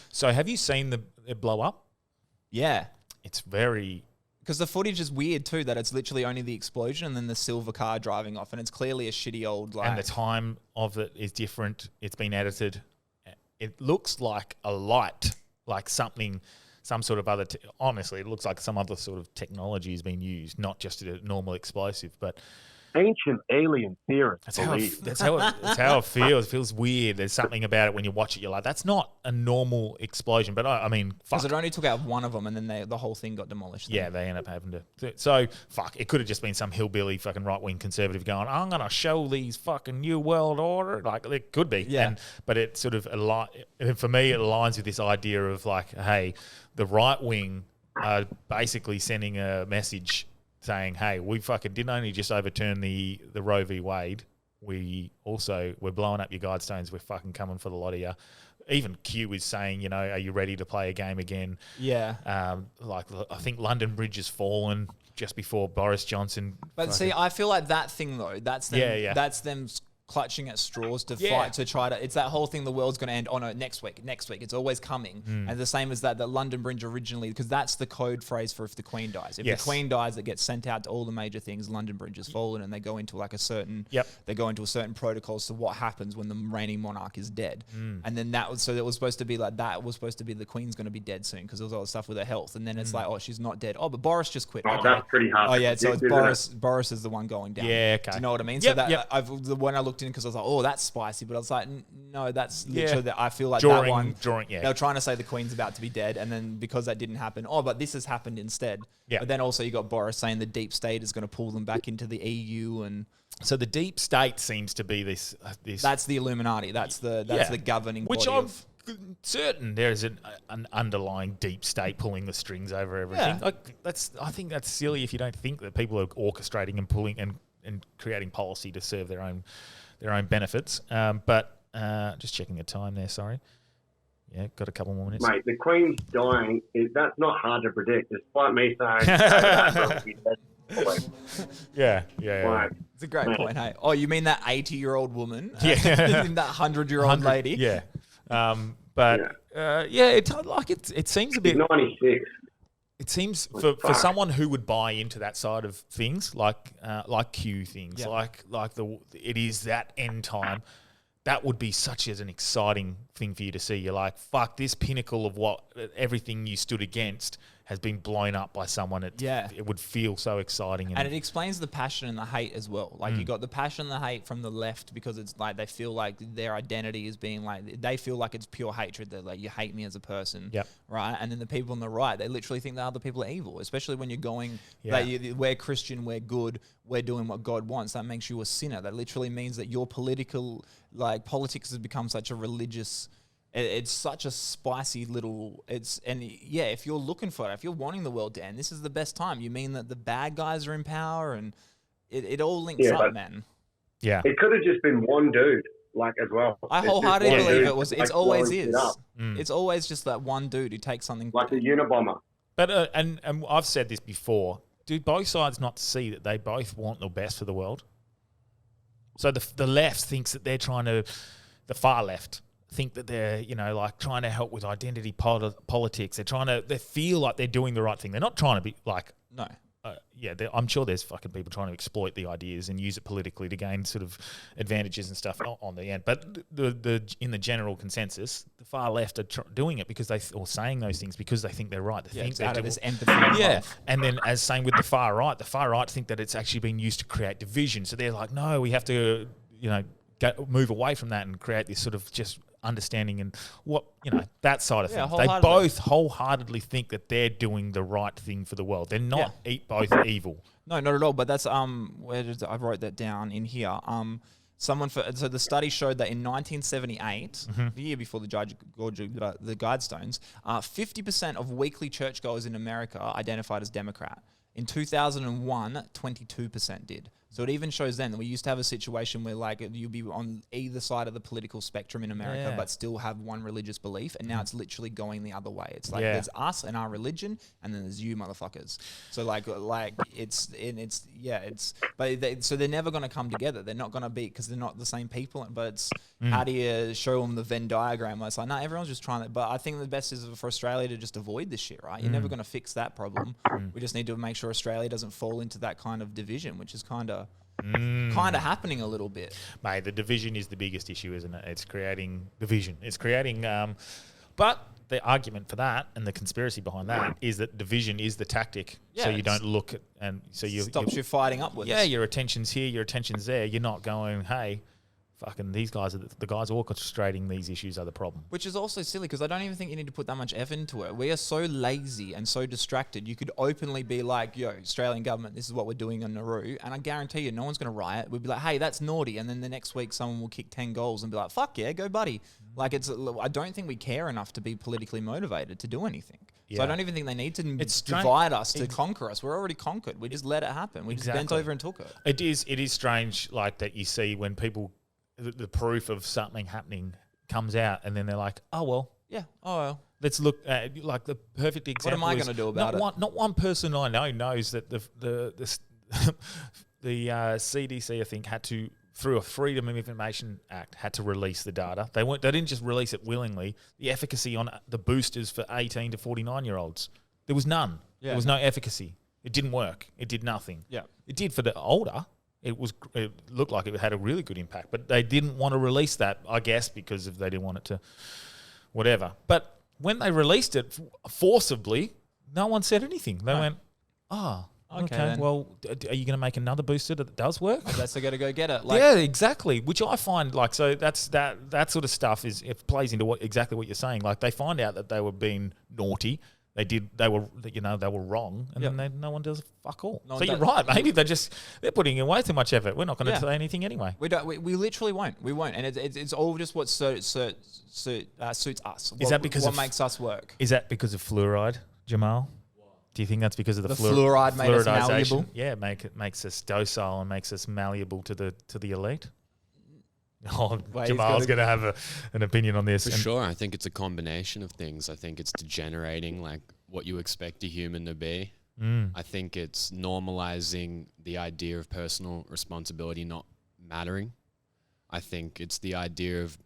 So have you seen it blow up? Yeah. It's very... Because the footage is weird too, that it's literally only the explosion and then the silver car driving off, and it's clearly a shitty old... And the time of it is different. It's been edited. It looks like a light, like some sort of other... honestly, it looks like some other sort of technology has been used, not just a normal explosive, but... Ancient alien theorists. That's how it feels. It feels weird. There's something about it when you watch it. You're like, that's not a normal explosion. But I mean, fuck. Because it only took out one of them, and then the whole thing got demolished. Yeah, they end up having to. So fuck. It could have just been some hillbilly fucking right wing conservative going, I'm gonna show these fucking New World Order. Like it could be. Yeah. But it sort of for me, it aligns with this idea of like, hey, the right wing are basically sending a message saying, hey, we fucking didn't only just overturn the Roe v. Wade, we're blowing up your Guidestones, we're fucking coming for the lot of you. Even Q is saying, are you ready to play a game again? Yeah. I think London Bridge has fallen just before Boris Johnson. But see, I feel like that thing though, that's them clutching at straws to fight to try to. It's that whole thing. The world's going to end. Oh no, next week. It's always coming. And the same as that London Bridge originally, because that's the code phrase for if the Queen dies. If the Queen dies, it gets sent out to all the major things. London Bridge has fallen, and they go into like a certain. They go into a certain protocol as to what happens when the reigning monarch is dead. And then that was supposed to be like that was supposed to be the Queen's going to be dead soon because there was all the stuff with her health. And then it's like, oh, she's not dead. Oh, but Boris just quit. Oh, that's pretty hard. Oh yeah, so it's Boris. Boris is the one going down. Yeah, okay. Do you know what I mean? So that when I looked in, because I was like, oh, that's spicy, but I was like, no, that's literally that. I feel like that one. They were trying to say the Queen's about to be dead, and then because that didn't happen, but this has happened instead. Yeah. But then also you got Boris saying the deep state is going to pull them back into the EU, and so the deep state seems to be this. That's the Illuminati. That's the governing which body. I'm certain there is an underlying deep state pulling the strings over everything. Yeah. I think that's silly if you don't think that people are orchestrating and pulling and creating policy to serve their own benefits. But just checking the time there. Sorry. Yeah, got a couple more minutes. Mate, the Queen's dying. That's not hard to predict. Despite me saying. Yeah. It's a great point, hey. Oh, you mean that 80-year-old woman? Yeah. That 100-year-old lady? Yeah. It seems a bit. 96. It seems for someone who would buy into that side of things, like Q things, it is that end time. That would be such as an exciting thing for you to see. You're like, fuck, this pinnacle of what everything you stood against has been blown up by someone. It would feel so exciting. And it explains the passion and the hate as well. Like you got the passion and the hate from the left because it's like they feel like their identity is being like, they feel like it's pure hatred. They're like, you hate me as a person. Yep. Right? And then the people on the right, they literally think that other people are evil, especially when you're going, we're Christian, we're good, we're doing what God wants. That makes you a sinner. That literally means that your politics has become such a religious... It's such a spicy little... if you're looking for it, if you're wanting the world to end, this is the best time. You mean that the bad guys are in power and it all links up, man. Yeah. It could have just been one dude, as well. I wholeheartedly believe it was. It always is. It's always just that one dude who takes something... Like a Unabomber. But, and I've said this before, do both sides not see that they both want the best for the world? So the left thinks that they're trying to... The far left think that they're, trying to help with identity politics. They feel like they're doing the right thing. They're not trying to be like... No. I'm sure there's fucking people trying to exploit the ideas and use it politically to gain sort of advantages and stuff on the end. But in the general consensus, the far left are doing it because or saying those things because they think they're right. They think they're out of this empathy. Yeah, and then as same with the far right think that it's actually been used to create division. So they're like, no, we have to, move away from that and create this sort of just understanding and that side of things. They both wholeheartedly think that they're doing the right thing for the world. They're not both evil. No, not at all. But that's I wrote that down in here. So the study showed that in 1978, the year before the Guidestones, 50% of weekly churchgoers in America identified as Democrat. In 2001, 22% did. So it even shows then that we used to have a situation where you'd be on either side of the political spectrum in America, but still have one religious belief. And now it's literally going the other way. It's there's us and our religion, and then there's you motherfuckers. So so they're never going to come together. They're not going to be, because they're not the same people. But it's how do you show them the Venn diagram? It's like, no, everyone's just trying to. But I think the best is for Australia to just avoid this shit, right? You're never going to fix that problem. We just need to make sure Australia doesn't fall into that kind of division, which is kind of happening a little bit. Mate, the division is the biggest issue, isn't it? It's creating division. It's creating... but the argument for that and the conspiracy behind that is that division is the tactic. So you don't look at... and so you stops you fighting upwards. Yeah, your attention's here, your attention's there. You're not going, hey... fucking these guys are the guys orchestrating these issues are the problem. Which is also silly because I don't even think you need to put that much effort into it. We are so lazy and so distracted. You could openly be like, yo, Australian government, this is what we're doing on Nauru. And I guarantee you, no one's going to riot. We'd be like, hey, that's naughty. And then the next week, someone will kick 10 goals and be like, fuck yeah, go buddy. I don't think we care enough to be politically motivated to do anything. Yeah. So I don't even think they need to divide us to conquer us. We're already conquered. We just let it happen. We just bent over and took it. It is strange that you see when people... The proof of something happening comes out, and then they're like, "Oh well, yeah, oh well." Let's look at the perfect example. What am I going to do about it? Not one person I know knows that the CDC, I think, had to through a Freedom of Information Act, had to release the data. They didn't just release it willingly. The efficacy on the boosters for 18 to 49-year-olds, there was none. Yeah. There was no efficacy. It didn't work. It did nothing. Yeah. It did for the older. It looked like it had a really good impact, but they didn't want to release that, I guess, because they didn't want it to whatever. But when they released it forcibly, no one said anything. They went, okay, well, are you going to make another booster that does work? I guess they got to go get it. Yeah, exactly. Which I find so that sort of stuff it plays into exactly what you're saying. Like they find out that they were being naughty. They were wrong, and then no one does fuck all. So you're right. Maybe they're putting in way too much effort. We're not going to say anything anyway. We don't. We literally won't. We won't. And it's all just what suits us. Is that because what makes us work? Is that because of fluoride, Jamal? Do you think that's because of the fluoride made us malleable? Yeah, makes us docile and makes us malleable to the elite. Oh, Jamal's going to have an opinion on this. For sure. I think it's a combination of things. I think it's degenerating like what you expect a human to be. I think it's normalizing the idea of personal responsibility not mattering. I think it's the idea of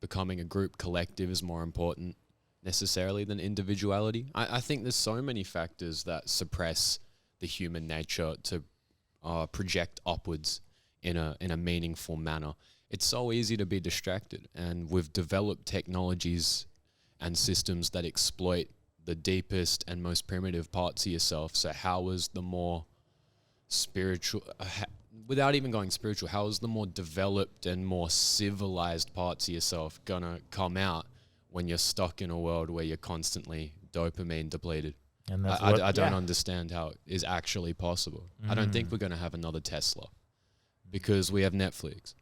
becoming a group collective is more important necessarily than individuality. I think there's so many factors that suppress the human nature to project upwards in a meaningful manner. It's so easy to be distracted, and we've developed technologies and systems that exploit the deepest and most primitive parts of yourself. So how is the more spiritual, without even going spiritual, how is the more developed and more civilized parts of yourself gonna come out when you're stuck in a world where you're constantly dopamine depleted? And that's I don't understand how it is actually possible. I don't think we're going to have another Tesla because we have Netflix.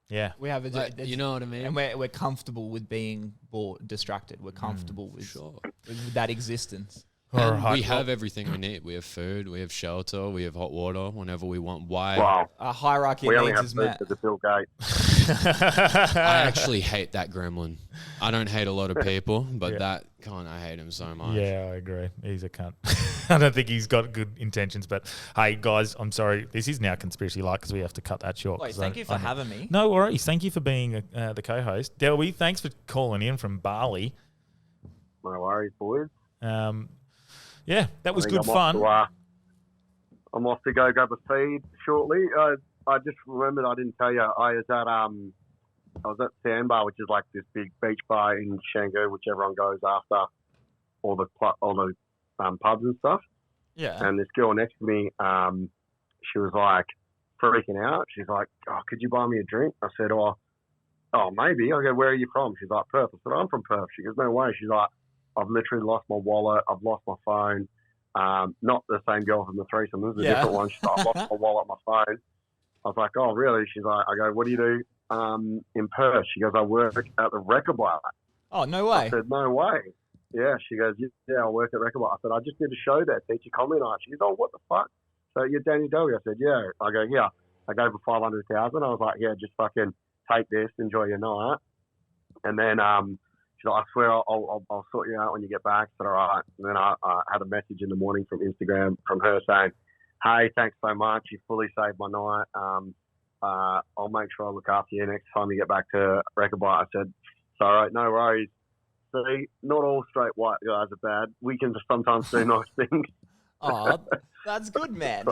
Yeah. We have you know what I mean? And we're comfortable with being distracted. We're comfortable with that existence. We have everything we need. We have food, we have shelter, we have hot water whenever we want. Why? Wow. Our hierarchy We of only needs have is food met. for the Bill Gates. I actually hate that gremlin. I don't hate a lot of people, but that cunt, I hate him so much. Yeah, I agree. He's a cunt. I don't think he's got good intentions, but hey, guys, I'm sorry. This is now Conspiracy Light because we have to cut that short. Wait, thank you for having me. No worries. Thank you for being the co-host. Delby, thanks for calling in from Bali. No worries, boys. Yeah, that was good fun. I'm off to go grab a feed shortly. I just remembered I didn't tell you. I was at Sandbar, which is like this big beach bar in Canggu, which everyone goes after all the pubs and stuff. Yeah. And this girl next to me, she was like freaking out. She's like, "Oh, could you buy me a drink?" I said, "Oh, maybe." I go, "Where are you from?" She's like, "Perth." I said, "I'm from Perth." She goes, "No way." She's like, "I've literally lost my wallet. I've lost my phone." Not the same girl from the threesome. This is a different one. She's like, "I lost my wallet, my phone." I was like, "Oh, really?" She's like, I go, "What do you do in Perth?" She goes, "I work at the Record Bar." Oh, no way. I said, "No way." Yeah, she goes, "Yeah, I work at Record Bar." I said, "I just did a show there, teacher comedy night." She goes, "Oh, what the fuck?" So you're Danny Delby? I said, "Yeah." I go, "Yeah." I gave her 500,000. I was like, "Yeah, just fucking take this, enjoy your night." And then she's like, "I swear I'll sort you out when you get back." I said, "All right." And then I had a message in the morning from Instagram from her saying, "Hey, thanks so much. You fully saved my night. I'll make sure I look after you next time you get back to Record Bar." I said, "It's all right, no worries." See, not all straight white guys are bad. We can sometimes do nice things. Oh, that's good, man.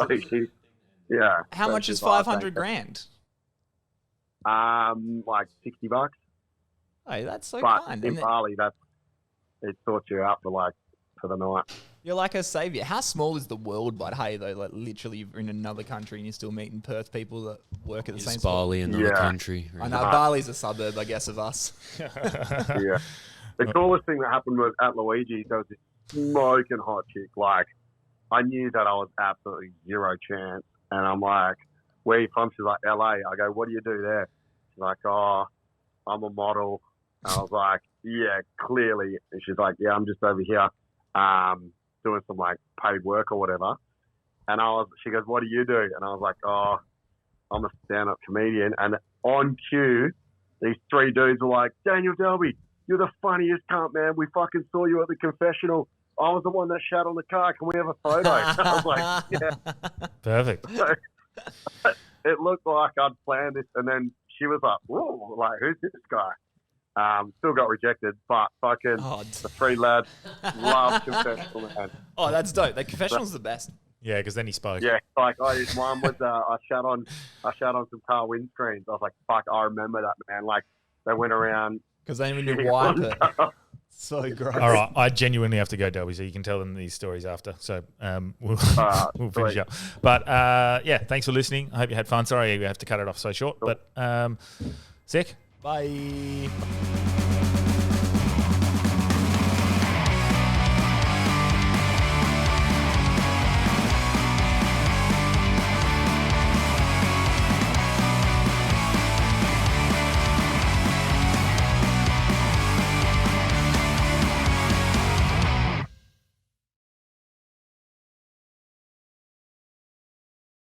Yeah. How much is 500 grand? Like $60. Hey, that's so but kind. in Bali, it sorts you out for the night. You're like a savior. How small is the world? But hey, though, like literally you're in another country and you're still meeting Perth people that work at the same spot. Bali, another country. Right? I know Bali's a suburb, I guess, of us. Yeah. The coolest thing that happened was at Luigi's, there was this smoking hot chick. Like, I knew that I was absolutely zero chance. And I'm like, "Where are you from?" She's like, "LA. I go, "What do you do there?" She's like, "Oh, I'm a model." And I was like, "Yeah, clearly." And she's like, "Yeah, I'm just over here doing some like paid work or whatever." And she goes, "What do you do?" And I was like, "Oh, I'm a stand-up comedian." And on cue, these three dudes were like, "Daniel Delby, you're the funniest cunt, man. We fucking saw you at the confessional. I was the one that shat on the car. Can we have a photo?" I was like, "Yeah." Perfect. So, it looked like I'd planned this, and then she was like, "Whoa, like who's this guy?" Still got rejected, but fucking the three lads love confessional, man. Oh, that's dope. The confessional's the best. Yeah, because then he spoke. Yeah, like one was I shat on some car windscreens. I was like, fuck, I remember that, man. Like they went around because they even knew wipe it. So gross. All right, I genuinely have to go, Delby, so you can tell them these stories after. So we'll finish up. But yeah, thanks for listening. I hope you had fun. Sorry we have to cut it off so short, but sick. Bye.